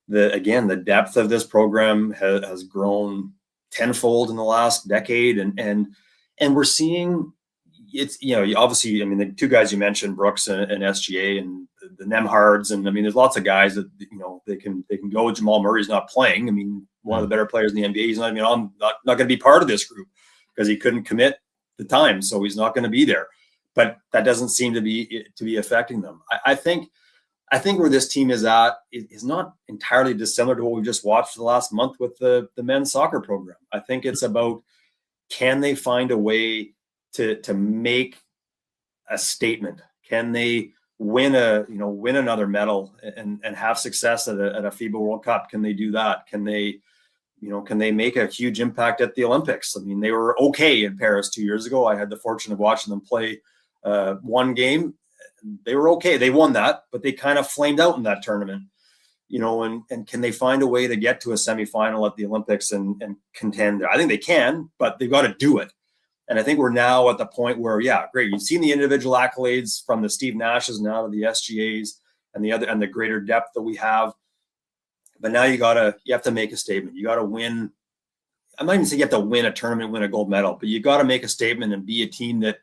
the depth of this program has grown tenfold in the last decade, and we're seeing it's, obviously, I mean, the 2 guys you mentioned, Brooks and SGA, and the Nemhards, and I mean, there's lots of guys that they can go. Jamal Murray's not playing. I mean, one of the better players in the NBA. He's not going to be part of this group because he couldn't commit the time, so he's not going to be there. But that doesn't seem to be affecting them. I think where this team is at is not entirely dissimilar to what we just watched for the last month with the men's soccer program. I think it's about, can they find a way to make a statement? Can they win another medal and have success at a FIBA World Cup? Can they do that? Can they make a huge impact at the Olympics? I mean, they were okay in Paris 2 years ago. I had the fortune of watching them play 1 game. They were okay. They won that, but they kind of flamed out in that tournament, and can they find a way to get to a semifinal at the Olympics and contend there? I think they can, but they've got to do it. And I think we're now at the point where, yeah, great. You've seen the individual accolades from the Steve Nashes now to the SGAs and the greater depth that we have. But now you have to make a statement. You got to win. I'm not even saying you have to win a tournament, win a gold medal, but you got to make a statement and be a team that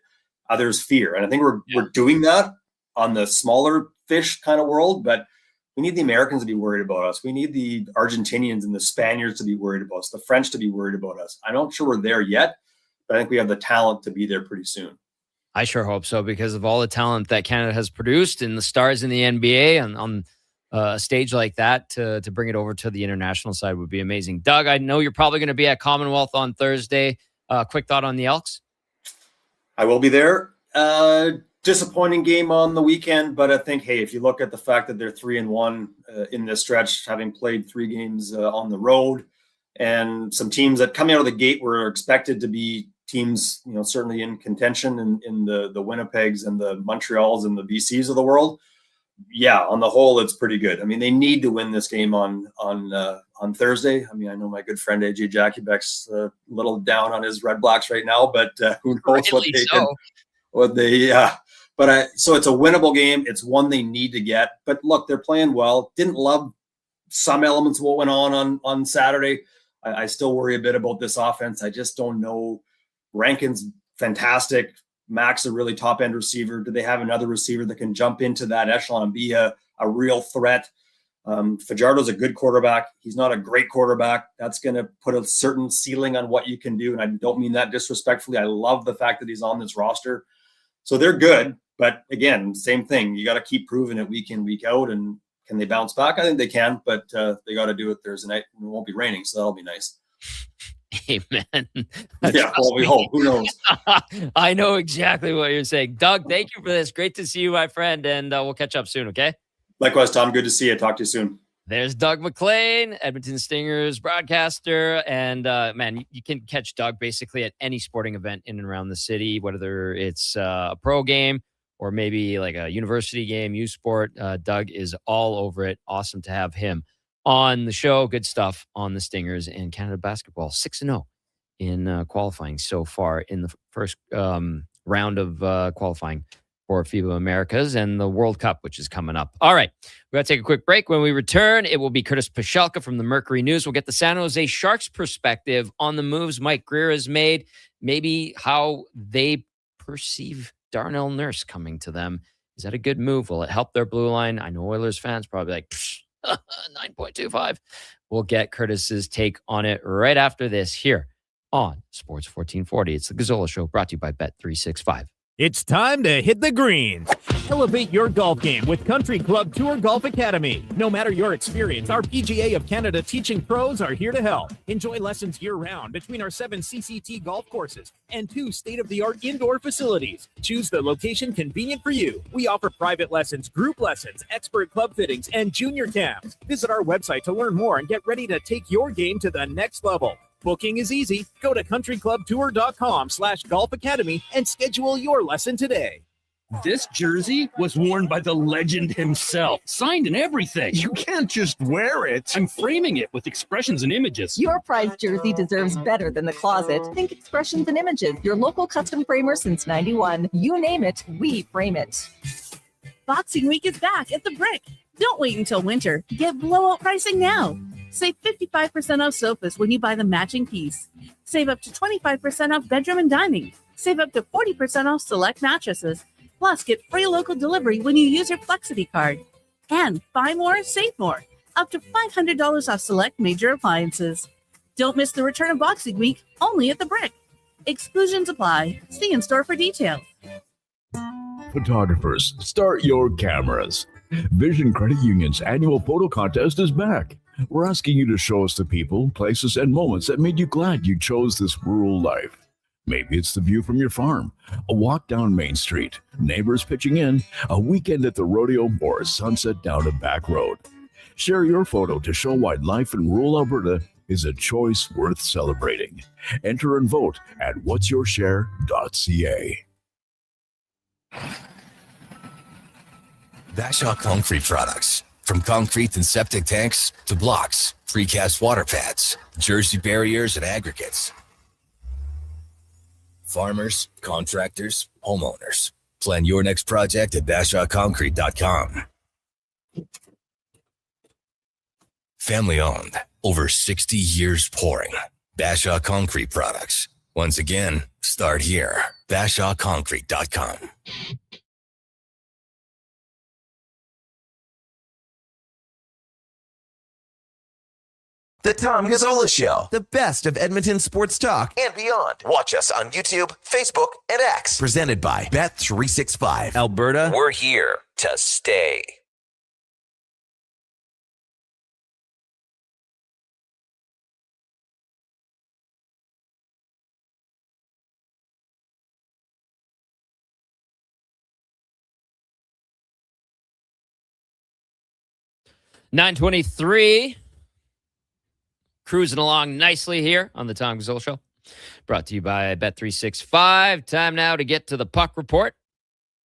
others fear. And I think we're doing that on the smaller fish kind of world, but we need the Americans to be worried about us. We need the Argentinians and the Spaniards to be worried about us, the French to be worried about us. I'm not sure we're there yet, but I think we have the talent to be there pretty soon. I sure hope so, because of all the talent that Canada has produced and the stars in the NBA and on a stage like that, to bring it over to the international side would be amazing. Doug, I know you're probably going to be at Commonwealth on Thursday. Quick thought on the Elks? I will be there. Disappointing game on the weekend, but I think, hey, if you look at the fact that they're 3-1 in this stretch, having played 3 games on the road, and some teams that coming out of the gate were expected to be teams, certainly in contention in the Winnipegs and the Montreals and the BCs of the world. Yeah, on the whole, it's pretty good. I mean, they need to win this game on Thursday. I mean, I know my good friend AJ Jackiebeck's a little down on his Red Blacks right now, but who knows But so it's a winnable game. It's one they need to get. But look, they're playing well. Didn't love some elements of what went on Saturday. I still worry a bit about this offense. I just don't know. Rankin's fantastic. Max a really top end receiver. Do they have another receiver that can jump into that echelon and be a real threat? Fajardo's a good quarterback. He's not a great quarterback. That's going to put a certain ceiling on what you can do. And I don't mean that disrespectfully. I love the fact that he's on this roster. So they're good. But again, same thing. You got to keep proving it week in, week out. And can they bounce back? I think they can, but they got to do it Thursday night. It won't be raining, so that'll be nice. Amen. Yeah, well, we hope. Who knows? I know exactly what you're saying. Doug, thank you for this. Great to see you, my friend, and we'll catch up soon, okay? Likewise, Tom. Good to see you. Talk to you soon. There's Doug McLean, Edmonton Stingers broadcaster. And man, you can catch Doug basically at any sporting event in and around the city, whether it's a pro game or maybe like a university game, U Sport. Doug is all over it. Awesome to have him on the show. Good stuff on the Stingers and Canada basketball. 6-0 in qualifying so far in the first round of qualifying for FIBA Americas and the World Cup, which is coming up. All right, we got to take a quick break. When we return, it will be Curtis Pashelka from the Mercury News. We'll get the San Jose Sharks perspective on the moves Mike Greer has made, maybe how they perceive Darnell Nurse coming to them. Is that a good move? Will it help their blue line? I know Oilers fans probably like 9.25. We'll get Curtis's take on it right after this here on Sports 1440. It's the Gazzola Show, brought to you by Bet365. It's time to hit the greens. Elevate your golf game with Country Club Tour Golf Academy. No matter your experience, our PGA of Canada teaching pros are here to help. Enjoy lessons year-round between our 7 CCT golf courses and 2 state-of-the-art indoor facilities. Choose the location convenient for you. We offer private lessons, group lessons, expert club fittings, and junior camps. Visit our website to learn more and get ready to take your game to the next level. Booking is easy. Go to countryclubtour.com/golf academy and schedule your lesson today. This jersey was worn by the legend himself, signed and everything. You can't just wear it. I'm framing it with expressions and images. Your prized jersey deserves better than the closet. Think Expressions and Images, your local custom framer since 91. You name it, we frame it. Boxing Week is back at the Brick. Don't wait until winter. Get blowout pricing now. Save 55% off sofas when you buy the matching piece. Save up to 25% off bedroom and dining. Save up to 40% off select mattresses. Plus, get free local delivery when you use your Flexity card. And buy more, save more. Up to $500 off select major appliances. Don't miss the return of Boxing Week, only at the Brick. Exclusions apply. See in store for details. Photographers, start your cameras. Vision Credit Union's annual photo contest is back. We're asking you to show us the people, places, and moments that made you glad you chose this rural life. Maybe it's the view from your farm, a walk down Main Street, neighbors pitching in, a weekend at the rodeo, or a sunset down a back road. Share your photo to show why life in rural Alberta is a choice worth celebrating. Enter and vote at whatsyourshare.ca. Bashaw Concrete Products. From concrete and septic tanks to blocks, precast water pads, jersey barriers, and aggregates. Farmers, contractors, homeowners. Plan your next project at BashawConcrete.com. Family owned, over 60 years pouring. Bashaw Concrete Products. Once again, start here. BashawConcrete.com. The Tom Gazzola Show, the best of Edmonton sports talk and beyond. Watch us on YouTube, Facebook, and X. Presented by Bet365. Alberta, We're here to stay. $9:23. Cruising along nicely here on the Tom Gazzola Show. Brought to you by Bet365. Time now to get to the puck report.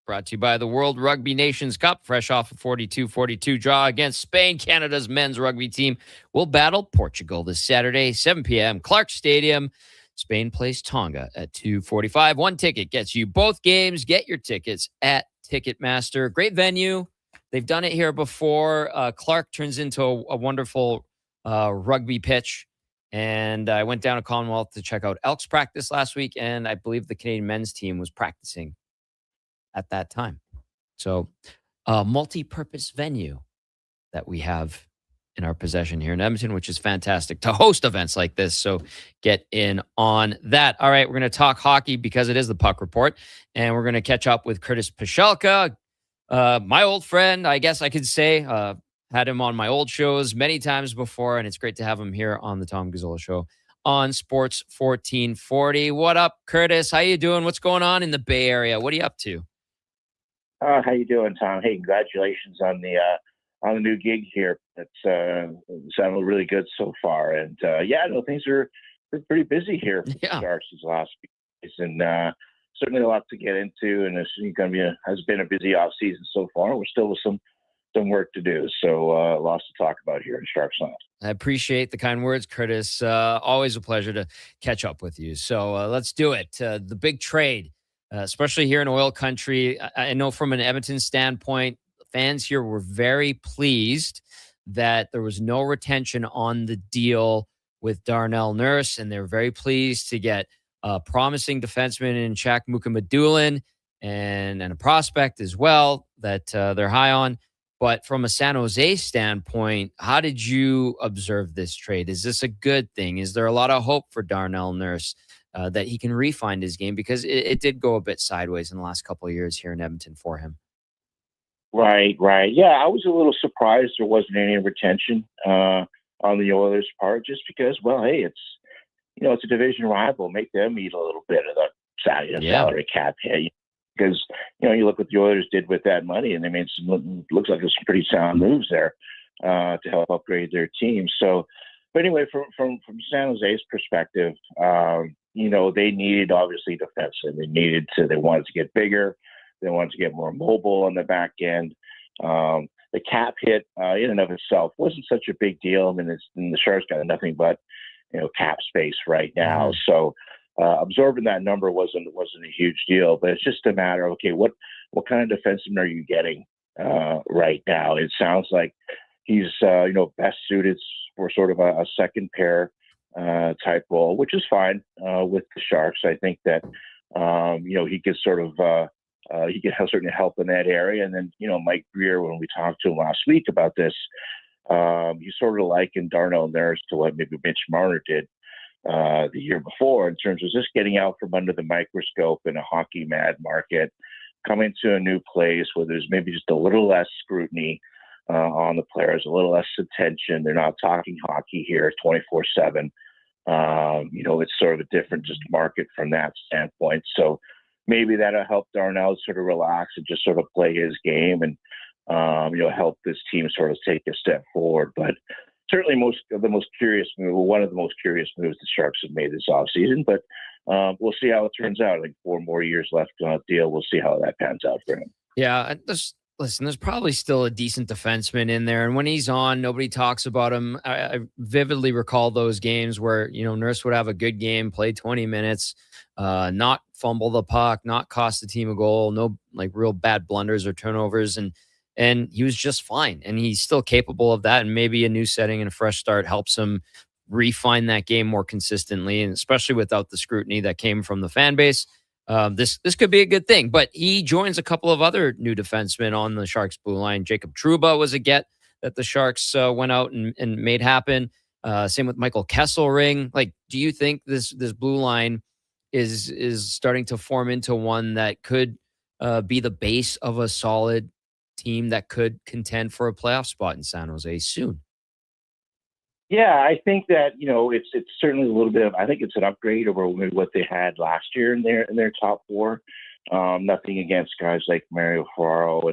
Brought to you by the World Rugby Nations Cup. Fresh off a 42-42 draw against Spain, Canada's men's rugby team will battle Portugal this Saturday, 7 p.m., Clark Stadium. Spain plays Tonga at 2:45. One ticket gets you both games. Get your tickets at Ticketmaster. Great venue. They've done it here before. Clark turns into a wonderful rugby pitch. And I went down to Commonwealth to check out Elks practice last week, and I believe the Canadian men's team was practicing at that time. So multi-purpose venue that we have in our possession here in Edmonton, which is fantastic to host events like this. So get in on that. All right, we're going to talk hockey because it is the Puck Report, and we're going to catch up with Curtis Pashelka, my old friend, I guess I could say. Had him on my old shows many times before, and it's great to have him here on the Tom Gazzola Show on Sports 1440. What up, Curtis? How you doing? What's going on in the Bay Area? What are you up to? How you doing, Tom? Hey, congratulations on the new gig here. It's sounded really good so far, and things are pretty busy here for the Sharks these last few days, and certainly a lot to get into. And it's going to be has been a busy off season so far. We're still with some work to do, so lots to talk about here in Sharks Land. I appreciate the kind words, Curtis. Always a pleasure to catch up with you. So let's do it. The big trade, especially here in oil country. I know from an Edmonton standpoint, fans here were very pleased that there was no retention on the deal with Darnell Nurse, and they're very pleased to get a promising defenseman in Shaq Mukamadulin and a prospect as well that they're high on. But from a San Jose standpoint, how did you observe this trade? Is this a good thing? Is there a lot of hope for Darnell Nurse that he can refine his game? Because it did go a bit sideways in the last couple of years here in Edmonton for him. Right. Yeah, I was a little surprised there wasn't any retention on the Oilers' part, just because, well, hey, it's a division rival. Make them eat a little bit of the salary cap hit. Because, you look what the Oilers did with that money, and they made looks like there's some pretty sound moves there to help upgrade their team. So, but anyway, from San Jose's perspective, they needed obviously defensive. They wanted to get bigger. They wanted to get more mobile on the back end. The cap hit in and of itself wasn't such a big deal. I mean, the Sharks got nothing but cap space right now. So absorbing that number wasn't a huge deal. But it's just a matter of, okay, what kind of defenseman are you getting right now? It sounds like he's best suited for sort of a second pair type role, which is fine with the Sharks. I think that he could sort of he could certainly help in that area. And then Mike Greer, when we talked to him last week about this, he sort of likened Darnell Nurse to what maybe Mitch Marner did the year before in terms of just getting out from under the microscope in a hockey mad market, coming to a new place where there's maybe just a little less scrutiny on the players, a little less attention. They're not talking hockey here 24/7. It's sort of a different just market from that standpoint. So maybe that'll help Darnell sort of relax and just sort of play his game and, help this team sort of take a step forward. But certainly one of the most curious moves the Sharks have made this offseason. But we'll see how it turns out. I think 4 more years left on a deal. We'll see how that pans out for him. Yeah, there's probably still a decent defenseman in there. And when he's on, nobody talks about him. I vividly recall those games where, Nurse would have a good game, play 20 minutes, not fumble the puck, not cost the team a goal, no real bad blunders or turnovers. And he was just fine. And he's still capable of that. And maybe a new setting and a fresh start helps him refine that game more consistently. And especially without the scrutiny that came from the fan base. This could be a good thing, but he joins a couple of other new defensemen on the Sharks blue line. Jacob Trouba was a get that the Sharks went out and made happen. Same with Michael Kesselring. Do you think this blue line is starting to form into one that could be the base of a solid team that could contend for a playoff spot in San Jose soon? Yeah, I think that it's certainly a little bit of. I think it's an upgrade over what they had last year in their top 4. Nothing against guys like Mario Ferraro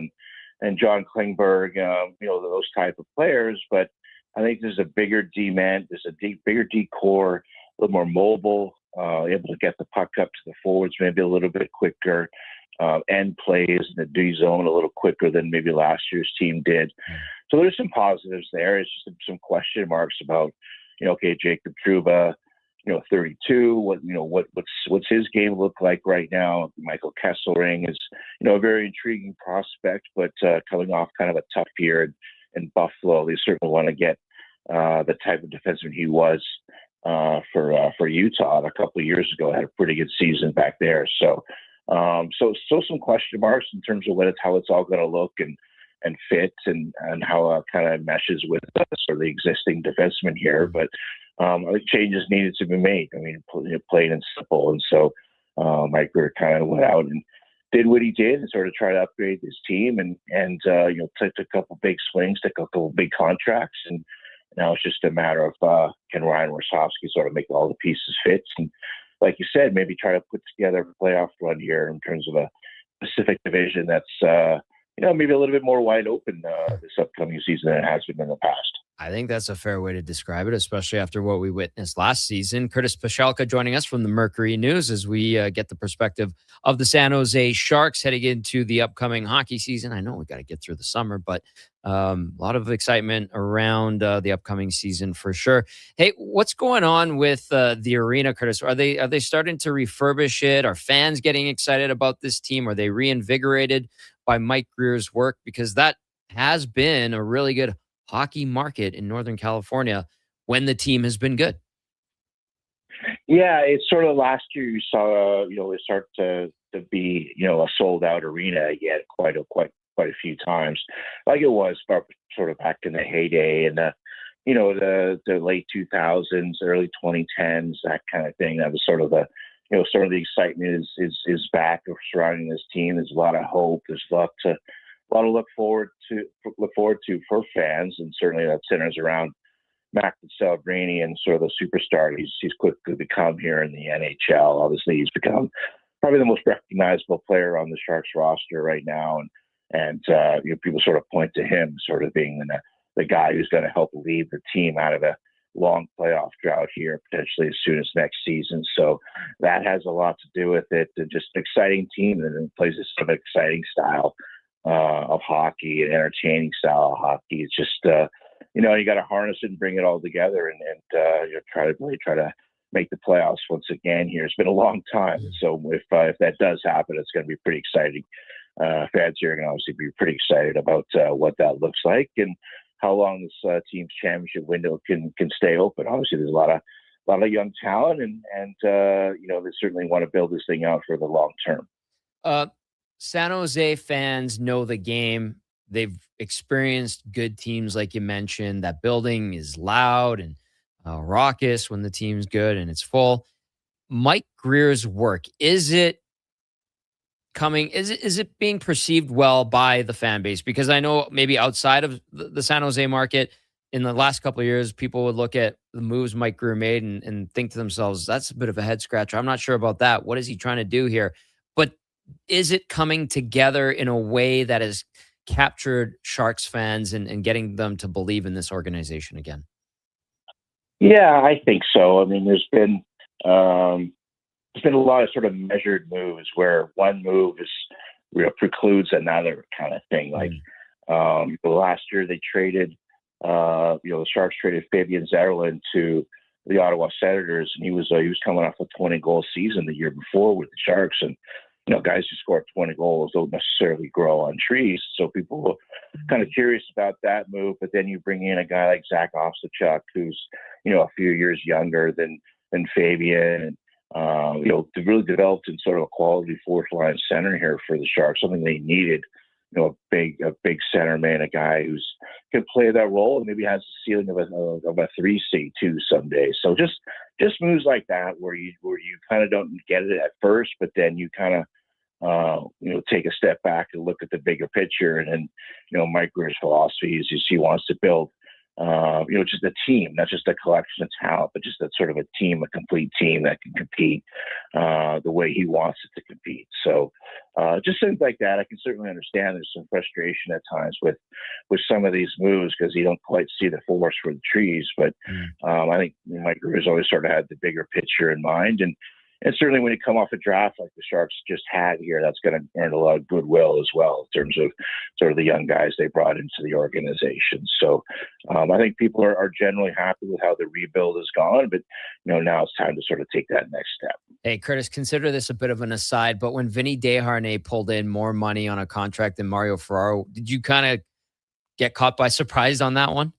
and John Klingberg, those type of players, but I think there's a bigger D-man, there's a bigger D-core, a little more mobile, able to get the puck up to the forwards maybe a little bit quicker, end plays in the D zone a little quicker than maybe last year's team did. So there's some positives there. It's just some question marks about, Jacob Trouba, 32. What's his game look like right now? Michael Kesselring is, a very intriguing prospect, but coming off kind of a tough year in Buffalo, they certainly want to get the type of defenseman he was for Utah a couple of years ago. Had a pretty good season back there. So some question marks in terms of how it's all going to look and fit and how it kind of meshes with sort of the existing defenseman here. But I think changes needed to be made. I mean, plain and simple. And so Mike Grier kind of went out and did what he did and sort of tried to upgrade his team and took a couple big swings, took a couple big contracts. And now it's just a matter of can Ryan Warsofsky sort of make all the pieces fit. And like you said, maybe try to put together a playoff run here in terms of a Pacific division that's, maybe a little bit more wide open this upcoming season than it has been in the past. I think that's a fair way to describe it, especially after what we witnessed last season. Curtis Pashalka joining us from the Mercury News as we get the perspective of the San Jose Sharks heading into the upcoming hockey season. I know we got to get through the summer, but a lot of excitement around the upcoming season for sure. Hey, what's going on with the arena, Curtis? Are they starting to refurbish it? Are fans getting excited about this team? Are they reinvigorated by Mike Grier's work? Because that has been a really good hockey market in Northern California when the team has been good. Yeah, it's sort of last year you saw, it start to be, a sold out arena again quite a few times, like it was sort of back in the heyday and the late 2000s, early 2010s, that kind of thing. That was sort of sort of the excitement is back surrounding this team. There's a lot of hope. There's a lot to look forward to for fans, and certainly that centers around Max Celebrini and sort of the superstar he's quickly become here in the NHL. Obviously, he's become probably the most recognizable player on the Sharks roster right now, and people sort of point to him sort of being the guy who's going to help lead the team out of a long playoff drought here, potentially as soon as next season. So that has a lot to do with it. And just an exciting team that plays this sort of exciting style of hockey, an entertaining style of hockey. It's just, you got to harness it and bring it all together and try to make the playoffs once again here. It's been a long time. So if that does happen, it's going to be pretty exciting. Fans here are going to obviously be pretty excited about what that looks like and how long this team's championship window can stay open. Obviously, there's a lot of young talent, and they certainly want to build this thing out for the long term. San Jose fans know the game. They've experienced good teams, like you mentioned. That building is loud and raucous when the team's good and it's full. Mike Grier's work, is it being perceived well by the fan base? Because I know maybe outside of the San Jose market in the last couple of years, people would look at the moves Mike Grier made and think to themselves, that's a bit of a head scratcher. I'm not sure about that. What is he trying to do here? But is it coming together in a way that has captured Sharks fans and getting them to believe in this organization again? Yeah, I think so. I mean, there's been a lot of sort of measured moves where one move precludes another kind of thing. Like last year they traded, the Sharks traded Fabian Zetterlund to the Ottawa Senators, and he was coming off a 20-goal season the year before with the Sharks, and guys who score 20 goals don't necessarily grow on trees. So people were kind of curious about that move. But then you bring in a guy like Zach Ostachuk, who's a few years younger than Fabian, and really developed in sort of a quality fourth line center here for the Sharks, something they needed. A big center man, a guy who's can play that role and maybe has the ceiling of a 3C too someday. So just moves like that where you kind of don't get it at first, but then you kind of take a step back and look at the bigger picture. And then Mike Grier's philosophy is he wants to build just a team, not just a collection of talent, but just a sort of a team, a complete team that can compete the way he wants it to compete. So just things like that. I can certainly understand there's some frustration at times with some of these moves because you don't quite see the forest for the trees. But I think Mike Grier's always sort of had the bigger picture in mind. And And certainly when you come off a draft like the Sharks just had here, that's going to earn a lot of goodwill as well in terms of sort of the young guys they brought into the organization. So I think people are generally happy with how the rebuild has gone, but now it's time to sort of take that next step. Hey, Curtis, consider this a bit of an aside, but when Vinny Desharnais pulled in more money on a contract than Mario Ferraro, did you kind of get caught by surprise on that one?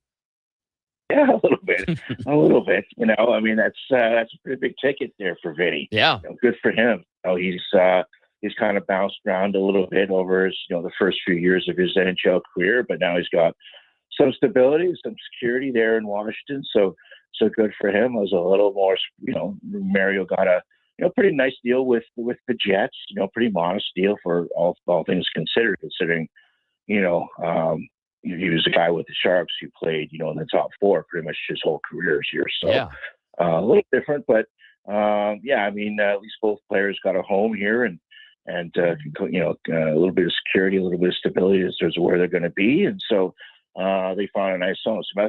Yeah, a little bit. A little bit. I mean, that's a pretty big ticket there for Vinny. Yeah. Good for him. He's kind of bounced around a little bit over his, the first few years of his NHL career, but now he's got some stability, some security there in Washington. So good for him. It was a little more, Mario got a, pretty nice deal with the Jets, pretty modest deal for all things considered, considering, he was a guy with the Sharks who played, in the top four pretty much his whole career here. So a little different, but at least both players got a home here and a little bit of security, a little bit of stability as to where they're going to be. And so they found a nice home. Some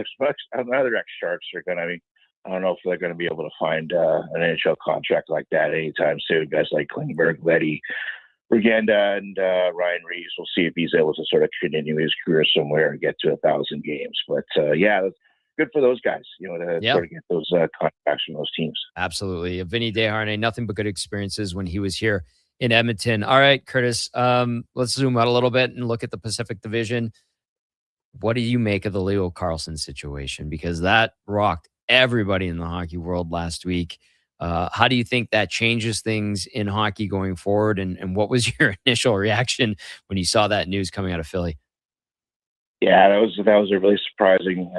other ex-Sharks are going to, I don't know if they're going to be able to find an NHL contract like that anytime soon. Guys like Klingberg, Leddy, Regenda, and Ryan Reeves. We'll see if he's able to sort of continue his career somewhere and get to 1,000 games. But that's good for those guys, to sort of get those contracts from those teams. Absolutely. Vinny Desharnais, nothing but good experiences when he was here in Edmonton. All right, Curtis, let's zoom out a little bit and look at the Pacific Division. What do you make of the Leo Carlsson situation? Because that rocked everybody in the hockey world last week. How do you think that changes things in hockey going forward? And what was your initial reaction when you saw that news coming out of Philly? Yeah, that was a really surprising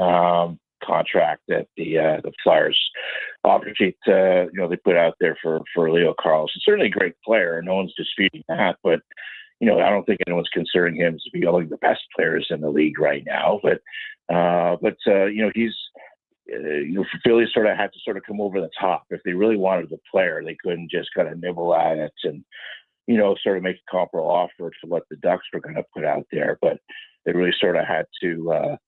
contract that the Flyers offered sheet they put out there for Leo Carlsson. Certainly a great player, no one's disputing that, but I don't think anyone's considering him to be one of the best players in the league right now. But he's Philly sort of had to sort of come over the top. If they really wanted the player, they couldn't just kind of nibble at it and sort of make a comparable offer to what the Ducks were going to put out there. But they really sort of had to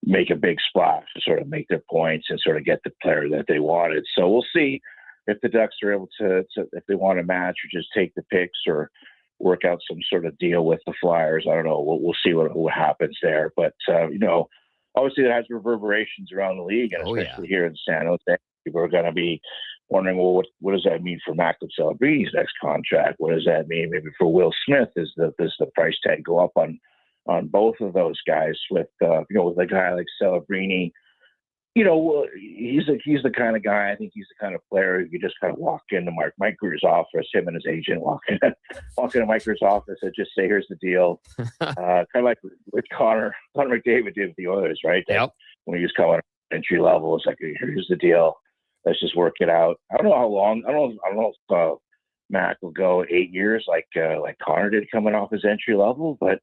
make a big splash to sort of make their points and sort of get the player that they wanted. So we'll see if the Ducks are able to if they want to match or just take the picks or work out some sort of deal with the Flyers. I don't know. We'll see what happens there. But obviously that has reverberations around the league, and especially here in San Jose. People are going to be wondering, well, what does that mean for Macklin Celebrini's next contract? What does that mean maybe for Will Smith? Does the price tag go up on both of those guys with with a guy like Celebrini? He's the kind of guy, I think he's the kind of player who you just kind of walk into Mike Grier's office, him and his agent walk into Mike Grier's office and just say, here's the deal. Kind of like with Connor McDavid did with the Oilers, right? Yep. When he was coming entry level, it's like, here's the deal. Let's just work it out. I don't know how long. I don't know if Mac will go 8 years like Connor did coming off his entry level, but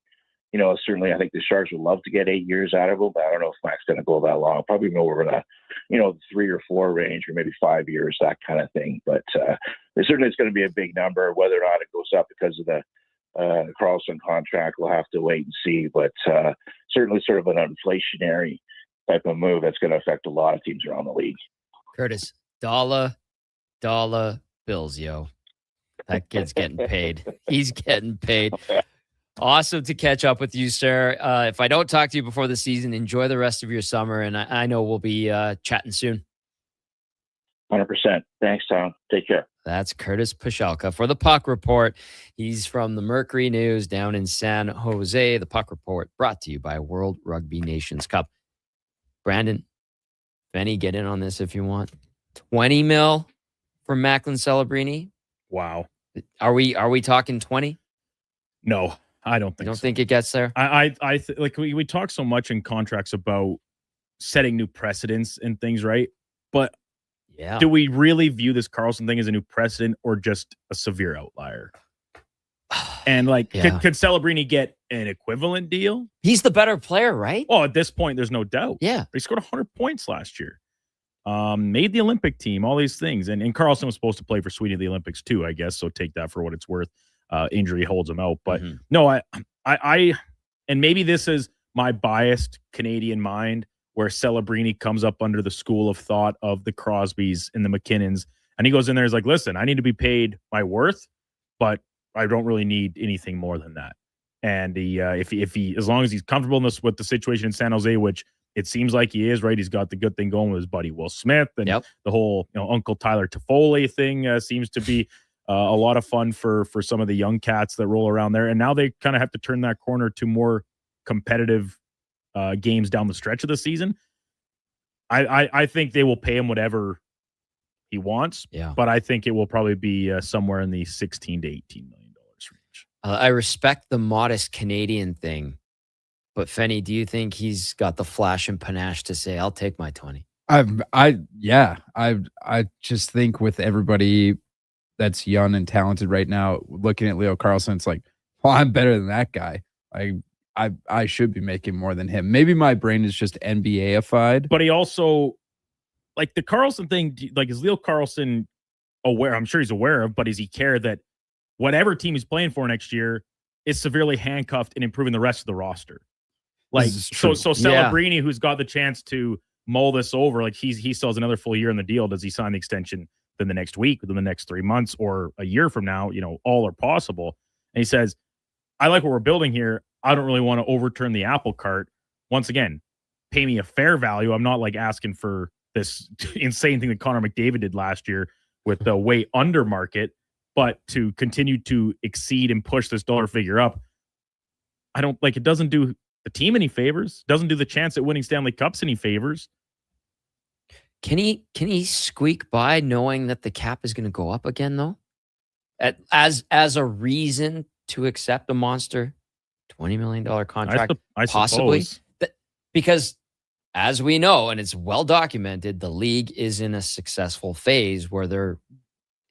certainly I think the Sharks would love to get 8 years out of him, but I don't know if Mac's going to go that long. Probably more in the 3 or 4 range, or maybe 5 years, that kind of thing. But certainly it's going to be a big number. Whether or not it goes up because of the Carlson contract, we'll have to wait and see. But certainly sort of an inflationary type of move that's going to affect a lot of teams around the league. Curtis, dollar bills, yo. That kid's getting paid. He's getting paid. Awesome to catch up with you, sir. If I don't talk to you before the season, enjoy the rest of your summer, and I know we'll be chatting soon. 100%. Thanks, Tom. Take care. That's Curtis Pashelka for the Puck Report. He's from the Mercury News down in San Jose. The Puck Report brought to you by World Rugby Nations Cup. Brandon, Benny, get in on this if you want. 20 mil for Macklin Celebrini. Wow. Are we talking 20? No. I don't think. You don't think it gets there? We talk so much in contracts about setting new precedents and things, right? But do we really view this Carlson thing as a new precedent or just a severe outlier? And could Celebrini get an equivalent deal? He's the better player, right? Oh, at this point, there's no doubt. Yeah, he scored 100 points last year. Made the Olympic team, all these things, and Carlson was supposed to play for Sweden at the Olympics too, I guess. So take that for what it's worth. Injury holds him out, but no, I, and maybe this is my biased Canadian mind, where Celebrini comes up under the school of thought of the Crosbys and the McKinnons And he goes in there, he's like, listen, I need to be paid my worth, but I don't really need anything more than that. And he, if he, as long as he's comfortable with the situation in San Jose, which it seems like he is, right? He's got the good thing going with his buddy Will Smith, and the whole, Uncle Tyler Toffoli thing seems to be a lot of fun for some of the young cats that roll around there. And now they kind of have to turn that corner to more competitive games down the stretch of the season. I think they will pay him whatever he wants, but I think it will probably be somewhere in the $16 to $18 million range. I respect the modest Canadian thing, but Fenny, do you think he's got the flash and panache to say, I'll take my 20? I just think with everybody that's young and talented right now, looking at Leo Carlsson, it's like, well, I'm better than that guy. I should be making more than him. Maybe my brain is just NBA-ified. But he also, like the Carlson thing, like is Leo Carlsson aware? I'm sure he's aware of, but does he care that whatever team he's playing for next year is severely handcuffed in improving the rest of the roster? Like, so Celebrini, who's got the chance to mull this over, like he still has another full year in the deal. Does he sign the extension within the next week, within the next 3 months, or a year from now? All are possible. And he says, I like what we're building here. I don't really want to overturn the apple cart. Once again, pay me a fair value. I'm not like asking for this insane thing that Connor McDavid did last year with the way under market, but to continue to exceed and push this dollar figure up, I don't like it. Doesn't do the team any favors. Doesn't do the chance at winning Stanley Cups any favors. Can he squeak by knowing that the cap is going to go up again, though? As a reason to accept a monster $20 million contract, I possibly? Suppose. Because as we know, and it's well documented, the league is in a successful phase where they're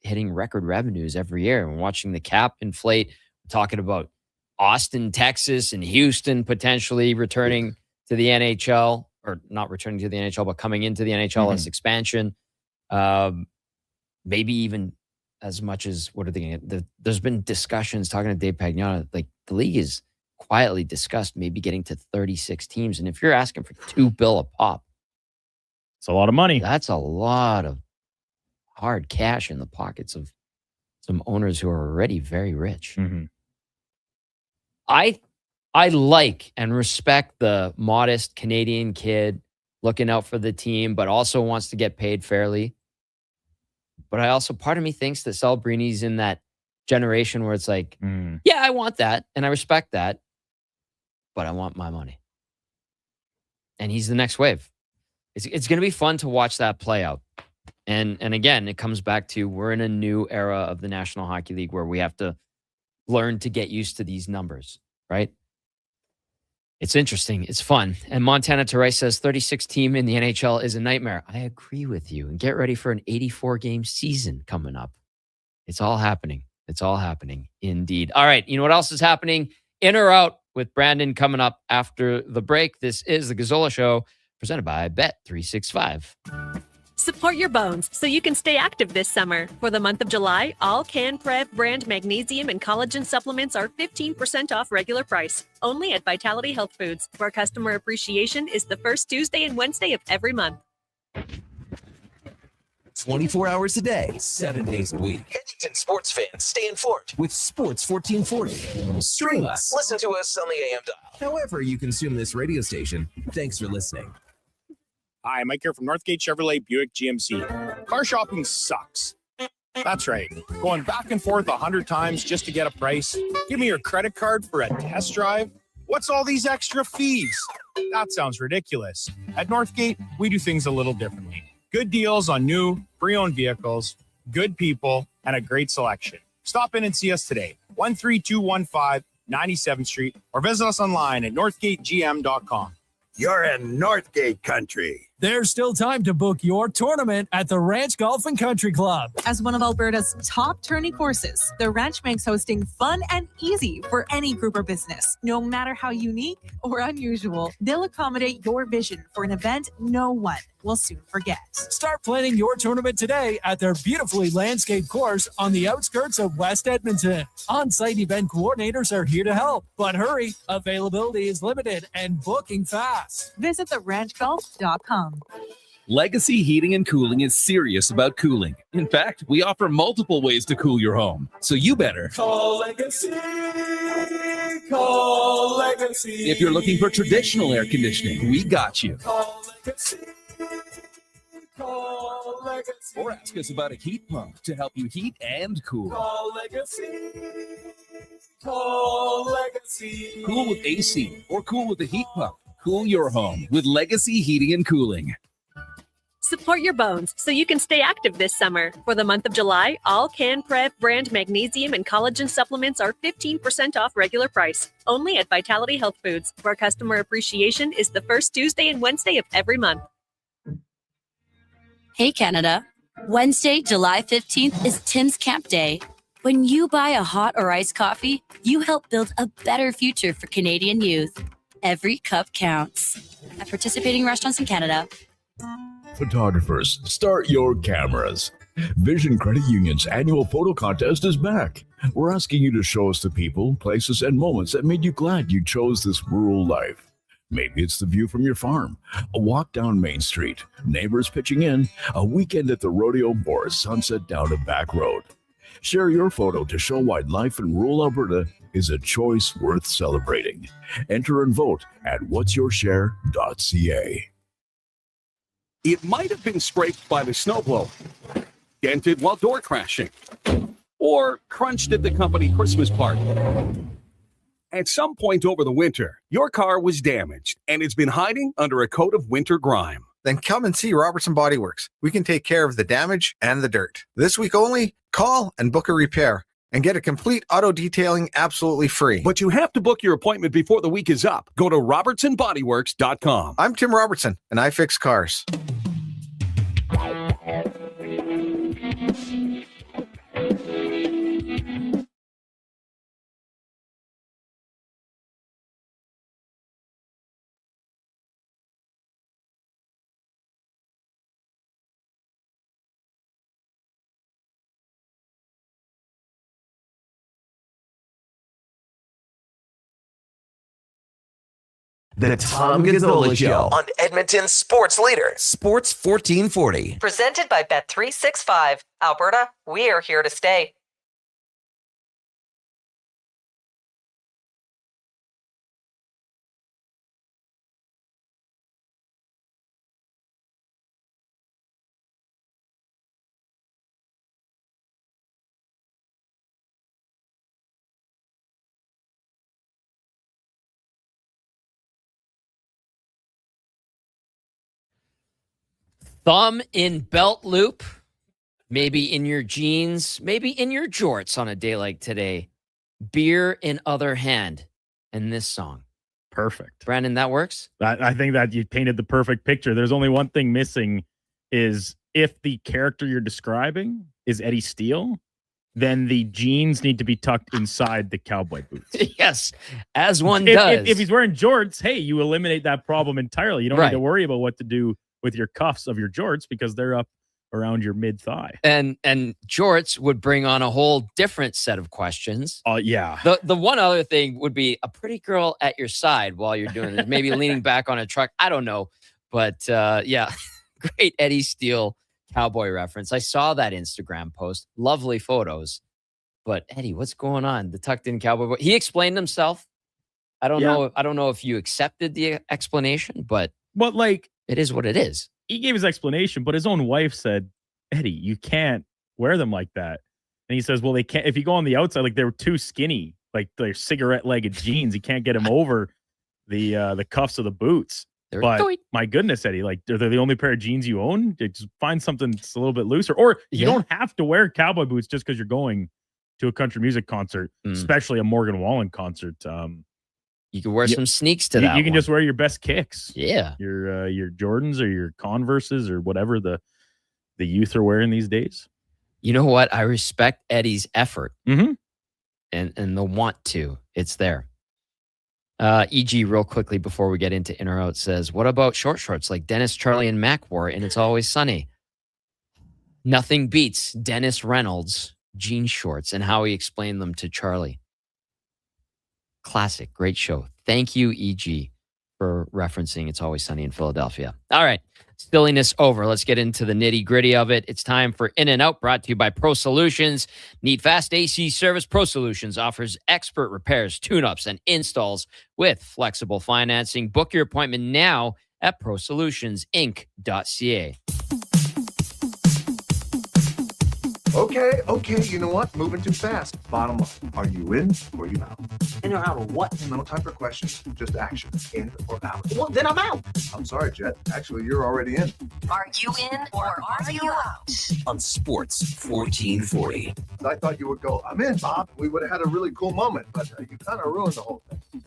hitting record revenues every year. And watching the cap inflate, we're talking about Austin, Texas, and Houston potentially returning to the NHL, or not returning to the NHL, but coming into the NHL as expansion. Maybe even as much as, what are they going to, there's been discussions talking to Dave Pagnotta, like the league is quietly discussed maybe getting to 36 teams. And if you're asking for $2 billion a pop, it's a lot of money. That's a lot of hard cash in the pockets of some owners who are already very rich. Mm-hmm. I like and respect the modest Canadian kid looking out for the team, but also wants to get paid fairly. But I also, part of me thinks that Celebrini's in that generation where it's like, yeah, I want that and I respect that, but I want my money. And he's the next wave. It's going to be fun to watch that play out. And again, it comes back to we're in a new era of the National Hockey League where we have to learn to get used to these numbers, right? It's interesting. It's fun. And Montana Teray says 36 team in the NHL is a nightmare. I agree with you. And get ready for an 84-game season coming up. It's all happening. It's all happening indeed. All right. You know what else is happening? In or Out with Brandon coming up after the break. This is the Gazzola Show presented by Bet365. Support your bones so you can stay active this summer. For the month of July, all CanPrev brand magnesium and collagen supplements are 15% off regular price. Only at Vitality Health Foods, where customer appreciation is the first Tuesday and Wednesday of every month. 24 hours a day, 7 days a week. Edmonton sports fans, stay informed with Sports 1440. Stream us. Listen to us on the AM dial. However you consume this radio station, thanks for listening. Hi, Mike here from Northgate Chevrolet Buick GMC. Car shopping sucks. That's right. Going back and forth 100 times just to get a price. Give me your credit card for a test drive. What's all these extra fees? That sounds ridiculous. At Northgate, we do things a little differently. Good deals on new, pre-owned vehicles, good people, and a great selection. Stop in and see us today, 13215 97th Street, or visit us online at northgategm.com. You're in Northgate country. There's still time to book your tournament at the Ranch Golf and Country Club. As one of Alberta's top tourney courses, the Ranch makes hosting fun and easy for any group or business. No matter how unique or unusual, they'll accommodate your vision for an event no one will soon forget. Start planning your tournament today at their beautifully landscaped course on the outskirts of West Edmonton. On-site event coordinators are here to help, but hurry, availability is limited and booking fast. Visit theranchgolf.com. Legacy Heating and Cooling is serious about cooling. In fact, we offer multiple ways to cool your home. So you better call Legacy. Call Legacy. If you're looking for traditional air conditioning, we got you. Call Legacy. Call Legacy. Or ask us about a heat pump to help you heat and cool. Call Legacy. Call Legacy. Cool with AC or cool with a heat pump. Cool your home with Legacy Heating and Cooling. Support your bones so you can stay active this summer. For the month of July, all CanPrev brand magnesium and collagen supplements are 15% off regular price. Only at Vitality Health Foods, where customer appreciation is the first Tuesday and Wednesday of every month. Hey Canada, Wednesday, July 15th is Tim's Camp Day. When you buy a hot or iced coffee, you help build a better future for Canadian youth. Every cup counts. At participating restaurants in Canada. Photographers, start your cameras. Vision Credit Union's annual photo contest is back. We're asking you to show us the people, places, and moments that made you glad you chose this rural life. Maybe it's the view from your farm, a walk down Main Street, neighbors pitching in, a weekend at the rodeo, or a sunset down a back road. Share your photo to show why life in rural Alberta is a choice worth celebrating. Enter and vote at whatsyourshare.ca. It might have been scraped by the snowblower, dented while door crashing, or crunched at the company Christmas party. At some point over the winter, your car was damaged and it's been hiding under a coat of winter grime. Then come and see Robertson Body Works. We can take care of the damage and the dirt. This week only, call and book a repair and get a complete auto detailing absolutely free. But you have to book your appointment before the week is up. Go to robertsonbodyworks.com. I'm Tim Robertson, and I fix cars. The Tom Gazzola Show on Edmonton's sports leader, Sports 1440. Presented by Bet365. Alberta, we are here to stay. Thumb in belt loop, maybe in your jeans, maybe in your jorts on a day like today. Beer in other hand, and this song. Perfect. Brandon, that works? I think that you painted the perfect picture. There's only one thing missing is if the character you're describing is Eddie Steele, then the jeans need to be tucked inside the cowboy boots. Yes, as one does. If he's wearing jorts, hey, you eliminate that problem entirely. You don't need to worry about what to do with your cuffs of your jorts because they're up around your mid-thigh. And jorts would bring on a whole different set of questions. Oh, yeah. The one other thing would be a pretty girl at your side while you're doing this, maybe leaning back on a truck. I don't know. But yeah, great Eddie Steele cowboy reference. I saw that Instagram post. Lovely photos. But Eddie, what's going on? The tucked in cowboy. He explained himself. I don't know if you accepted the explanation, but it is what it is. He gave his explanation, but his own wife said, Eddie, you can't wear them like that. And he says, well, they can't. If you go on the outside, like they're too skinny, like they're cigarette-legged jeans. You can't get them over the cuffs of the boots. But my goodness, Eddie, like they're the only pair of jeans you own. Just find something that's a little bit looser. Or you don't have to wear cowboy boots just because you're going to a country music concert, especially a Morgan Wallen concert. You can wear some sneaks to that. You can just wear your best kicks. Yeah. Your Jordans or your Converses or whatever the youth are wearing these days. You know what? I respect Eddie's effort and the want to. It's there. EG, real quickly before we get into in or out, says, what about short shorts like Dennis, Charlie, and Mac wore and It's Always Sunny? Nothing beats Dennis Reynolds' jean shorts and how he explained them to Charlie. Classic. Great show. Thank you, EG. for referencing It's Always Sunny in Philadelphia. All right. Silliness over. Let's get into the nitty gritty of it. It's time for In and Out, brought to you by Pro Solutions. Need fast AC service? Pro Solutions offers expert repairs, tune-ups, and installs with flexible financing. Book your appointment now at prosolutionsinc.ca. Okay, you know what? Moving too fast. Bottom line, are you in or you out? In or out of what? No time for questions, just action. In or out? Well, then I'm out. I'm sorry, Jet. Actually, you're already in. Are you in or are you out? On Sports 1440. I thought you would go, I'm in, Bob. We would have had a really cool moment, but you kind of ruined the whole thing.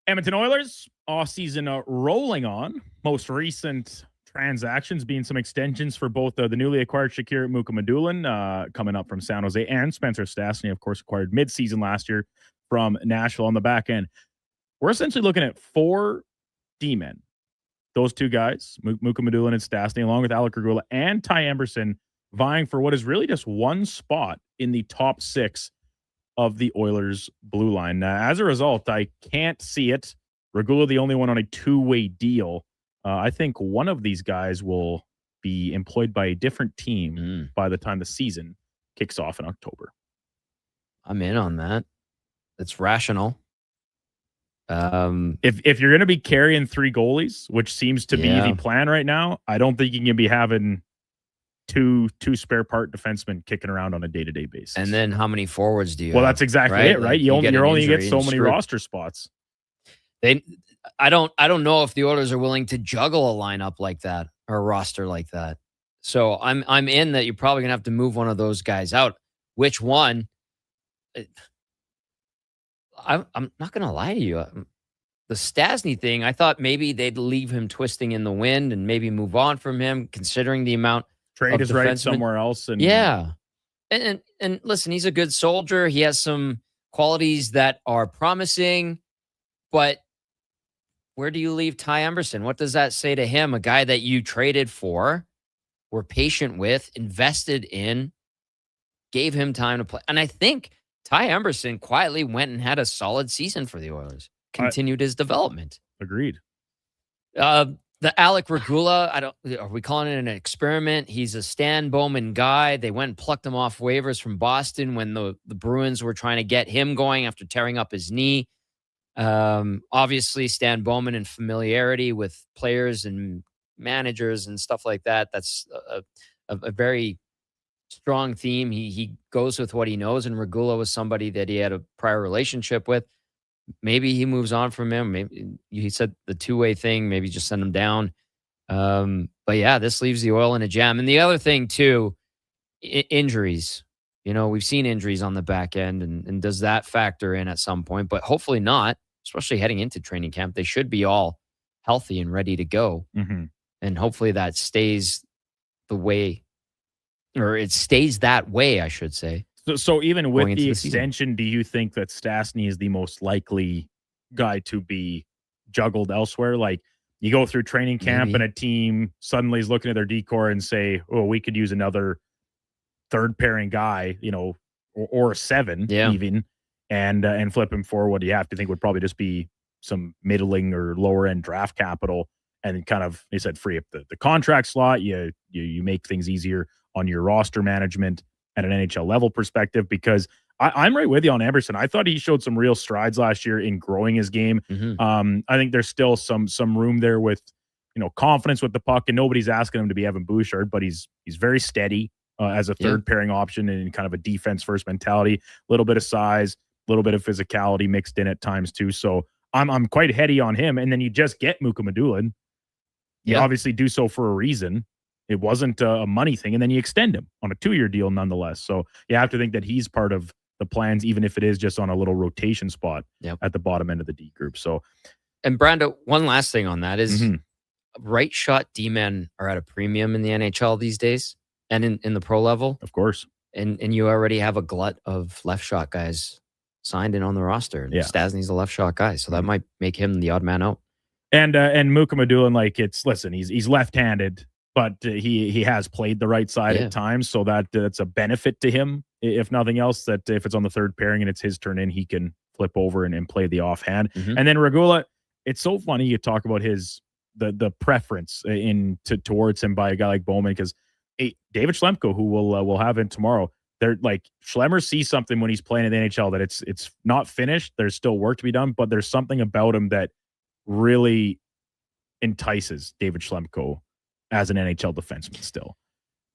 Edmonton Oilers, off-season rolling on. Most recent transactions being some extensions for both the newly acquired Shakir Mukhamadullin coming up from San Jose, and Spencer Stastny, of course, acquired mid-season last year from Nashville on the back end. We're essentially looking at 4 D-men. Those 2 guys, Mukhamadullin and Stastny, along with Alec Regula and Ty Emberson, vying for what is really just one spot in the top 6 of the Oilers' blue line. As a result, I can't see it. Regula, the only one on a 2-way deal. I think one of these guys will be employed by a different team by the time the season kicks off in October. I'm in on that. It's rational. If you're going to be carrying 3 goalies, which seems to be the plan right now, I don't think you can be having two spare part defensemen kicking around on a day-to-day basis. And then how many forwards do you Well, have? that's exactly it, right? You only get so many roster spots. I don't know if the Oilers are willing to juggle a lineup like that or a roster like that. So I'm in that you're probably gonna have to move one of those guys out. Which one? I'm not gonna lie to you. The Stastny thing, I thought maybe they'd leave him twisting in the wind and maybe move on from him, considering the amount trade of is right somewhere else. And yeah, and listen, he's a good soldier. He has some qualities that are promising, but where do you leave Ty Emberson? What does that say to him? A guy that you traded for, were patient with, invested in, gave him time to play. And I think Ty Emberson quietly went and had a solid season for the Oilers, continued his development. Agreed. The Alec Regula, are we calling it an experiment? He's a Stan Bowman guy. They went and plucked him off waivers from Boston when the Bruins were trying to get him going after tearing up his knee. Obviously Stan Bowman and familiarity with players and managers and stuff like that. That's a very strong theme. He goes with what he knows, and Regula was somebody that he had a prior relationship with. Maybe he moves on from him. Maybe he said the 2-way thing, maybe just send him down. But yeah, this leaves the Oil in a jam. And the other thing too, injuries. You know, we've seen injuries on the back end, and does that factor in at some point? But hopefully not, especially heading into training camp. They should be all healthy and ready to go. Mm-hmm. And hopefully that stays the way, or it stays that way, I should say. So even with the extension, do you think that Stastny is the most likely guy to be juggled elsewhere? Like, you go through training camp and a team suddenly is looking at their decor and say, oh, we could use another third pairing guy, you know, or a 7 even, and flip him for what you have to think would probably just be some middling or lower end draft capital, and kind of, they said, free up the contract slot. You make things easier on your roster management at an NHL level perspective, because I'm right with you on Emberson. I thought he showed some real strides last year in growing his game. I think there's still some room there with, you know, confidence with the puck, and nobody's asking him to be Evan Bouchard, but he's very steady as a third pairing option and kind of a defense first mentality, a little bit of size, a little bit of physicality mixed in at times too. So I'm quite heady on him. And then you just get Mukhamadullin. You obviously do so for a reason. It wasn't a money thing. And then you extend him on a 2-year deal nonetheless. So you have to think that he's part of the plans, even if it is just on a little rotation spot at the bottom end of the D group. So, and Brando, one last thing on that is right shot D-men are at a premium in the NHL these days and in the pro level. Of course. And you already have a glut of left shot guys signed in on the roster. And Stastny's a left shot guy. So that might make him the odd man out. And Mukhamadullin, like, he's left-handed, but he has played the right side at times, so that's a benefit to him. If nothing else, that if it's on the third pairing and it's his turn in, he can flip over and play the offhand. Mm-hmm. And then Regula, it's so funny you talk about the preference towards him by a guy like Bowman, because David Schlemko, who we'll have in tomorrow, they're like, Schlemmer sees something when he's playing in the NHL that it's not finished. There's still work to be done, but there's something about him that really entices David Schlemko as an NHL defenseman still.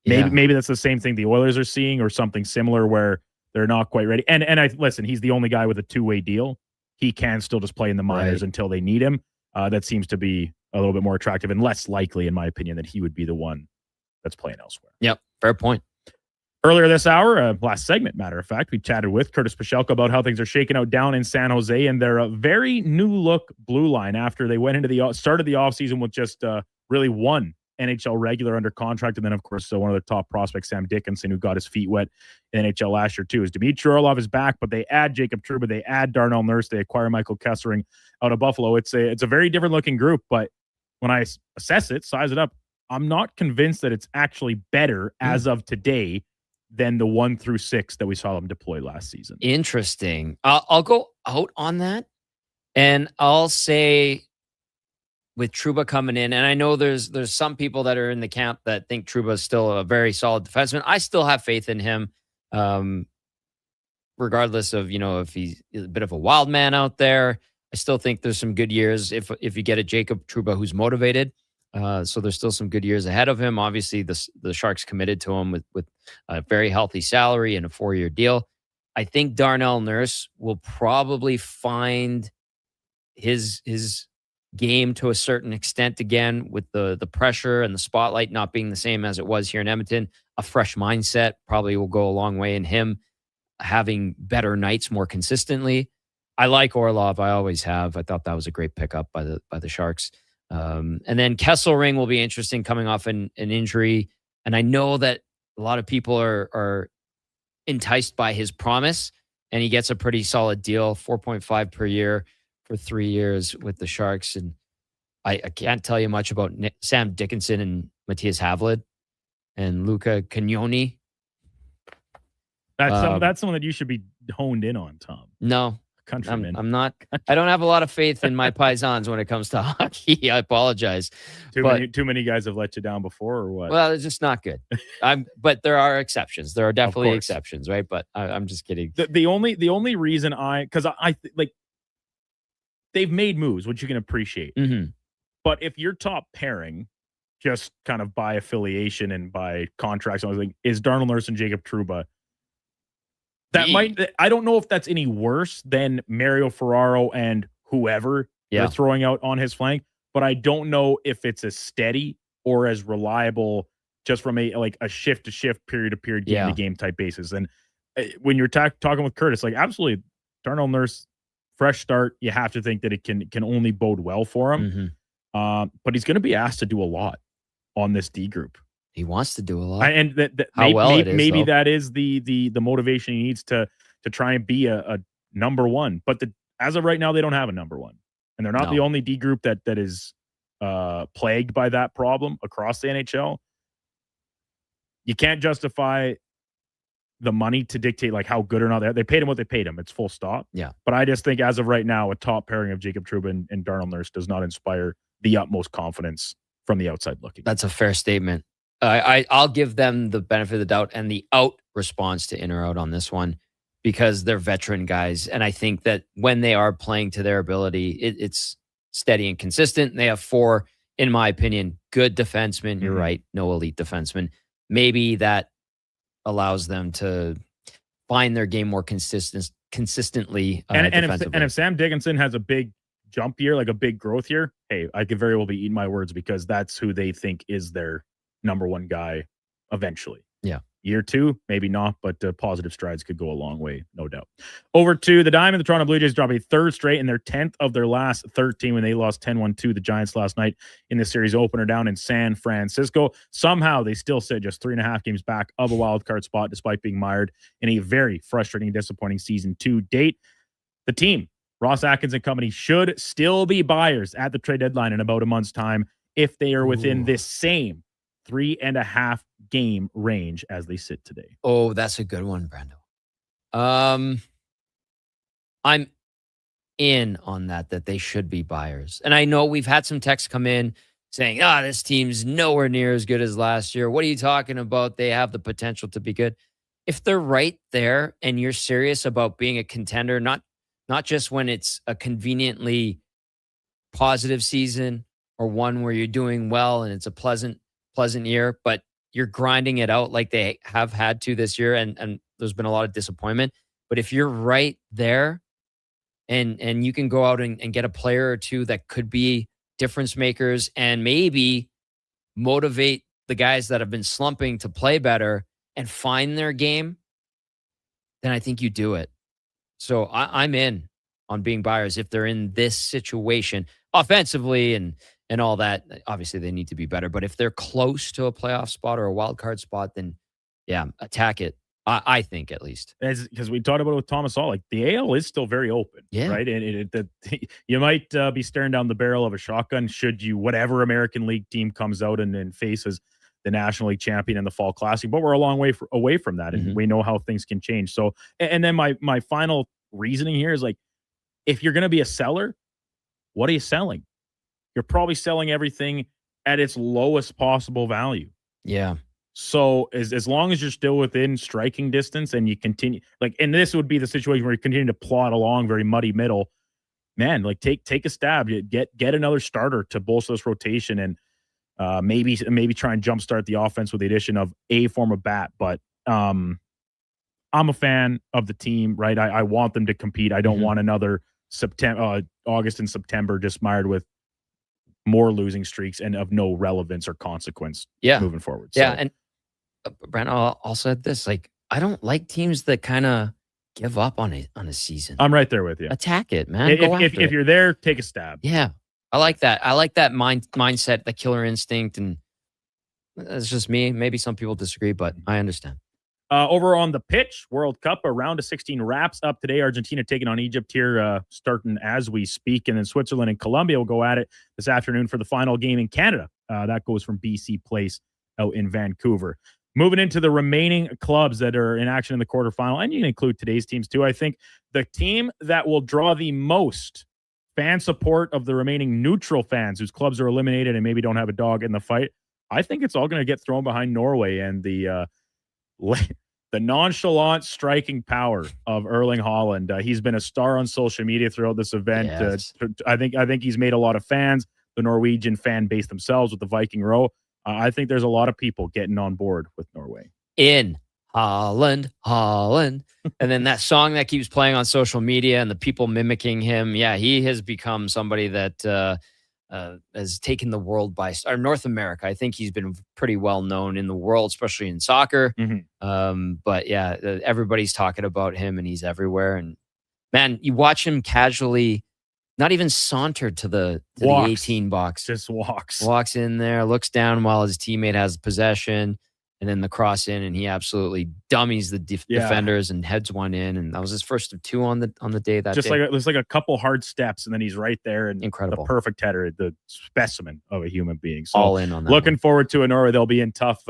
Maybe that's the same thing the Oilers are seeing, or something similar where they're not quite ready. And I listen, he's the only guy with a two-way deal. He can still just play in the minors until they need him. That seems to be a little bit more attractive and less likely, in my opinion, that he would be the one that's playing elsewhere. Yep, fair point. Earlier this hour, last segment, matter of fact, we chatted with Curtis Pachelko about how things are shaking out down in San Jose and their very new look blue line after they went into the started the offseason with just really one NHL regular under contract. And then, of course, one of their top prospects, Sam Dickinson, who got his feet wet in NHL last year, too. Is Dmitry Orlov is back, but they add Jacob Trouba, they add Darnell Nurse, they acquire Michael Kessering out of Buffalo. It's a very different looking group, but when I assess it, size it up, I'm not convinced that it's actually better as of today than the 1 through 6 that we saw them deploy last season. Interesting. I'll go out on that, and I'll say with Trouba coming in, and I know there's some people that are in the camp that think Trouba is still a very solid defenseman. I still have faith in him, regardless of if he's a bit of a wild man out there. I still think there's some good years if you get a Jacob Trouba who's motivated. So there's still some good years ahead of him. Obviously, the Sharks committed to him with a very healthy salary and a 4-year deal. I think Darnell Nurse will probably find his game to a certain extent again, with the pressure and the spotlight not being the same as it was here in Edmonton. A fresh mindset probably will go a long way in him having better nights more consistently. I like Orlov. I always have. I thought that was a great pickup by the Sharks. And then Kesselring will be interesting coming off an injury. And I know that a lot of people are enticed by his promise, and he gets a pretty solid deal, 4.5 per year for 3 years with the Sharks. And I can't tell you much about Sam Dickinson and Matthias Havlid and Luca Cagnoni. That's someone that you should be honed in on, Tom. No. Countryman. I'm not. I don't have a lot of faith in my paisans when it comes to hockey. I apologize. Too many guys have let you down before, or what? Well, it's just not good. But there are exceptions. There are definitely exceptions, right? But I'm just kidding. The only reason because they've made moves, which you can appreciate. Mm-hmm. But if your top pairing, just kind of by affiliation and by contracts, is Darnell Nurse and Jacob Trouba. I don't know if that's any worse than Mario Ferraro and whoever they're throwing out on his flank, but I don't know if it's as steady or as reliable just from a shift to shift, period to period, game to game type basis. And when you're talking with Curtis, absolutely, Darnell Nurse, fresh start. You have to think that it can only bode well for him. Mm-hmm. But he's going to be asked to do a lot on this D group. He wants to do a lot. And maybe that is the motivation he needs to try and be a number one. But as of right now, they don't have a number one. And they're not the only D group that is plagued by that problem across the NHL. You can't justify the money to dictate how good or not they paid him what they paid him. It's full stop. Yeah. But I just think as of right now, a top pairing of Jacob Trouba and Darnell Nurse does not inspire the utmost confidence from the outside looking. That's a fair statement. I'll give them the benefit of the doubt and the out response to in or out on this one, because they're veteran guys. And I think that when they are playing to their ability, it's steady and consistent. They have 4, in my opinion, good defensemen. You're right. No elite defensemen. Maybe that allows them to find their game more consistently. And if Sam Dickinson has a big jump year, a big growth year, hey, I could very well be eating my words, because that's who they think is their number one guy eventually. Yeah. Year 2, maybe not, but positive strides could go a long way, no doubt. Over to the Diamond, the Toronto Blue Jays drop a 3rd straight and their 10th of their last 13 when they lost 10-1 to the Giants last night in the series opener down in San Francisco. Somehow they still sit just 3.5 games back of a wild card spot, despite being mired in a very frustrating, disappointing season to date. The team, Ross Atkins and company, should still be buyers at the trade deadline in about a month's time if they are within this same 3.5 game range as they sit today. Oh, that's a good one, Brando. I'm in on that they should be buyers. And I know we've had some texts come in saying, this team's nowhere near as good as last year. What are you talking about? They have the potential to be good. If they're right there and you're serious about being a contender, not just when it's a conveniently positive season or one where you're doing well and it's a pleasant year, but you're grinding it out like they have had to this year, and there's been a lot of disappointment. But if you're right there and you can go out and get a player or two that could be difference makers and maybe motivate the guys that have been slumping to play better and find their game, then I think you do it. So I'm in on being buyers if they're in this situation offensively and all that. Obviously, they need to be better. But if they're close to a playoff spot or a wild card spot, then yeah, attack it. I think at least. Because we talked about it with Thomas Hall. Like the AL is still very open, right? And you might be staring down the barrel of a shotgun should you, whatever American League team comes out and faces the National League champion in the Fall Classic. But we're a long way away from that, and we know how things can change. So, and then my final reasoning here is like, if you're going to be a seller, what are you selling? You're probably selling everything at its lowest possible value. Yeah. So as long as you're still within striking distance and you continue, like, and this would be the situation where you continue to plod along very muddy middle, man, like take a stab, get another starter to bolster this rotation and maybe try and jumpstart the offense with the addition of a form of bat. But I'm a fan of the team, right? I want them to compete. I don't want another August and September just mired with more losing streaks and of no relevance or consequence moving forward. Yeah. And Brent, I'll say this, like, I don't like teams that kind of give up on a season. I'm right there with you. Attack it, man. If you're there, take a stab. Yeah. I like that. I like that mindset, the killer instinct. And that's just me. Maybe some people disagree, but I understand. Over on the pitch, World Cup, a round of 16 wraps up today. Argentina taking on Egypt here, starting as we speak. And then Switzerland and Colombia will go at it this afternoon for the final game in Canada. That goes from BC Place out in Vancouver. Moving into the remaining clubs that are in action in the quarterfinal, and you can include today's teams too. I think the team that will draw the most fan support of the remaining neutral fans whose clubs are eliminated and maybe don't have a dog in the fight, I think it's all going to get thrown behind Norway and the nonchalant striking power of Erling Haaland. He's been a star on social media throughout this event. Yes. I think he's made a lot of fans, the Norwegian fan base themselves with the Viking Row. I think there's a lot of people getting on board with Norway. In Holland. And then that song that keeps playing on social media and the people mimicking him. Yeah, he has become somebody that has taken the world by North America. I think he's been pretty well known in the world, especially in soccer. But yeah, everybody's talking about him and he's everywhere. And man, you watch him casually, not even sauntered to the 18 box. Just Walks in there, looks down while his teammate has possession, and then the cross in, and he absolutely dummies the defenders and heads one in. And that was his first of two on the day that just day. It was like a couple hard steps, and then he's right there. And incredible. The perfect header, the specimen of a human being. So all in on that. Looking forward to a Norway. They'll be in tough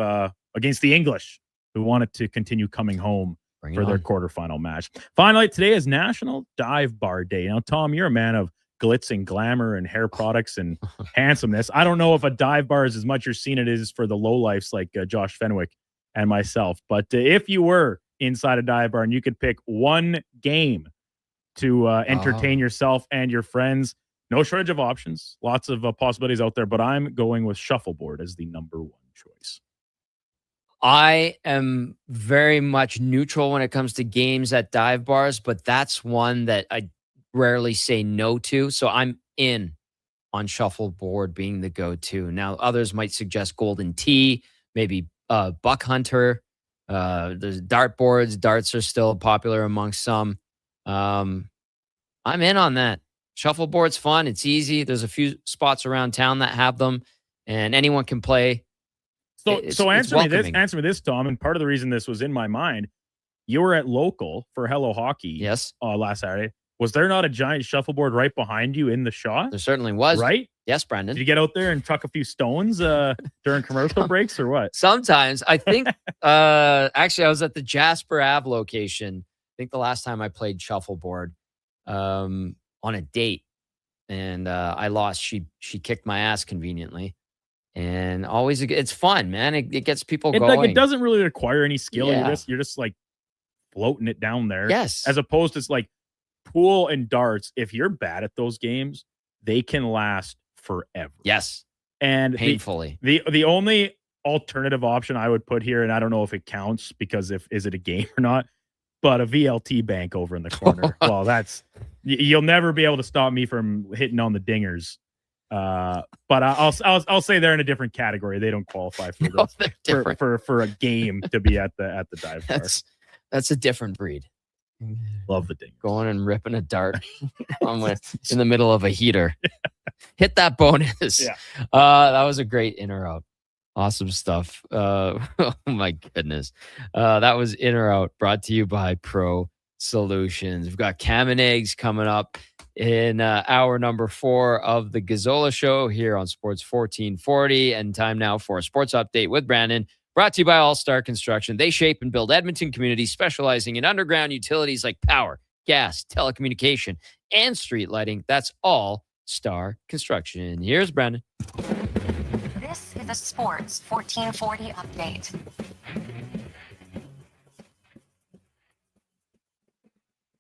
against the English, who wanted to continue coming home for their quarterfinal match. Finally, today is National Dive Bar Day. Now, Tom, you're a man of glitz and glamour and hair products and handsomeness. I don't know if a dive bar is as much your scene it is for the lowlifes like Josh Fenwick and myself. But if you were inside a dive bar and you could pick one game to entertain yourself and your friends, no shortage of options, lots of possibilities out there, but I'm going with shuffleboard as the number one choice. I am very much neutral when it comes to games at dive bars, but that's one that I rarely say no to. So I'm in on shuffleboard being the go-to. Now, others might suggest Golden Tee, maybe Buck Hunter. There's dartboards. Darts are still popular amongst some. I'm in on that. Shuffleboard's fun. It's easy. There's a few spots around town that have them, and anyone can play. So answer me this, Tom. And part of the reason this was in my mind, you were at local for Hello Hockey. Last Saturday. Was there not a giant shuffleboard right behind you in the shot? There certainly was. Right? Yes, Brendan. Did you get out there and chuck a few stones during commercial breaks or what? Sometimes. I think, actually, I was at the Jasper Ave location. I think the last time I played shuffleboard. on a date, and I lost. She kicked my ass conveniently, and always it's fun, man. It gets people going. Like, it doesn't really require any skill. Yeah. You're just like floating it down there. Yes. As opposed to like pool and darts. If you're bad at those games, they can last forever. Yes. And painfully. The only alternative option I would put here, and I don't know if it counts because is it a game or not, but a VLT bank over in the corner. Well, you'll never be able to stop me from hitting on the dingers. But I'll say they're in a different category. They don't qualify for for a game to be at the dive bar. That's a different breed. Love the ding. Going and ripping a dart in the middle of a heater. Hit that bonus. Yeah. That was a great in or out. Awesome stuff. Oh my goodness. That was in or out, brought to you by Pro Solutions. We've got Cam and Eggs coming up in hour number 4 of the Gazzola Show here on Sports 1440. And time now for a sports update with Brandon, brought to you by All Star Construction. They shape and build Edmonton communities, specializing in underground utilities like power, gas, telecommunication, and street lighting. That's All Star Construction. Here's Brandon. This is a Sports 1440 update.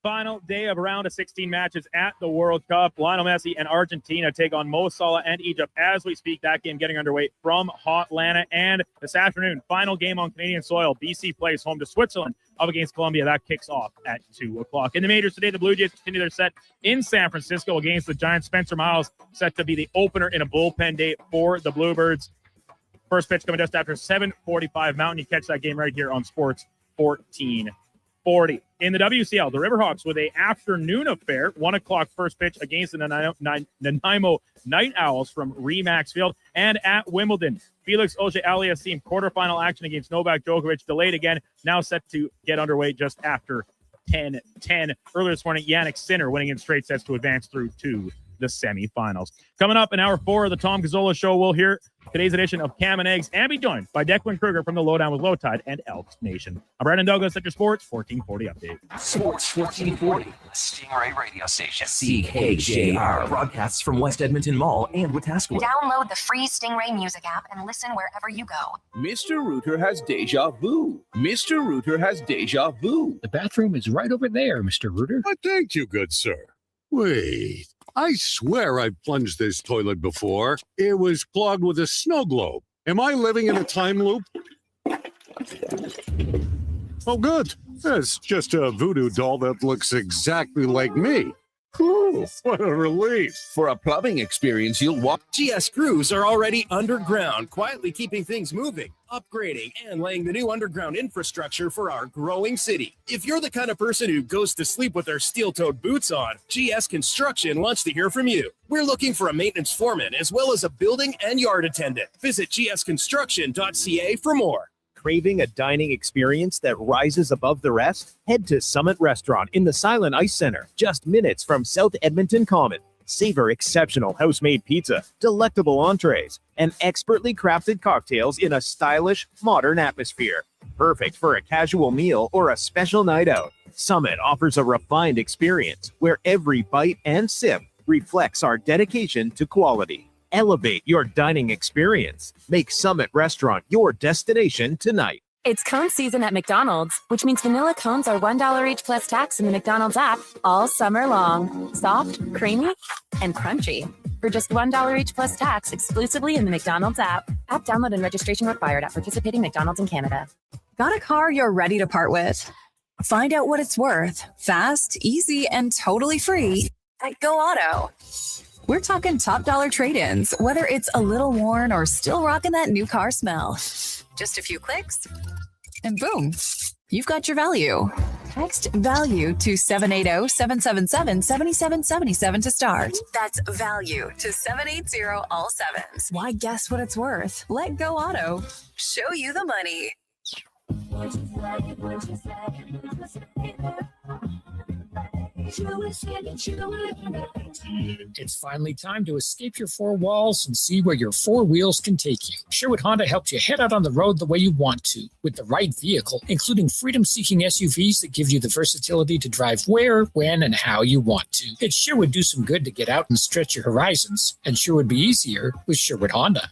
Final day of round of 16 matches at the World Cup. Lionel Messi and Argentina take on Mo Salah and Egypt as we speak. That game getting underway from Hotlanta. And this afternoon, final game on Canadian soil. BC plays home to Switzerland up against Colombia. That kicks off at 2 o'clock. In the majors today, the Blue Jays continue their set in San Francisco against the Giants. Spencer Miles set to be the opener in a bullpen day for the Bluebirds. First pitch coming just after 7:45 Mountain. You catch that game right here on Sports 1440. In the WCL, the Riverhawks with a afternoon affair, 1 o'clock first pitch against the Nanaimo Night Owls from Remax Field. And at Wimbledon, Felix Auger-Aliassime quarterfinal action against Novak Djokovic delayed again, now set to get underway just after 10:10. Earlier this morning, Jannik Sinner winning in straight sets to advance through to the semifinals. Coming up in hour 4 of the Tom Gazzola Show, we'll hear today's edition of Cam and Eggs and be joined by Declan Kruger from the Lowdown with Low Tide and Elks Nation. I'm Brandon Douglas at your Sports 1440 update. Sports 1440, Stingray radio station. CKJR broadcasts from West Edmonton Mall and Wetaskiwin. Download the free Stingray music app and listen wherever you go. Mr. Rooter has deja vu. Mr. Rooter has deja vu. The bathroom is right over there, Mr. Rooter. Thank you, good sir. Wait, I swear I've plunged this toilet before. It was clogged with a snow globe. Am I living in a time loop? Oh, good. It's just a voodoo doll that looks exactly like me. Whew, what a relief. For a plumbing experience, you'll walk. GS crews are already underground, quietly keeping things moving, upgrading, and laying the new underground infrastructure for our growing city. If you're the kind of person who goes to sleep with their steel-toed boots on, GS Construction wants to hear from you. We're looking for a maintenance foreman as well as a building and yard attendant. Visit gsconstruction.ca for more. Craving a dining experience that rises above the rest? Head to Summit Restaurant in the Silent Ice Center, just minutes from South Edmonton Common. Savor exceptional house-made pizza, delectable entrees, and expertly crafted cocktails in a stylish, modern atmosphere. Perfect for a casual meal or a special night out. Summit offers a refined experience where every bite and sip reflects our dedication to quality. Elevate your dining experience. Make Summit Restaurant your destination tonight. It's cone season at McDonald's, which means vanilla cones are $1 each plus tax in the McDonald's app all summer long. Soft, creamy, and crunchy. For just $1 each plus tax exclusively in the McDonald's app. App download and registration required at participating McDonald's in Canada. Got a car you're ready to part with? Find out what it's worth. Fast, easy, and totally free at Go Auto. We're talking top dollar trade-ins, whether it's a little worn or still rocking that new car smell. Just a few clicks, and boom, you've got your value. Text value to 780-777-7777 to start. That's value to 780 all sevens. Why guess what it's worth? Let Go Auto show you the money. It's finally time to escape your four walls and see where your four wheels can take you. Sherwood Honda helps you head out on the road the way you want to, with the right vehicle, including freedom-seeking SUVs that give you the versatility to drive where, when, and how you want to. It sure would do some good to get out and stretch your horizons, and sure would be easier with Sherwood Honda.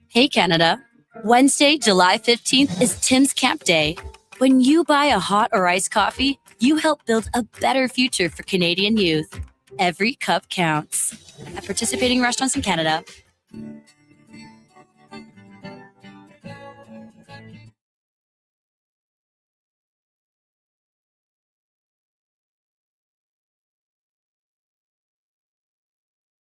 Hey, Canada. Wednesday, July 15th is Tim's Camp Day. When you buy a hot or iced coffee, you help build a better future for Canadian youth. Every cup counts. At participating restaurants in Canada.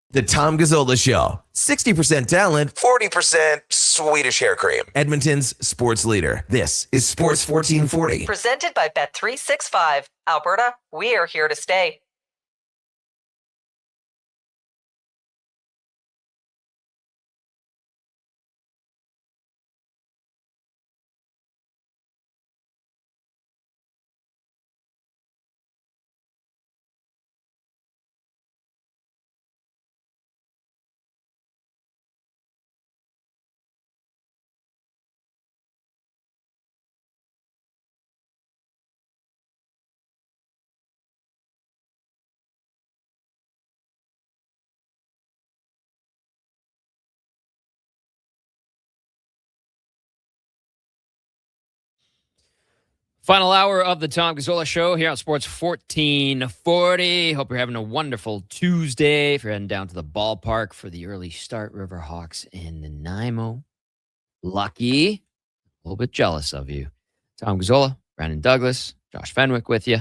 The Tom Gazzola Show. 60% talent, 40% Swedish hair cream. Edmonton's sports leader. This is Sports 1440. Presented by Bet365. Alberta, we are here to stay. Final hour of the Tom Gazzola Show here on Sports 1440. Hope you're having a wonderful Tuesday. If you're heading down to the ballpark for the early start, Riverhawks in Nanaimo. Lucky. A little bit jealous of you. Tom Gazzola, Brandon Douglas, Josh Fenwick with you.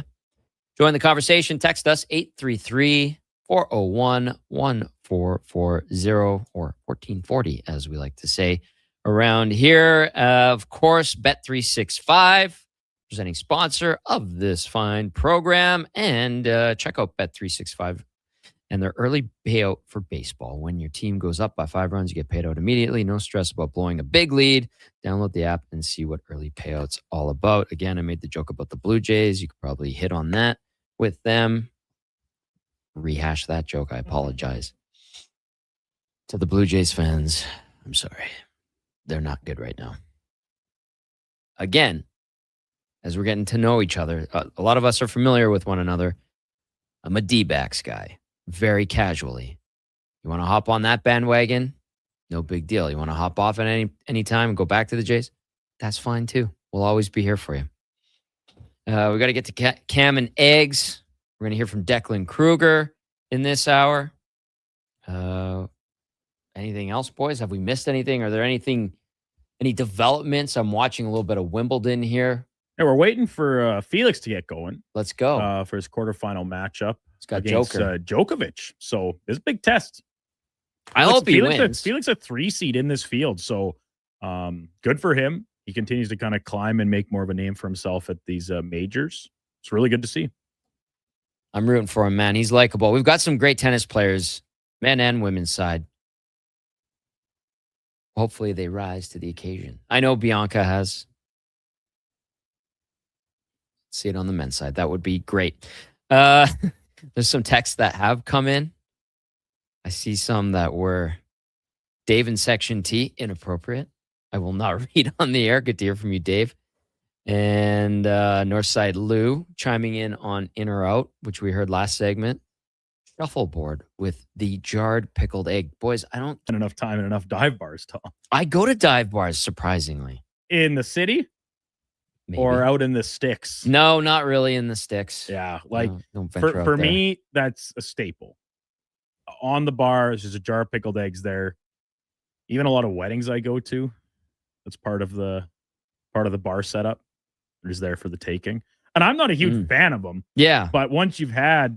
Join the conversation. Text us 833-401-1440 or 1440, as we like to say around here. Of course, Bet365. Presenting sponsor of this fine program. And check out Bet365 and their early payout for baseball. When your team goes up by 5 runs, you get paid out immediately. No stress about blowing a big lead. Download the app and see what early payout's all about. Again, I made the joke about the Blue Jays. You could probably hit on that with them. Rehash that joke. I apologize. To the Blue Jays fans, I'm sorry. They're not good right now. Again, as we're getting to know each other, a lot of us are familiar with one another. I'm a D-backs guy, very casually. You want to hop on that bandwagon? No big deal. You want to hop off at any time and go back to the Jays? That's fine too. We'll always be here for you. We got to get to Cam and Eggs. We're going to hear from Declan Kruger in this hour. Anything else, boys? Have we missed anything? Are there any developments? I'm watching a little bit of Wimbledon here. Yeah, we're waiting for Felix to get going. Let's go. For his quarterfinal matchup. It's got against Djokovic. So it's a big test. I hope he wins. Felix a 3 seed in this field. So good for him. He continues to kind of climb and make more of a name for himself at these majors. It's really good to see. I'm rooting for him, man. He's likable. We've got some great tennis players, men and women's side. Hopefully they rise to the occasion. I know Bianca has. See it on the men's side. That would be great. There's some texts that have come in. I see some that were Dave in Section T, inappropriate. I will not read on the air. Good to hear from you, Dave. And Northside Lou chiming in on In or Out, which we heard last segment. Shuffleboard with the jarred pickled egg. Boys, I don't... And enough time and enough dive bars, Tom. I go to dive bars, surprisingly. In the city? Maybe. Or out in the sticks? No, not really in the sticks. Yeah, like for me, that's a staple. On the bar, there's a jar of pickled eggs there. Even a lot of weddings I go to, that's part of the bar setup. They're just there for the taking. And I'm not a huge fan of them. Yeah. But once you've had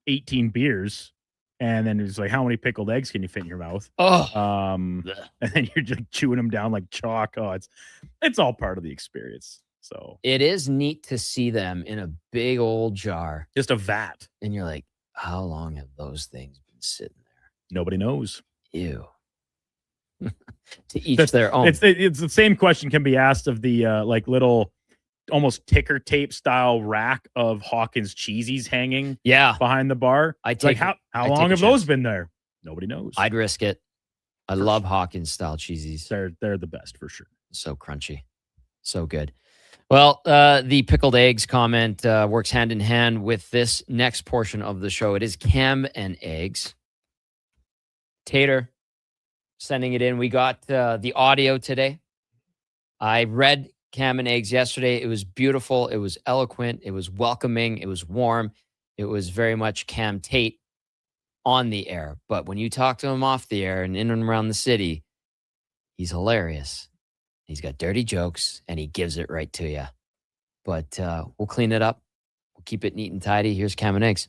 18 beers, and then it's like, how many pickled eggs can you fit in your mouth? Oh. And then you're just chewing them down like chalk. Oh, it's all part of the experience. So it is neat to see them in a big old jar. Just a vat. And you're like, how long have those things been sitting there? Nobody knows. Ew. To each their own. It's the same question can be asked of the like little almost ticker tape style rack of Hawkins cheesies hanging behind the bar. I'd Like take how long have those been there? Nobody knows. I'd risk it. I love Hawkins style cheesies. They're the best for sure. So crunchy. So good. Well, the pickled eggs comment works hand in hand with this next portion of the show. It is Cam and eggs. Tater sending it in. We got the audio today. I read Cam and eggs yesterday. It was beautiful. It was eloquent. It was welcoming. It was warm. It was very much Cam Tate on the air. But when you talk to him off the air and in and around the city, he's hilarious. He's got dirty jokes, and he gives it right to you. But we'll clean it up. We'll keep it neat and tidy. Here's Cam and eggs.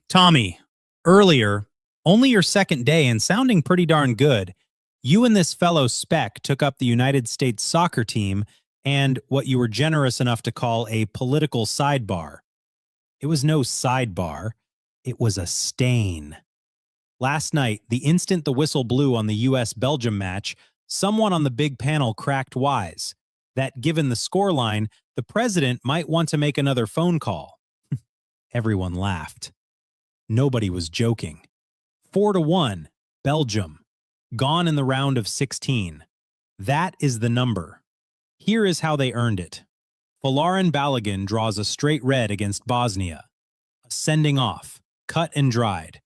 Tommy, earlier, only your second day and sounding pretty darn good, you and this fellow Speck took up the United States soccer team and what you were generous enough to call a political sidebar. It was no sidebar. It was a stain. Last night, the instant the whistle blew on the U.S.-Belgium match, someone on the big panel cracked wise that given the scoreline, the president might want to make another phone call. Everyone laughed. Nobody was joking. 4-1, Belgium. Gone in the round of 16. That is the number. Here is how they earned it. Folarin Balogun draws a straight red against Bosnia. A sending off, cut and dried.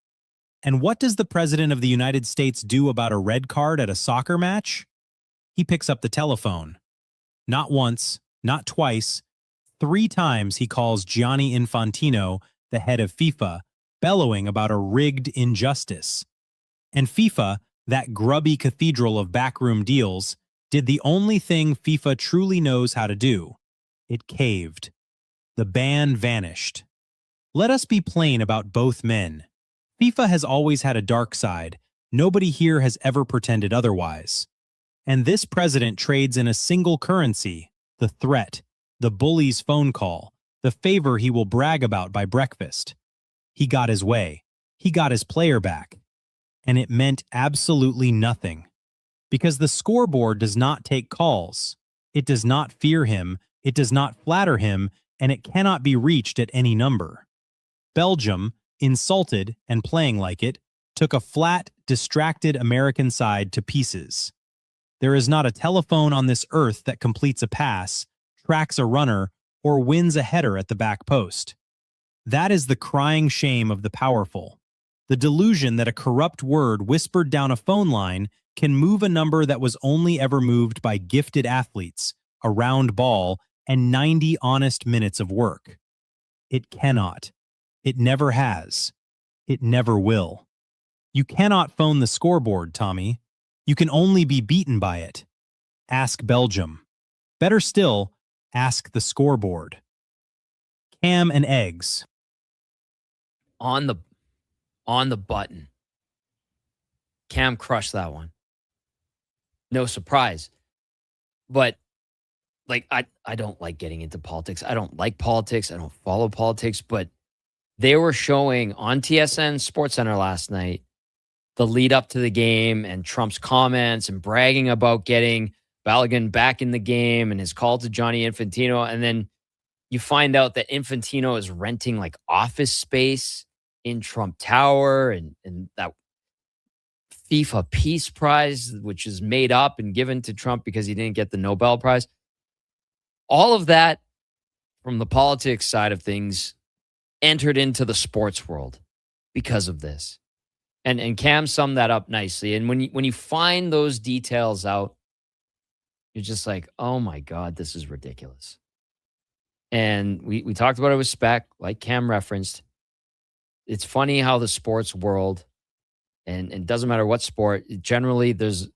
And what does the President of the United States do about a red card at a soccer match? He picks up the telephone. Not once, not twice, 3 times he calls Gianni Infantino, the head of FIFA, bellowing about a rigged injustice. And FIFA, that grubby cathedral of backroom deals, did the only thing FIFA truly knows how to do. It caved. The ban vanished. Let us be plain about both men. FIFA has always had a dark side. Nobody here has ever pretended otherwise. And this president trades in a single currency, the threat, the bully's phone call, the favor he will brag about by breakfast. He got his way. He got his player back. And it meant absolutely nothing. Because the scoreboard does not take calls. It does not fear him. It does not flatter him. And it cannot be reached at any number. Belgium, insulted and playing like it, took a flat, distracted American side to pieces. There is not a telephone on this earth that completes a pass, tracks a runner, or wins a header at the back post. That is the crying shame of the powerful. The delusion that a corrupt word whispered down a phone line can move a number that was only ever moved by gifted athletes, a round ball, and 90 honest minutes of work. It cannot. It never has. It never will. You cannot phone the scoreboard, Tommy. You can only be beaten by it. Ask Belgium. Better still, ask the scoreboard. Cam and eggs. On the button. Cam crushed that one. No surprise. But like I don't like getting into politics. I don't like politics. I don't follow politics, but they were showing on TSN SportsCenter last night the lead up to the game and Trump's comments and bragging about getting Balogun back in the game and his call to Gianni Infantino. And then you find out that Infantino is renting like office space in Trump Tower and that FIFA Peace Prize, which is made up and given to Trump because he didn't get the Nobel Prize. All of that from the politics side of things entered into the sports world because of this. And Cam summed that up nicely. And when you find those details out, you're just like, oh my God, this is ridiculous. And we talked about it with Speck, like Cam referenced. It's funny how the sports world, and it doesn't matter what sport, generally there's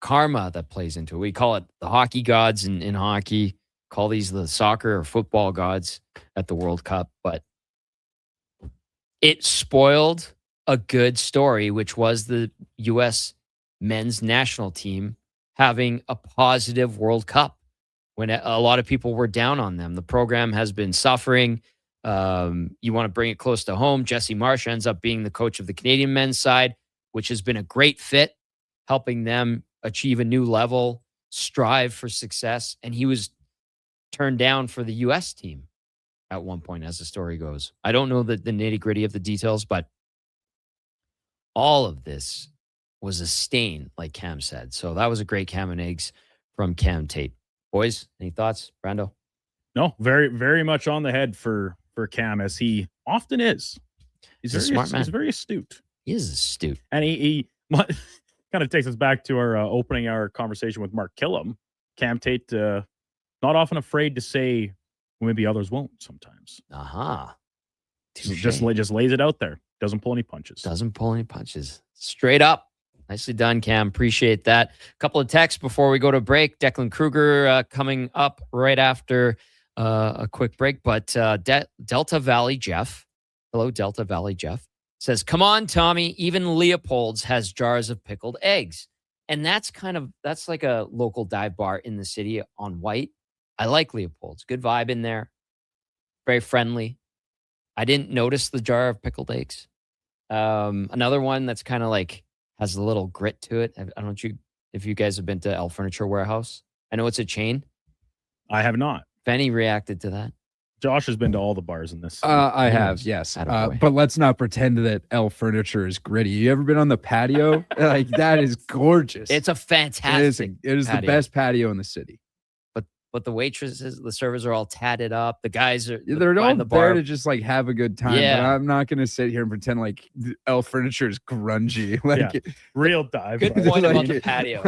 karma that plays into it. We call it the hockey gods in hockey, call these the soccer or football gods at the World Cup. But it spoiled a good story, which was the U.S. men's national team having a positive World Cup when a lot of people were down on them. The program has been suffering. You want to bring it close to home. Jesse Marsh ends up being the coach of the Canadian men's side, which has been a great fit, helping them achieve a new level, strive for success. And he was turned down for the U.S. team at one point, as the story goes. I don't know the nitty-gritty of the details, but all of this was a stain, like Cam said. So that was a great Cam and Eggs from Cam Tate. Boys, any thoughts? Brando? No, very, very much on the head for Cam, as he often is. He's a smart man. He's very astute. He is astute. And he kind of takes us back to our opening hour conversation with Mark Killam. Cam Tate, not often afraid to say maybe others won't sometimes. Aha. Just lays it out there. Doesn't pull any punches. Doesn't pull any punches. Straight up. Nicely done, Cam. Appreciate that. A couple of texts before we go to break. Declan Kruger coming up right after a quick break. But Delta Valley Jeff, hello, Delta Valley Jeff, says, come on, Tommy. Even Leopold's has jars of pickled eggs. And that's like a local dive bar in the city on White. I like Leopold's. Good vibe in there. Very friendly. I didn't notice the jar of pickled eggs. Another one that's kind of like has a little grit to it. I don't know if you guys have been to L Furniture Warehouse. I know it's a chain. I have not. Benny reacted to that. Josh has been to all the bars in this. I have, yes. But let's not pretend that L Furniture is gritty. You ever been on the patio? Like, that is gorgeous. It's a fantastic It is the best patio in the city. But the waitresses, the servers are all tatted up. The guys are they're all the bar. there to just like have a good time. Yeah. But I'm not gonna sit here and pretend like L Furniture is grungy. Like real dive. Good point about the patio.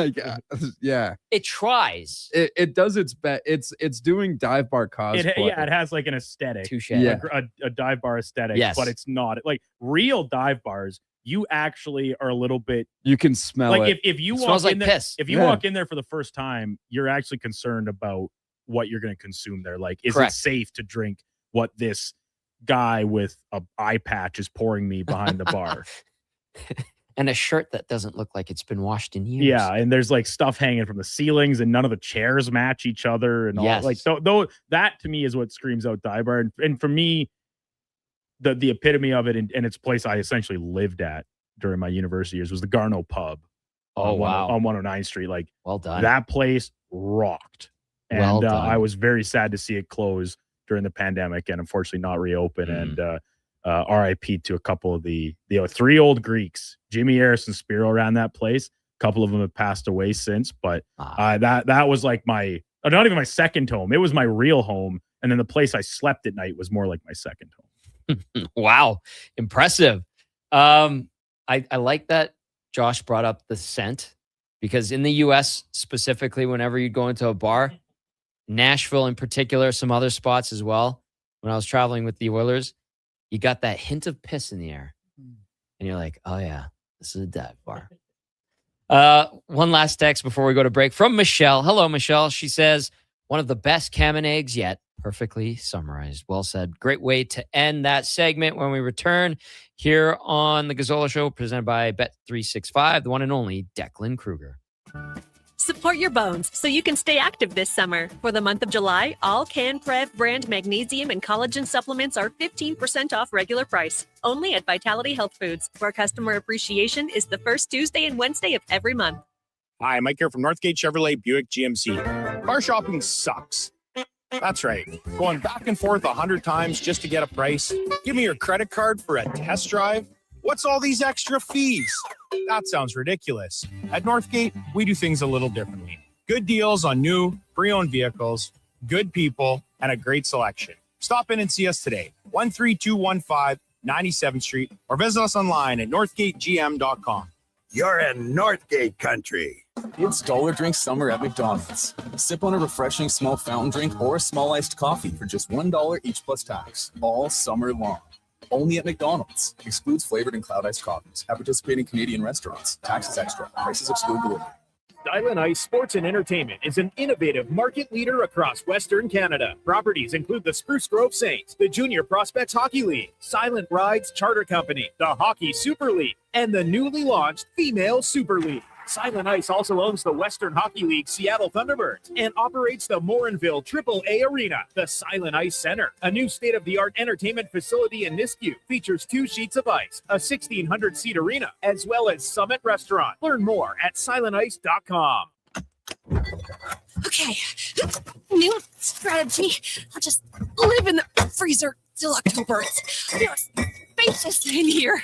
Yeah. It tries. It does its best. It's doing dive bar cosplay. It has like an aesthetic. Touche. Yeah. A dive bar aesthetic. Yes. But it's not like real dive bars. You actually are a little bit. You can smell like it. if you It walk smells like in there, piss. if you walk in there for the first time, you're actually concerned about what you're going to consume there. Like, is Correct. it safe to drink what this guy with a eye patch is pouring me behind the bar? And a shirt that doesn't look like it's been washed in years. Yeah, and there's like stuff hanging from the ceilings, and none of the chairs match each other, and all Yes. like though that to me is what screams out dive bar. And for me, the epitome of it, and it's a place I essentially lived at during my university years, was the Garneau Pub. Oh, wow. On 109th Street. Like, well done. That place rocked. And Well done. I was very sad to see it close during the pandemic and unfortunately not reopen. And RIP to a couple of the three old Greeks. Jimmy Harris and Spiro ran that place. A couple of them have passed away since, but that was like my, not even my second home. It was my real home. And then the place I slept at night was more like my second home. Wow. Impressive. I like that Josh brought up the scent, because in the US specifically, whenever you go into a bar, Nashville in particular, some other spots as well, when I was traveling with the Oilers, you got that hint of piss in the air. And you're like, oh yeah, this is a dive bar. One last text before we go to break from Michelle. Hello, Michelle. She says, one of the best Cam and Eggs yet. Perfectly summarized. Well said. Great way to end that segment when we return here on the Gazzola Show, presented by Bet365, the one and only Declan Kruger. Support your bones so you can stay active this summer. For the month of July, all CanPrev brand magnesium and collagen supplements are 15% off regular price. Only at Vitality Health Foods, where customer appreciation is the first Tuesday and Wednesday of every month. Hi, Mike here from Northgate Chevrolet Buick GMC. Car shopping sucks. That's right. Going back and forth 100 times just to get a price. Give me your credit card for a test drive. What's all these extra fees? That sounds ridiculous. At Northgate, we do things a little differently. Good deals on new, pre-owned vehicles, good people, and a great selection. Stop in and see us today, 13215 97th Street, or visit us online at northgategm.com. You're in Northgate country. It's dollar drink summer at McDonald's. Sip on a refreshing small fountain drink or a small iced coffee for just $1 each plus tax, all summer long. Only at McDonald's. Excludes flavored and cloud iced coffees. At participating Canadian restaurants. Taxes extra. Prices exclude delivery. Silent Ice Sports and Entertainment is an innovative market leader across Western Canada. Properties include the Spruce Grove Saints, the Junior Prospects Hockey League, Silent Rides Charter Company, the Hockey Super League, and the newly launched Female Super League. Silent Ice also owns the Western Hockey League Seattle Thunderbirds and operates the Morinville AAA Arena. The Silent Ice Center, a new state-of-the-art entertainment facility in Nisku, features 2 sheets of ice, a 1,600-seat arena, as well as Summit Restaurant. Learn more at silentice.com. Okay, new strategy. I'll just live in the freezer till October. It's spacious in here.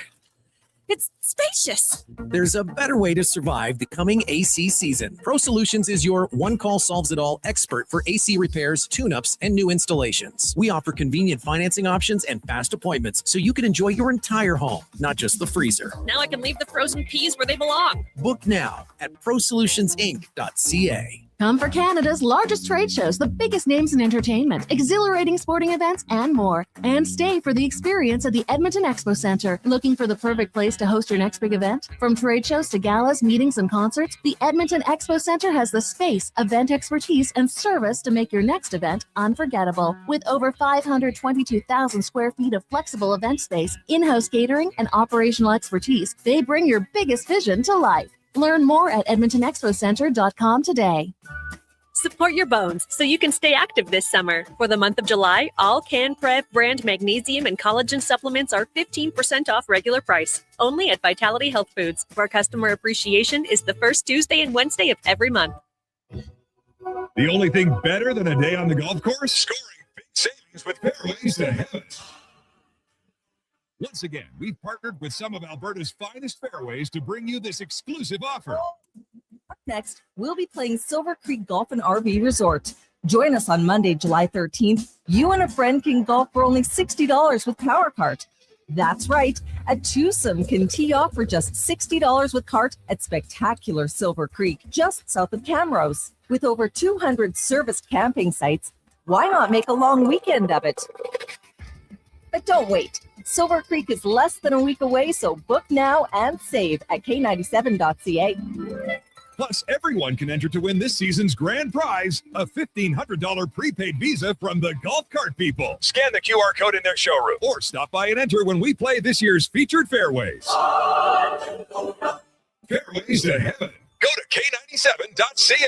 It's spacious. There's a better way to survive the coming AC season. Pro Solutions is your one-call solves-it-all expert for AC repairs, tune-ups, and new installations. We offer convenient financing options and fast appointments so you can enjoy your entire home, not just the freezer. Now I can leave the frozen peas where they belong. Book now at prosolutionsinc.ca. Come for Canada's largest trade shows, the biggest names in entertainment, exhilarating sporting events, and more. And stay for the experience at the Edmonton Expo Centre. Looking for the perfect place to host your next big event? From trade shows to galas, meetings, and concerts, the Edmonton Expo Centre has the space, event expertise, and service to make your next event unforgettable. With over 522,000 square feet of flexible event space, in-house catering, and operational expertise, they bring your biggest vision to life. Learn more at edmontonexpocentre.com today. Support your bones so you can stay active this summer. For the month of July, all CanPrev brand magnesium and collagen supplements are 15% off regular price. Only at Vitality Health Foods, where customer appreciation is the first Tuesday and Wednesday of every month. The only thing better than a day on the golf course? Scoring big savings with Fairways to Heaven. Once again, we've partnered with some of Alberta's finest fairways to bring you this exclusive offer. Up next, we'll be playing Silver Creek Golf and RV Resort. Join us on Monday, July 13th. You and a friend can golf for only $60 with Power Cart. That's right, a twosome can tee off for just $60 with cart at spectacular Silver Creek, just south of Camrose. With over 200 serviced camping sites, why not make a long weekend of it? But don't wait. Silver Creek is less than a week away, so book now and save at k97.ca. Plus, everyone can enter to win this season's grand prize, a $1,500 prepaid Visa from the Golf Cart people. Scan the QR code in their showroom or stop by and enter when we play this year's featured fairways. Fairways to Heaven. Go to k97.ca.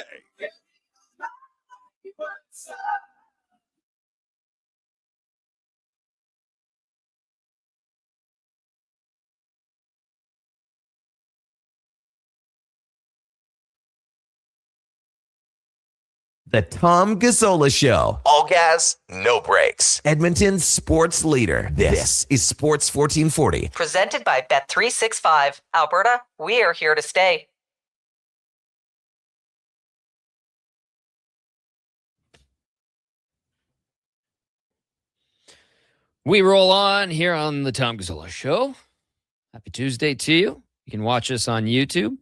The Tom Gazzola Show. All gas, no brakes. Edmonton's sports leader. This is Sports 1440. Presented by Bet365. Alberta, we are here to stay. We roll on here on the Tom Gazzola Show. Happy Tuesday to you. You can watch us on YouTube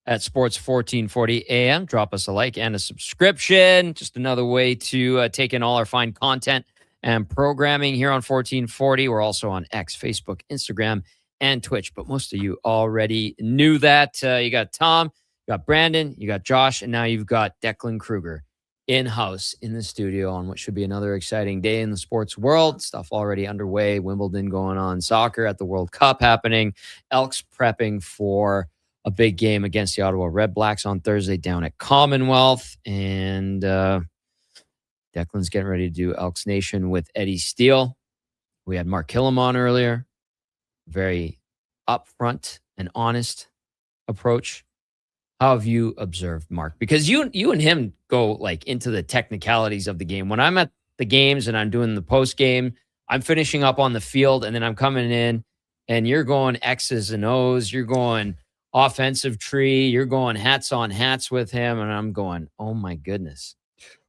at Sports 1440 AM. Drop us a like and a subscription. Just another way to take in all our fine content and programming here on 1440. We're also on X, Facebook, Instagram, and Twitch. But most of you already knew that. You got Tom, you got Brandon, you got Josh, and now you've got Declan Kruger in-house in the studio on what should be another exciting day in the sports world. Stuff already underway. Wimbledon going on. Soccer at the World Cup happening. Elks prepping for a big game against the Ottawa Red Blacks on Thursday down at Commonwealth. And Declan's getting ready to do Elks Nation with Eddie Steele. We had Mark Killam on earlier. Very upfront and honest approach. How have you observed Mark? Because you and him go like into the technicalities of the game. When I'm at the games and I'm doing the post game, I'm finishing up on the field and then I'm coming in and you're going X's and O's. You're going offensive tree. You're going hats on hats with him. And I'm going, oh my goodness.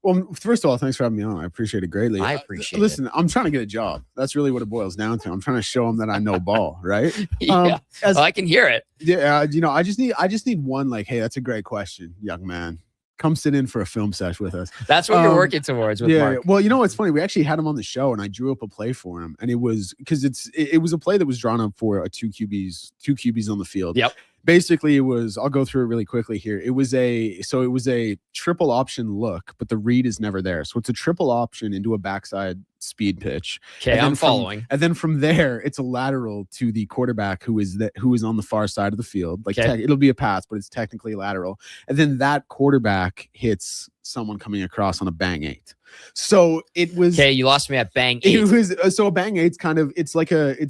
Well, first of all, thanks for having me on. I appreciate it greatly. I appreciate Listen, I'm trying to get a job. That's really what it boils down to. I'm trying to show them that I know ball, right? Yeah, well, I can hear it. Yeah, I just need one like, hey, that's a great question, young man. Come sit in for a film sesh with us. That's what you're working towards with Mark. Well, you know what's funny? We actually had him on the show, and I drew up a play for him, and it was because it was a play that was drawn up for a two QBs on the field. Yep. Basically, it was. I'll go through it really quickly here. It was a triple option look, but the read is never there. So it's a triple option into a backside speed pitch. Okay, I'm following. And then from there, it's a lateral to the quarterback who is on the far side of the field. Like it'll be a pass, but it's technically lateral. And then that quarterback hits someone coming across on a bang 8. So it was okay. You lost me at bang 8. It was so a bang 8's kind of it's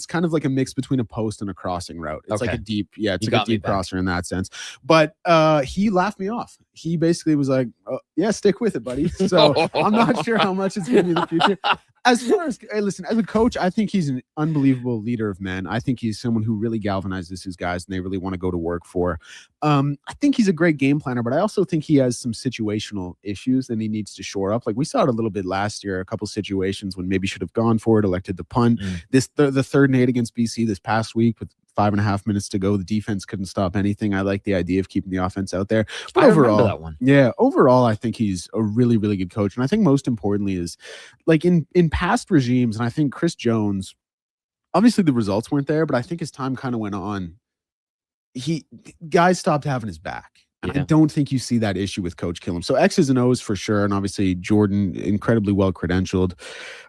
kind of like a mix between a post and a crossing route. It's like a deep, it's like a deep crosser in that sense. But he laughed me off. He basically was like, oh, "Yeah, stick with it, buddy." So I'm not sure how much it's going to be in the future. As far as listen, as a coach, I think he's an unbelievable leader of men. I think he's someone who really galvanizes his guys and they really want to go to work for. I think he's a great game planner, but I also think he has some situational issues that he needs to shore up. Like we saw it a little bit last year, a couple situations when maybe should have gone for it, elected the punt. The third and 8 against BC this past week with 5.5 minutes to go, the defense couldn't stop anything. I like the idea of keeping the offense out there. But overall, that one. Yeah, overall, I think he's a really, really good coach. And I think most importantly is like in past regimes, and I think Chris Jones, obviously the results weren't there, but I think as time kind of went on, guys stopped having his back. And I don't think you see that issue with Coach Killam. So X's and O's for sure. And obviously Jordan, incredibly well credentialed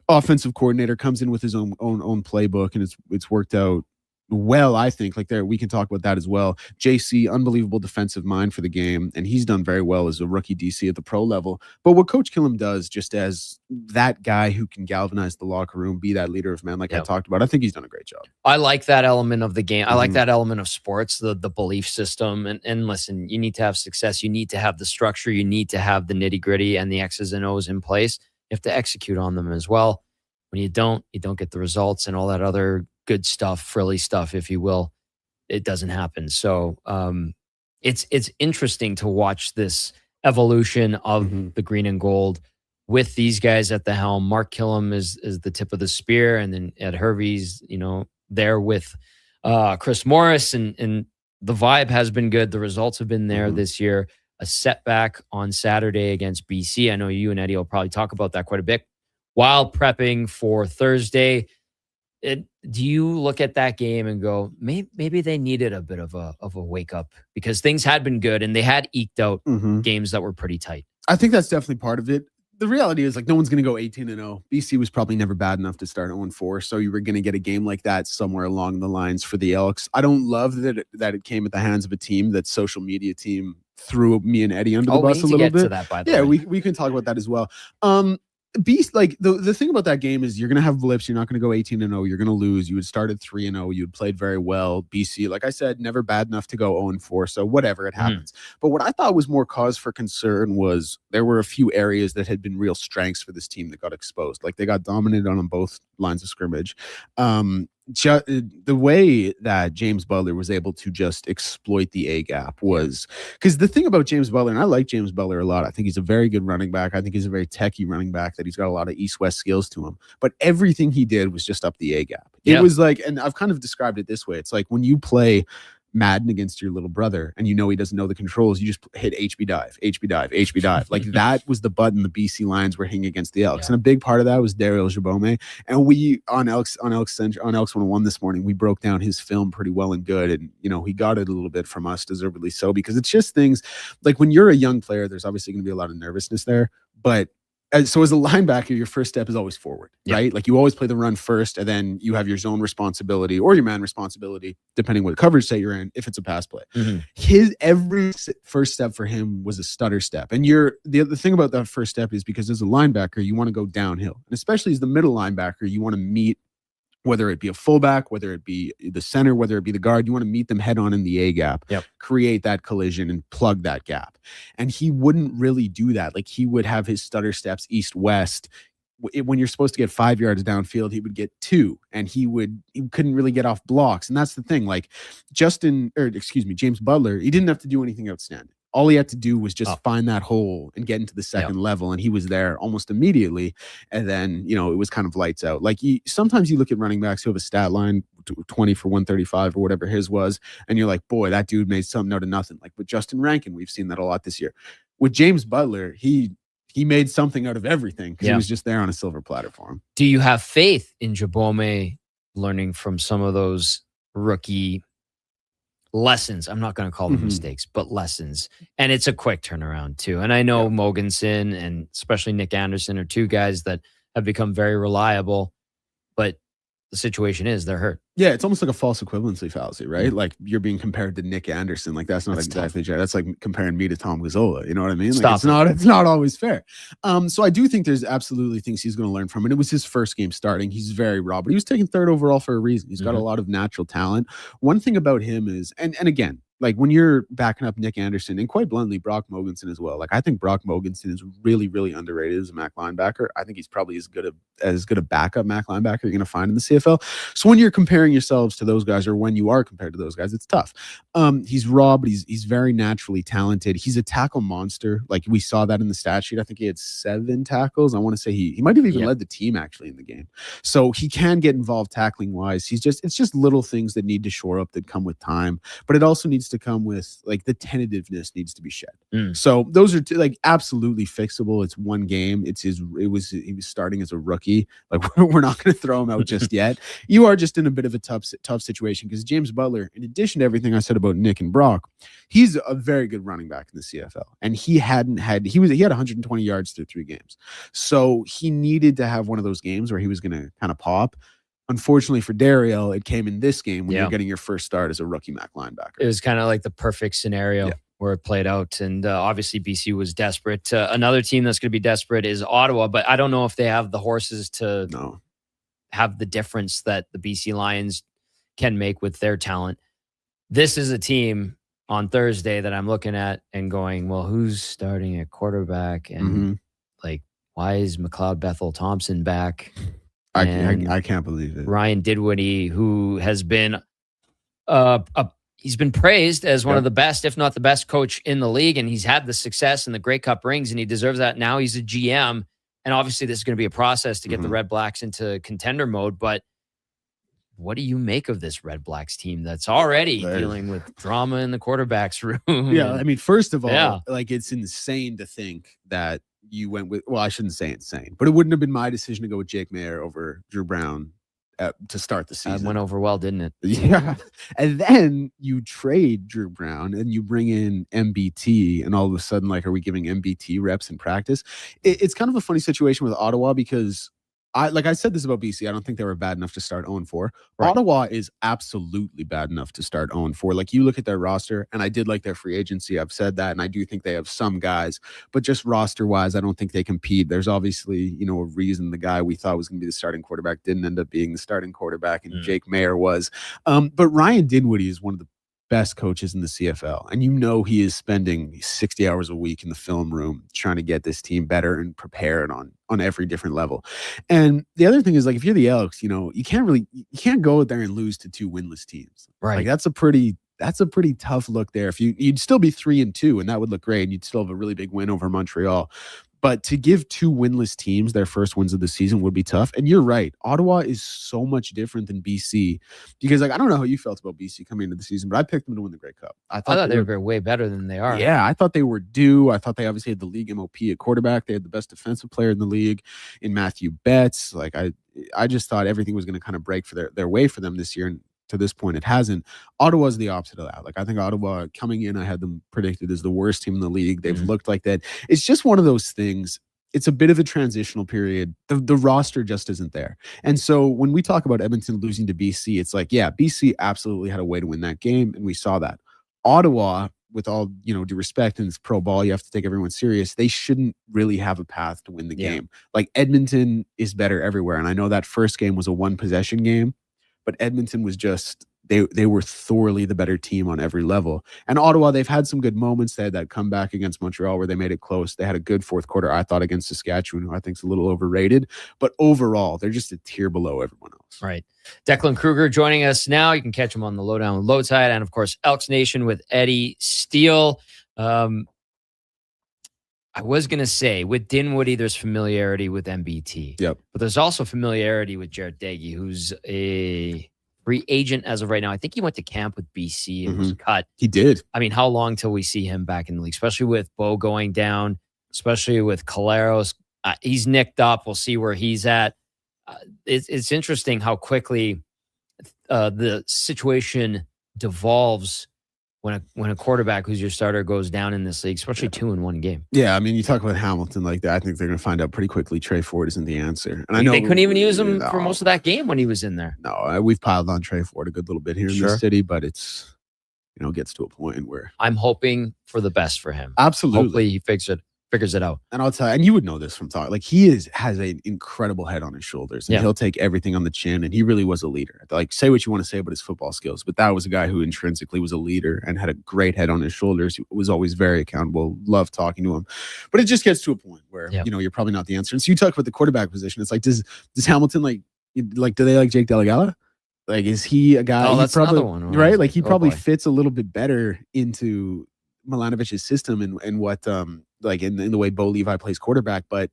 offensive coordinator, comes in with his own playbook, and it's worked out well, I think. Like we can talk about that as well. JC, unbelievable defensive mind for the game, and he's done very well as a rookie DC at the pro level. But what Coach Killam does, just as that guy who can galvanize the locker room, be that leader of men, like I talked about, I think he's done a great job. I like that element of the game. I like that element of sports, the belief system. And listen, you need to have success. You need to have the structure. You need to have the nitty gritty and the X's and O's in place. You have to execute on them as well. When you don't get the results and all that other good stuff, frilly stuff, if you will, it doesn't happen. So it's interesting to watch this evolution of the green and gold with these guys at the helm. Mark Killam is the tip of the spear, and then Ed Hervey's, there with Chris Morris, and the vibe has been good. The results have been there this year. A setback on Saturday against BC. I know you and Eddie will probably talk about that quite a bit while prepping for Thursday. Do you look at that game and go, maybe they needed a bit of a wake up, because things had been good and they had eked out games that were pretty tight? I think that's definitely part of it. The reality is, like, no one's going to go 18-0. BC was probably never bad enough to start 0-4, so you were going to get a game like that somewhere along the lines for the Elks. I don't love that it came at the hands of a team that social media team threw me and Eddie under the bus a little bit. To that, by the way. We can talk about that as well. Beast, like the thing about that game is you're going to have blips. You're not going to go 18-0. You're going to lose. You had started 3-0. You had played very well. BC, like I said, never bad enough to go 0-4. So whatever, it happens. But what I thought was more cause for concern was there were a few areas that had been real strengths for this team that got exposed. Like they got dominated on both lines of scrimmage. The way that James Butler was able to just exploit the A gap was, because the thing about James Butler, and I like James Butler a lot, I think he's a very good running back. I think he's a very techie running back, that he's got a lot of east-west skills to him. But everything he did was just up the A gap. It was like, and I've kind of described it this way. It's like when you play Madden against your little brother and he doesn't know the controls, you just hit HB dive, HB dive, HB dive. Like that was the button the BC Lions were hitting against the Elks. And a big part of that was Daryl Jabome. And we on Elks 101 this morning, we broke down his film pretty well and good. And he got it a little bit from us, deservedly so, because it's just things like when you're a young player, there's obviously going to be a lot of nervousness there, but so as a linebacker, your first step is always forward, right? Like you always play the run first, and then you have your zone responsibility or your man responsibility, depending what coverage set you're in, if it's a pass play. Every first step for him was a stutter step. And the thing about that first step is, because as a linebacker, you want to go downhill. And especially as the middle linebacker, you want to meet, whether it be a fullback, whether it be the center, whether it be the guard, you want to meet them head on in the A gap, create that collision and plug that gap. And he wouldn't really do that. Like he would have his stutter steps east-west. When you're supposed to get 5 yards downfield, he would get 2, and he couldn't really get off blocks. And that's the thing. Like James Butler, he didn't have to do anything outstanding. All he had to do was just find that hole and get into the second level, and he was there almost immediately. And then, it was kind of lights out. Like sometimes you look at running backs who have a stat line 20 for 135 or whatever his was, and you're like, boy, that dude made something out of nothing. Like with Justin Rankin, we've seen that a lot this year. With James Butler, he made something out of everything, because he was just there on a silver platter for him. Do you have faith in Jabome learning from some of those rookie lessons? I'm not going to call them mistakes, but lessons. And it's a quick turnaround too. And I know Mogensen and especially Nick Anderson are two guys that have become very reliable, but the situation is they're hurt. Yeah, it's almost like a false equivalency fallacy, right? Like you're being compared to Nick Anderson. Like that's not exactly fair. That's like comparing me to Tom Gazzola. You know what I mean? Like it's not always fair. So I do think there's absolutely things he's going to learn from. And it was his first game starting. He's very raw, but he was taken 3rd overall for a reason. He's got a lot of natural talent. One thing about him is, and again, like when you're backing up Nick Anderson and quite bluntly Brock Mogensen as well. Like I think Brock Mogensen is really, really underrated as a MAC linebacker. I think he's probably as good a backup MAC linebacker you're going to find in the CFL. So when you're comparing yourselves to those guys, or when you are compared to those guys, it's tough. He's raw, but he's very naturally talented. He's a tackle monster. Like we saw that in the stat sheet. I think he had 7 tackles. I want to say he might have even led the team actually in the game. So he can get involved tackling wise. It's just little things that need to shore up that come with time, but it also needs to come with like the tentativeness needs to be shed. So those are like absolutely fixable. It's one game. He was starting as a rookie. Like we're not going to throw him out just yet. You are just in a bit of a tough situation because James Butler, in addition to everything I said about Nick and Brock, he's a very good running back in the CFL, and he had 120 yards through 3 games. So he needed to have one of those games where he was going to kind of pop. Unfortunately for Dariel, it came in this game when you're getting your first start as a rookie MAC linebacker. It was kind of like the perfect scenario where it played out. And obviously BC was desperate. Another team that's going to be desperate is Ottawa, but I don't know if they have the horses to have the difference that the BC Lions can make with their talent. This is a team on Thursday that I'm looking at and going, well, who's starting at quarterback? And like, why is McLeod Bethel Thompson back? I can't believe it. Ryan Dinwiddie, who has been he's been praised as one of the best, if not the best coach in the league. And he's had the success and the Grey Cup rings, and he deserves that. Now he's a GM. And obviously this is going to be a process to get the Red Blacks into contender mode. But what do you make of this Red Blacks team that's already dealing with drama in the quarterback's room? Yeah, I mean, first of all, like it's insane to think that you went with, well, I shouldn't say insane, but it wouldn't have been my decision to go with Jake Mayer over Drew Brown to start the season. It went over well, didn't it? Yeah. And then you trade Drew Brown and you bring in MBT, and all of a sudden, like, are we giving MBT reps in practice? It's kind of a funny situation with Ottawa because I said this about BC. I don't think they were bad enough to start 0-4. Right. Ottawa is absolutely bad enough to start 0-4. Like you look at their roster, and I did like their free agency. I've said that, and I do think they have some guys, but just roster wise, I don't think they compete. There's obviously, a reason the guy we thought was going to be the starting quarterback didn't end up being the starting quarterback, and Jake Mayer was. But Ryan Dinwiddie is one of the best coaches in the CFL, and he is spending 60 hours a week in the film room trying to get this team better and prepared on every different level. And the other thing is, like, if you're the Elks, you can't go out there and lose to 2 winless teams. Right. Like that's a pretty tough look there. If you'd still be 3-2, and that would look great, and you'd still have a really big win over Montreal. But to give 2 winless teams their first wins of the season would be tough. And you're right. Ottawa is so much different than BC because, like, I don't know how you felt about BC coming into the season, but I picked them to win the Grey Cup. I thought they were way better than they are. Yeah, I thought they were due. I thought they obviously had the league MOP at quarterback. They had the best defensive player in the league in Matthew Betts. Like, I just thought everything was going to kind of break for their way for them this year. And to this point, it hasn't. Ottawa's the opposite of that. Like, I think Ottawa coming in, I had them predicted as the worst team in the league. They've looked like that. It's just one of those things. It's a bit of a transitional period. The roster just isn't there. And so when we talk about Edmonton losing to BC, it's like, yeah, BC absolutely had a way to win that game, and we saw that. Ottawa, with all due respect, and it's pro ball, you have to take everyone serious. They shouldn't really have a path to win the game. Like, Edmonton is better everywhere. And I know that first game was a 1-possession game, but Edmonton was just, they were thoroughly the better team on every level. And Ottawa, they've had some good moments. They had that comeback against Montreal where they made it close. They had a good fourth quarter, I thought, against Saskatchewan, who I think is a little overrated. But overall, they're just a tier below everyone else. Right. Declan Kruger joining us now. You can catch him on the Lowdown with Lowtide, and of course, Elks Nation with Eddie Steele. I was going to say, with Dinwiddie, there's familiarity with MBT. Yep. But there's also familiarity with Jarrett Daggy, who's a free agent as of right now. I think he went to camp with BC and was cut. He did. I mean, how long till we see him back in the league, especially with Bo going down, especially with Caleros. He's nicked up. We'll see where he's at. It's interesting how quickly the situation devolves when a quarterback who's your starter goes down in this league, especially 2 in one game. Yeah, I mean, you talk about Hamilton like that. I think they're going to find out pretty quickly Trey Ford isn't the answer. And I know they couldn't even use him for most of that game when he was in there. No, we've piled on Trey Ford a good little bit here in this city, but it's gets to a point where I'm hoping for the best for him. Absolutely. Hopefully he figures it out. And I'll tell you, and you would know this from talking, like he has an incredible head on his shoulders, and he'll take everything on the chin, and he really was a leader. Like, say what you want to say about his football skills, but that was a guy who intrinsically was a leader and had a great head on his shoulders. He was always very accountable, loved talking to him. But it just gets to a point where, you're probably not the answer. And so you talk about the quarterback position. It's like, does Hamilton do they like Jake Delgado? Like, is he a guy? Oh, that's probably, another one. Right? Like, he probably fits a little bit better into Milanovic's system and what like in the way Bo Levi plays quarterback, but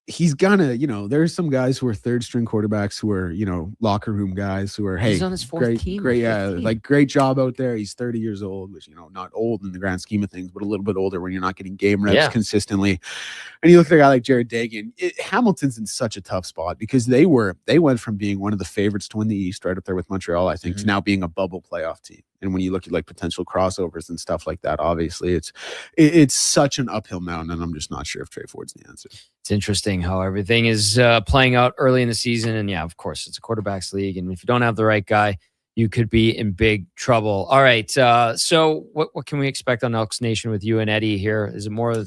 he's gonna, there's some guys who are third string quarterbacks who are, locker room guys who are, hey, he's on his fourth team, great job out there. He's 30 years old, which, not old in the grand scheme of things, but a little bit older when you're not getting game reps consistently. And you look at a guy like Jared Dagan. Hamilton's in such a tough spot because they went from being one of the favorites to win the East, right up there with Montreal, I think, to now being a bubble playoff team. And when you look at like potential crossovers and stuff like that, obviously it's such an uphill mountain, and I'm just not sure if Trey Ford's the answer. It's interesting how everything is playing out early in the season. And yeah, of course, it's a quarterbacks league. And if you don't have the right guy, you could be in big trouble. All right. So what can we expect on Elks Nation with you and Eddie here? Is it more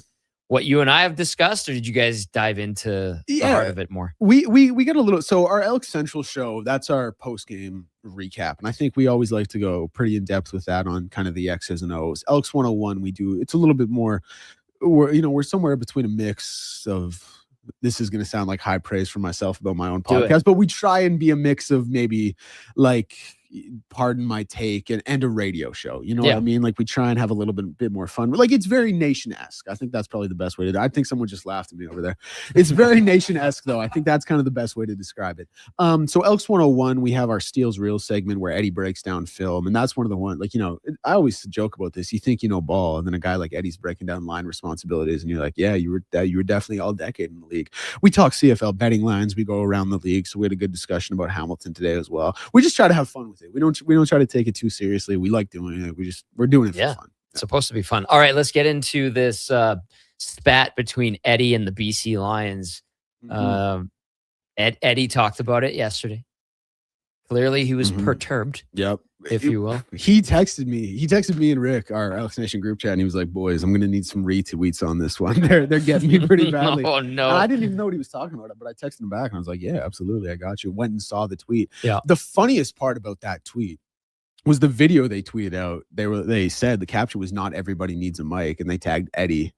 what you and I have discussed, or did you guys dive into the heart of it more? We got a little. So our Elk Central show, that's our post game recap, and I think we always like to go pretty in depth with that on kind of the X's and O's. Elks 101, we do. It's a little bit more. We're somewhere between a mix of. This is going to sound like high praise for myself about my own podcast, but we try and be a mix of maybe like, pardon my take, and a radio show. You know what I mean? Like, we try and have a little bit more fun. Like, it's very Nation-esque. I think that's probably the best way to do it. I think someone just laughed at me over there. It's very Nation-esque, though. I think that's kind of the best way to describe it. So Elks 101, we have our Steals Real segment where Eddie breaks down film. And that's one of the ones, like, I always joke about this. You think you know ball, and then a guy like Eddie's breaking down line responsibilities, and you're like, yeah, you were definitely all decade in the league. We talk CFL betting lines. We go around the league. So we had a good discussion about Hamilton today as well. We just try to have fun with it. We don't try to take it too seriously. We like doing it. We're doing it for fun. It's supposed to be fun. All right, let's get into this spat between Eddie and the BC Lions. Eddie talked about it yesterday. Clearly, he was perturbed. Yep, if you will. He texted me and Rick, our Elks Nation group chat, and he was like, "Boys, I'm going to need some retweets on this one. They're getting me pretty badly." Oh no! And I didn't even know what he was talking about, but I texted him back, and I was like, "Yeah, absolutely, I got you." Went and saw the tweet. Yeah. The funniest part about that tweet was the video they tweeted out. They said the caption was "Not everybody needs a mic," and they tagged Eddie.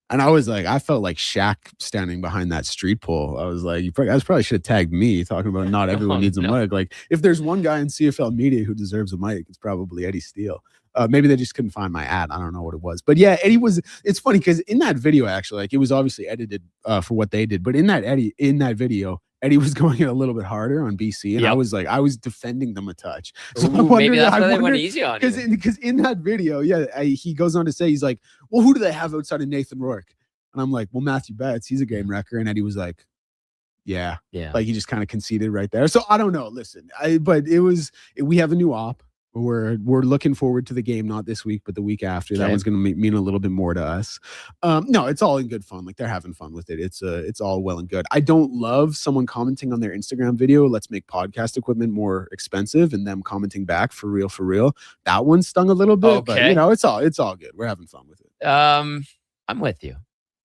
And I was like, I felt like Shaq standing behind that street pole. I was like, you probably should have tagged me talking about not everyone needs a mic. Like, if there's one guy in CFL media who deserves a mic, it's probably Eddie Steele. Maybe they just couldn't find my ad. I don't know what it was. But yeah, it's funny because in that video, actually, like, it was obviously edited for what they did. But in that video, Eddie was going a little bit harder on BC, and I was defending them a touch. So maybe that's why they went easy on you. Because in that video, he goes on to say, he's like, well, who do they have outside of Nathan Rourke? And I'm like, well, Matthew Betts, he's a game wrecker. And Eddie was like, yeah. Like, he just kind of conceded right there. So I don't know. Listen, we have a new op. We're looking forward to the game, not this week, but the week after. Okay. That one's going to mean a little bit more to us. No, it's all in good fun. Like, they're having fun with it. It's all well and good. I don't love someone commenting on their Instagram video, "Let's make podcast equipment more expensive," and them commenting back for real. That one stung a little bit, but it's all good. We're having fun with it. I'm with you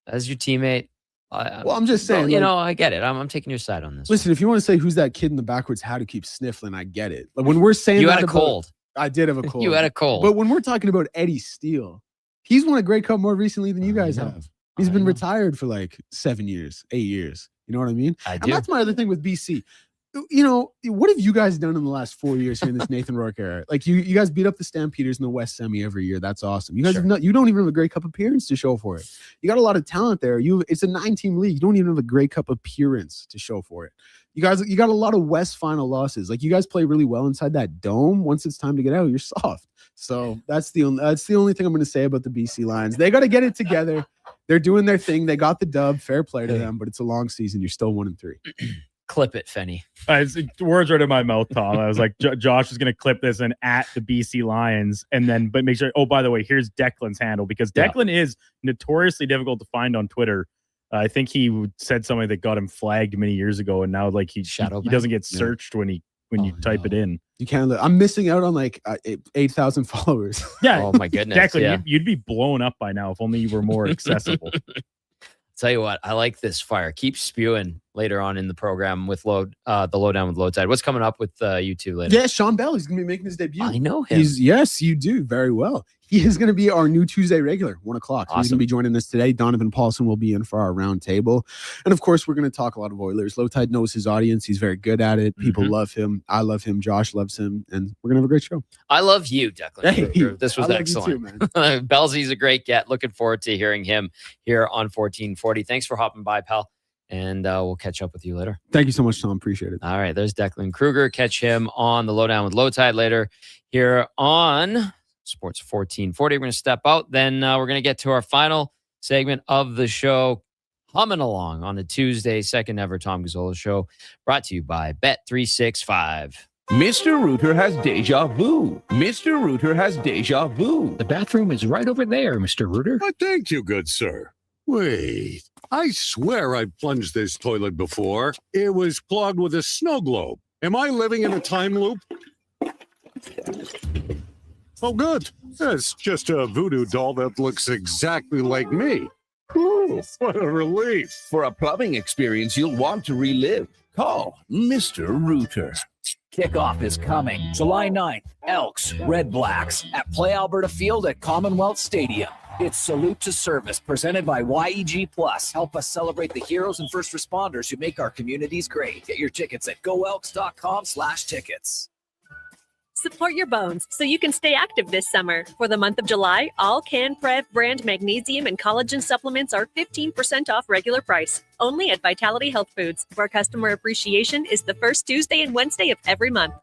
as your teammate. Well, I'm just saying, I get it. I'm taking your side on this. Listen, if you want to say who's that kid in the backwards hat who keeps sniffling, I get it. Like, when we're saying you had a cold. I did have a cold. You had a cold. But when we're talking about Eddie Steele, he's won a Grey Cup more recently than you guys have. He's been retired for like 7 years, 8 years. You know what I mean? I do. And that's my other thing with BC. What have you guys done in the last 4 years here in this Nathan Rourke era? Like, you guys beat up the Stampeders in the West Semi every year. That's awesome. You guys you don't even have a Grey Cup appearance to show for it. You got a lot of talent there. It's a 9-team league. You don't even have a Grey Cup appearance to show for it. You got a lot of West final losses. Like, you guys play really well inside that dome. Once it's time to get out, you're soft. So that's the only thing I'm going to say about the BC Lions. They got to get it together. They're doing their thing. They got the dub. Fair play to them, but it's a long season. You're still 1-3. Clip it, Fenny. Words right in my mouth, Tom. I was like, Josh is going to clip this and at the BC Lions, and then but make sure. Oh, by the way, here's Declan's handle because Declan is notoriously difficult to find on Twitter. I think he said something that got him flagged many years ago, and now like he doesn't get searched when you type it in. You can't. I'm missing out on like 8,000 followers. Yeah. Oh my goodness. Declan, you'd be blown up by now if only you were more accessible. Tell you what, I like this fire. Keep spewing later on in the program with the lowdown with Loadside. What's coming up with you two later? Yeah, Sean Bell. He's going to be making his debut. I know him. Yes, you do very well. He is going to be our new Tuesday regular, 1 o'clock. Awesome. He's going to be joining us today. Donovan Paulson will be in for our round table. And of course, we're going to talk a lot of Oilers. Low Tide knows his audience. He's very good at it. People love him. I love him. Josh loves him. And we're going to have a great show. I love you, Declan. Hey, this was I love excellent. you too, man. Belzy's a great get. Looking forward to hearing him here on 1440. Thanks for hopping by, pal. And we'll catch up with you later. Thank you so much, Tom. Appreciate it. All right. There's Declan Kruger. Catch him on the Lowdown with Low Tide later here on Sports 1440. We're going to step out. Then we're going to get to our final segment of the show, humming along on a Tuesday, second ever Tom Gazzola show, brought to you by Bet365. Mr. Rooter has deja vu. Mr. Rooter has deja vu. The bathroom is right over there, Mr. Rooter. Thank you, good sir. Wait, I swear I've plunged this toilet before. It was clogged with a snow globe. Am I living in a time loop? Oh, good. It's just a voodoo doll that looks exactly like me. Ooh, what a relief. For a plumbing experience you'll want to relive, call Mr. Rooter. Kickoff is coming July 9th. Elks, Red Blacks at Play Alberta Field at Commonwealth Stadium. It's Salute to Service presented by YEG Plus. Help us celebrate the heroes and first responders who make our communities great. Get your tickets at goelks.com/tickets. Support your bones so you can stay active this summer. For the month of July, all CanPrev brand magnesium and collagen supplements are 15% off regular price. Only at Vitality Health Foods, where customer appreciation is the first Tuesday and Wednesday of every month.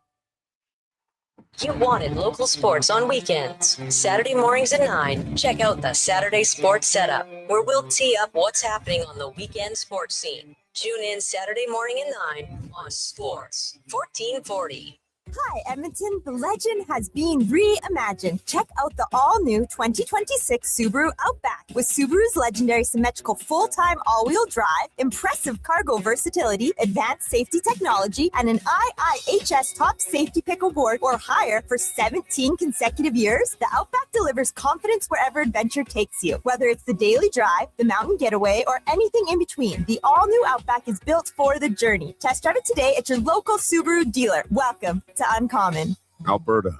You wanted local sports on weekends. Saturday mornings at 9, check out the Saturday Sports Setup, where we'll tee up what's happening on the weekend sports scene. Tune in Saturday morning at 9 on Sports 1440. Hi, Edmonton. The legend has been reimagined. Check out the all-new 2026 Subaru Outback. With Subaru's legendary symmetrical full-time all-wheel drive, impressive cargo versatility, advanced safety technology, and an IIHS top safety pick award or higher for 17 consecutive years, the Outback delivers confidence wherever adventure takes you. Whether it's the daily drive, the mountain getaway, or anything in between, the all-new Outback is built for the journey. Test drive it today at your local Subaru dealer. Welcome to Uncommon. Alberta,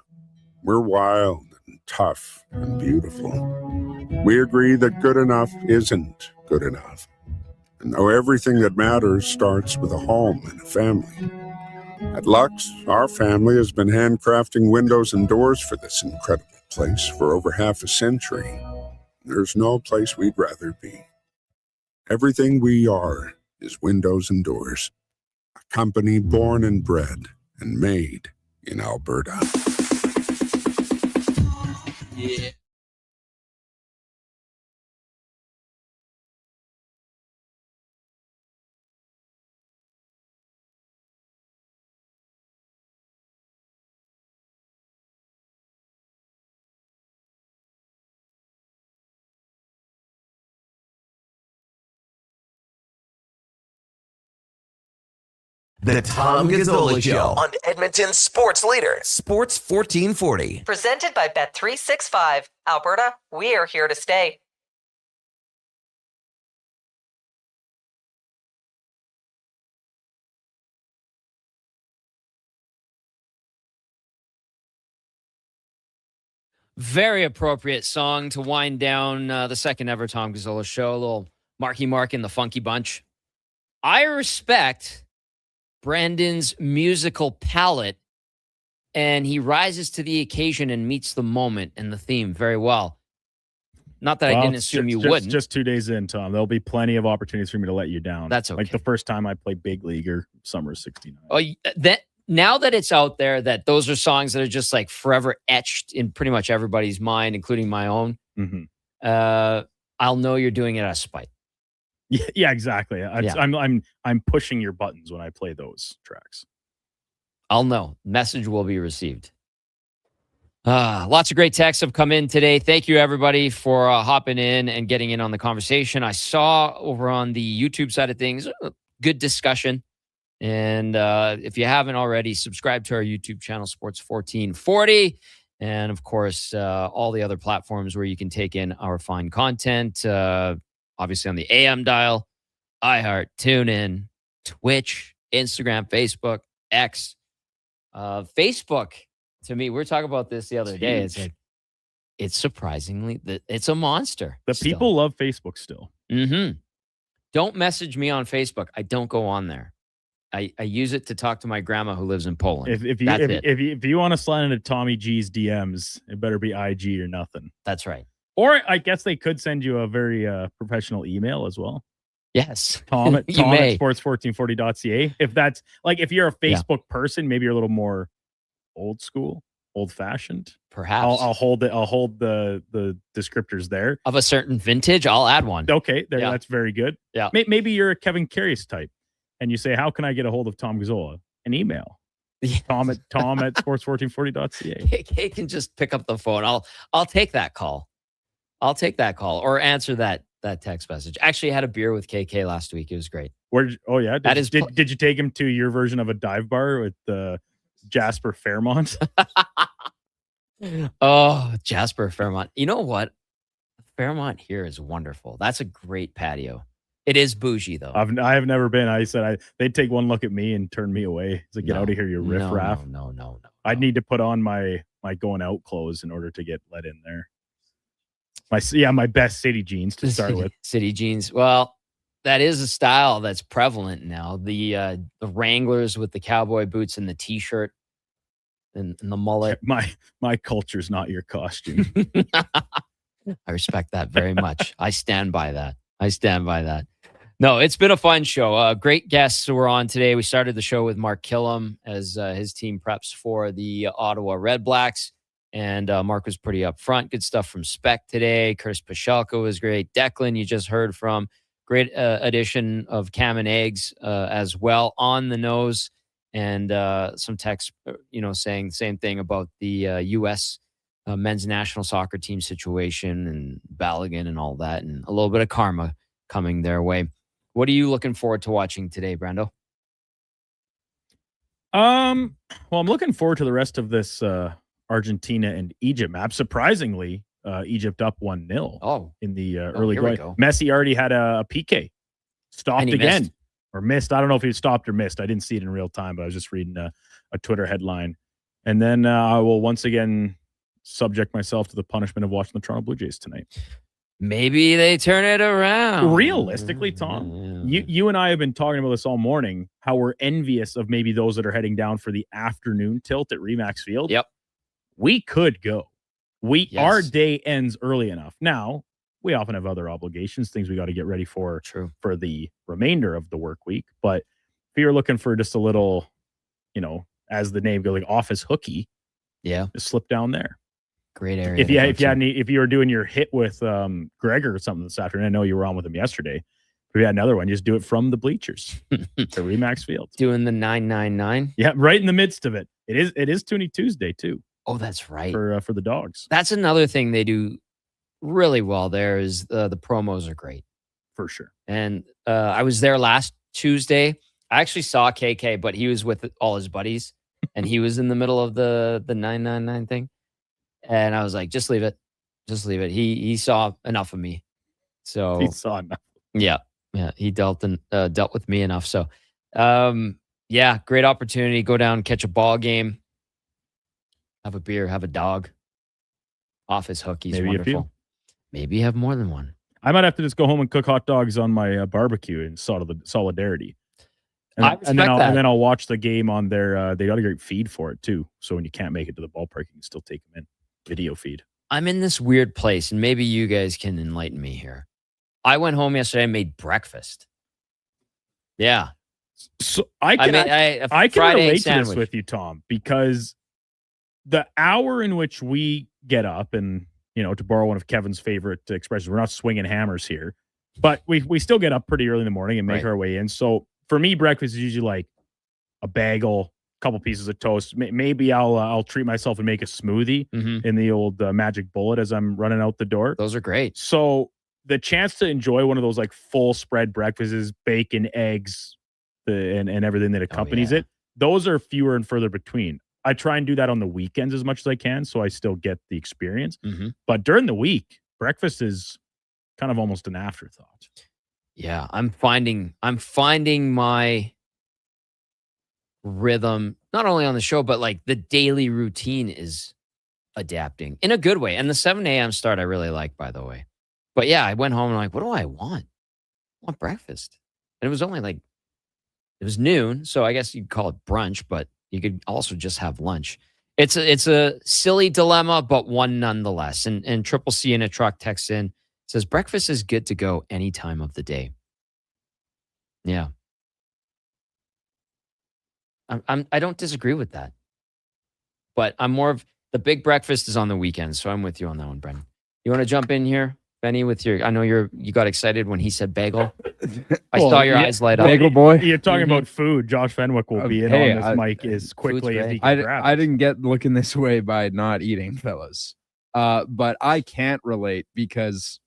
we're wild and tough and beautiful. We agree that good enough isn't good enough. And though everything that matters starts with a home and a family. At Lux, our family has been handcrafting windows and doors for this incredible place for over half a century. There's no place we'd rather be. Everything we are is windows and doors. A company born and bred and made in Alberta. Yeah. The Tom Gazzola Show on Edmonton's sports leader, Sports 1440. Presented by Bet365. Alberta, we are here to stay. Very appropriate song to wind down the second ever Tom Gazzola show. A little Marky Mark and the Funky Bunch. I respect Brandon's musical palette, and he rises to the occasion and meets the moment and the theme very well. Not that I didn't assume you wouldn't. Just 2 days in, Tom. There'll be plenty of opportunities for me to let you down. That's okay. Like the first time I played Big League or Summer of '69. Oh, now that it's out there that those are songs that are just like forever etched in pretty much everybody's mind, including my own, I'll know you're doing it out of spite. Yeah, exactly. I'm pushing your buttons when I play those tracks. I'll know. Message will be received. Lots of great texts have come in today. Thank you, everybody, for hopping in and getting in on the conversation. I saw over on the YouTube side of things, good discussion. And if you haven't already, subscribe to our YouTube channel, Sports 1440. And, of course, all the other platforms where you can take in our fine content. Obviously, on the AM dial, iHeart, TuneIn, Twitch, Instagram, Facebook, X. Facebook, to me, we were talking about this the other day. It's like, it's surprisingly, it's a monster. The people love Facebook still. Mm-hmm. Don't message me on Facebook. I don't go on there. I use it to talk to my grandma who lives in Poland. If you want to slide into Tommy G's DMs, it better be IG or nothing. That's right. Or I guess they could send you a very professional email as well. Yes. Tom at sports1440.ca. If that's like, if you're a Facebook person, maybe you're a little more old school, old fashioned. Perhaps I'll hold the descriptors there of a certain vintage. I'll add one. Okay, that's very good. Yeah. Maybe you're a Kevin Carius type, and you say, "How can I get a hold of Tom Gazzola?" An email. Tom at sports1440.ca. KK can just pick up the phone. I'll take that call. Or answer that text message. Actually, I had a beer with KK last week. It was great. Did you take him to your version of a dive bar with Jasper Fairmont? Oh, Jasper Fairmont. You know what? Fairmont here is wonderful. That's a great patio. It is bougie, though. I have never been. I said they'd take one look at me and turn me away. It's like, get out of here, you riffraff. No. I'd need to put on my going out clothes in order to get let in there. My best city jeans to start with. City jeans. Well, that is a style that's prevalent now. The Wranglers with the cowboy boots and the t-shirt and the mullet. My culture's not your costume. I respect that very much. I stand by that. No, it's been a fun show. Great guests who were on today. We started the show with Mark Killam as his team preps for the Ottawa Red Blacks. And Mark was pretty upfront. Good stuff from Spec today. Curtis Pashelka was great. Declan, you just heard from. Great addition of Cam and Eggs as well, on the nose. And some text, saying the same thing about the U.S. Men's national soccer team situation and Balogun and all that, and a little bit of karma coming their way. What are you looking forward to watching today, Brando? Well, I'm looking forward to the rest of this Argentina and Egypt map. Surprisingly, Egypt up 1-0 in the early going. Messi already had a PK. Stopped again. Or missed. I don't know if he stopped or missed. I didn't see it in real time, but I was just reading a Twitter headline. And then I will once again subject myself to the punishment of watching the Toronto Blue Jays tonight. Maybe they turn it around. Realistically, Tom, you and I have been talking about this all morning, how we're envious of maybe those that are heading down for the afternoon tilt at Remax Field. Yep. We could go. Our day ends early enough. Now, we often have other obligations, things we got to get ready for the remainder of the work week. But if you're looking for just a little, as the name goes, like office hooky, just slip down there. Great area. If you were doing your hit with Gregor or something this afternoon, I know you were on with him yesterday. If you had another one, just do it from the bleachers to Remax Field. Doing the 999. Yeah, right in the midst of it. It is Toonie Tuesday too. Oh, that's right. For the dogs. That's another thing they do really well there is the promos are great. For sure. And I was there last Tuesday. I actually saw KK, but he was with all his buddies and he was in the middle of the 999 thing. And I was like, just leave it. Just leave it. He saw enough of me. So he saw enough. Yeah. He dealt with me enough. So great opportunity. Go down, catch a ball game, have a beer, have a dog. Office hookies. Maybe wonderful. Maybe have more than one. I might have to just go home and cook hot dogs on my barbecue in solidarity. And then I'll watch the game on their. They got a great feed for it too. So when you can't make it to the ballpark, you can still take them in. Video feed. I'm in this weird place, and maybe you guys can enlighten me here. I went home yesterday and made breakfast. Yeah. So I can relate to this with you, Tom, because the hour in which we get up and, to borrow one of Kevin's favorite expressions, we're not swinging hammers here. But we still get up pretty early in the morning and make our way in. So for me, breakfast is usually like a bagel, a couple pieces of toast. Maybe I'll treat myself and make a smoothie in the old Magic Bullet as I'm running out the door. Those are great. So the chance to enjoy one of those like full spread breakfasts, bacon, eggs, and everything that accompanies it, those are fewer and further between. I try and do that on the weekends as much as I can, so I still get the experience. But during the week, breakfast is kind of almost an afterthought. Yeah, I'm finding my rhythm, not only on the show, but like the daily routine is adapting in a good way. And the 7 a.m. start I really like, by the way. But yeah, I went home and I'm like, what do I want? I want breakfast. And it was only like, it was noon, so I guess you'd call it brunch, but you could also just have lunch. It's a silly dilemma, but one nonetheless. And Triple C in a truck texts in, says breakfast is good to go any time of the day. Yeah. I don't disagree with that. But I'm more of the big breakfast is on the weekends, so I'm with you on that one, Brendan. You want to jump in here, Benny, with your I know you got excited when he said bagel. I saw your eyes light up. Bagel boy. You're talking about food. Josh Fenwick will be in on this mic as quickly as he can grab. I didn't get looking this way by not eating, fellas. But I can't relate because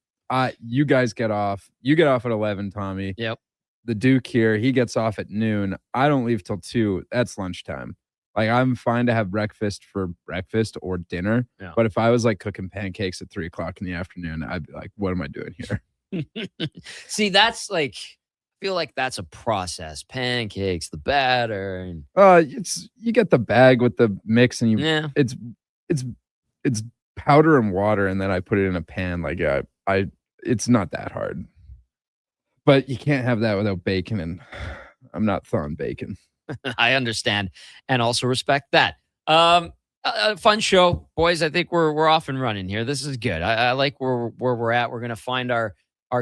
you guys get off. You get off at 11, Tommy. Yep. The Duke here, he gets off at noon. I don't leave till 2. That's lunchtime. Like, I'm fine to have breakfast for breakfast or dinner. Yeah. But if I was like cooking pancakes at 3 o'clock in the afternoon, I'd be like, what am I doing here? See, that's like, I feel like that's a process. Pancakes, the batter. And it's you get the bag with the mix and it's powder and water, and then I put it in a pan. Like it's not that hard. But you can't have that without bacon, and I'm not thawing bacon. I understand and also respect that. A fun show, boys. I think we're off and running here. This is good. I like where we're at. We're gonna find our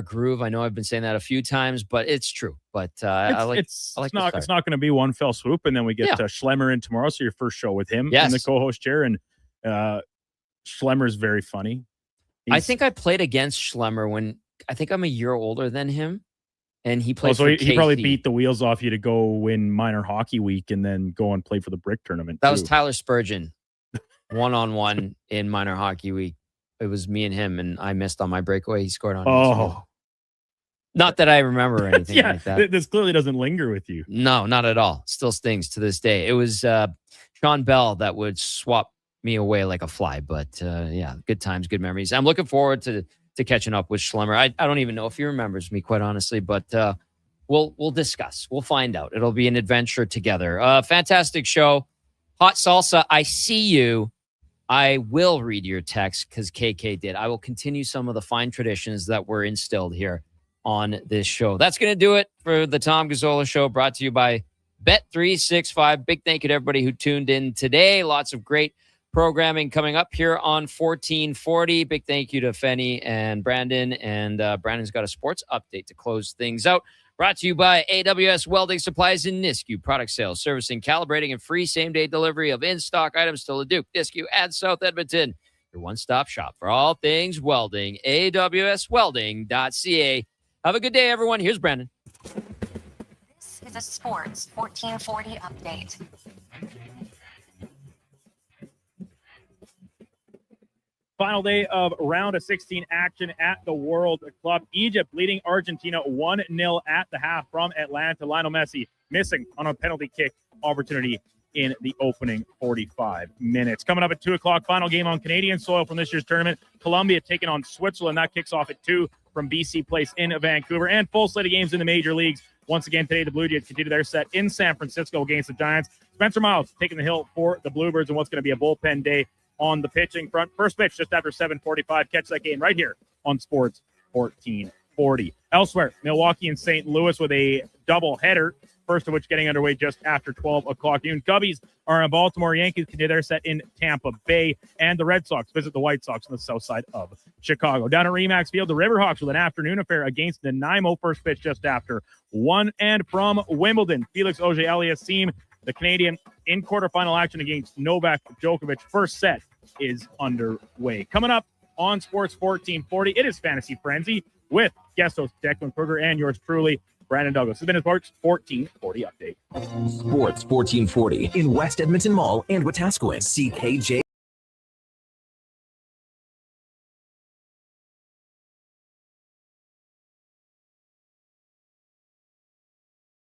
groove. I know I've been saying that a few times, but it's true. But it's not going to be one fell swoop, and then we get Schlemmer in tomorrow. So your first show with him in the co-host chair, and Schlemmer's very funny. I think I played against Schlemmer when I think I'm a year older than him. And he played. So he probably beat the wheels off you to go win minor hockey week and then go and play for the brick tournament. That was Tyler Spurgeon, 1-on-1 in minor hockey week. It was me and him, and I missed on my breakaway. He scored on. Oh, not that I remember anything like that. This clearly doesn't linger with you. No, not at all. Still stings to this day. It was Sean Bell that would swap me away like a fly. But yeah, good times, good memories. I'm looking forward to catching up with Schlemmer. I don't even know if he remembers me, quite honestly, but we'll discuss. We'll find out. It'll be an adventure together. Fantastic show. Hot Salsa, I see you. I will read your text because KK did. I will continue some of the fine traditions that were instilled here on this show. That's going to do it for the Tom Gazzola Show, brought to you by Bet365. Big thank you to everybody who tuned in today. Lots of great programming coming up here on 1440. Big thank you to Fenny and Brandon. And Brandon's got a sports update to close things out. Brought to you by AWS Welding Supplies in Nisku. Product sales, servicing, calibrating, and free same-day delivery of in-stock items to Leduc, Nisku, and South Edmonton. Your one-stop shop for all things welding. AWSwelding.ca. Have a good day, everyone. Here's Brandon. This is a Sports 1440 update. Final day of round of 16 action at the World Club. Egypt leading Argentina 1-0 at the half from Atlanta. Lionel Messi missing on a penalty kick opportunity in the opening 45 minutes. Coming up at 2 o'clock, final game on Canadian soil from this year's tournament. Colombia taking on Switzerland. That kicks off at 2 from BC Place in Vancouver. And full slate of games in the major leagues. Once again, today, the Blue Jays continue their set in San Francisco against the Giants. Spencer Miles taking the hill for the Bluebirds in what's going to be a bullpen day on the pitching front. First pitch just after 7:45. Catch that game right here on Sports 1440. Elsewhere, Milwaukee and St. Louis with a doubleheader, first of which getting underway just after 12 o'clock noon. Cubbies are in Baltimore. Yankees continue their set in Tampa Bay. And the Red Sox visit the White Sox on the south side of Chicago. Down at Remax Field, the Riverhawks with an afternoon affair against Nanaimo. First pitch just after 1. And from Wimbledon, Felix Auger-Aliassime, the Canadian, in quarterfinal action against Novak Djokovic. First set is underway. Coming up on Sports 1440, it is Fantasy Frenzy. with guest host Declan Kruger and yours truly, Brandon Douglas. This has been a Sports 1440 update. Sports 1440 in West Edmonton Mall and Wetaskiwin. CKJ.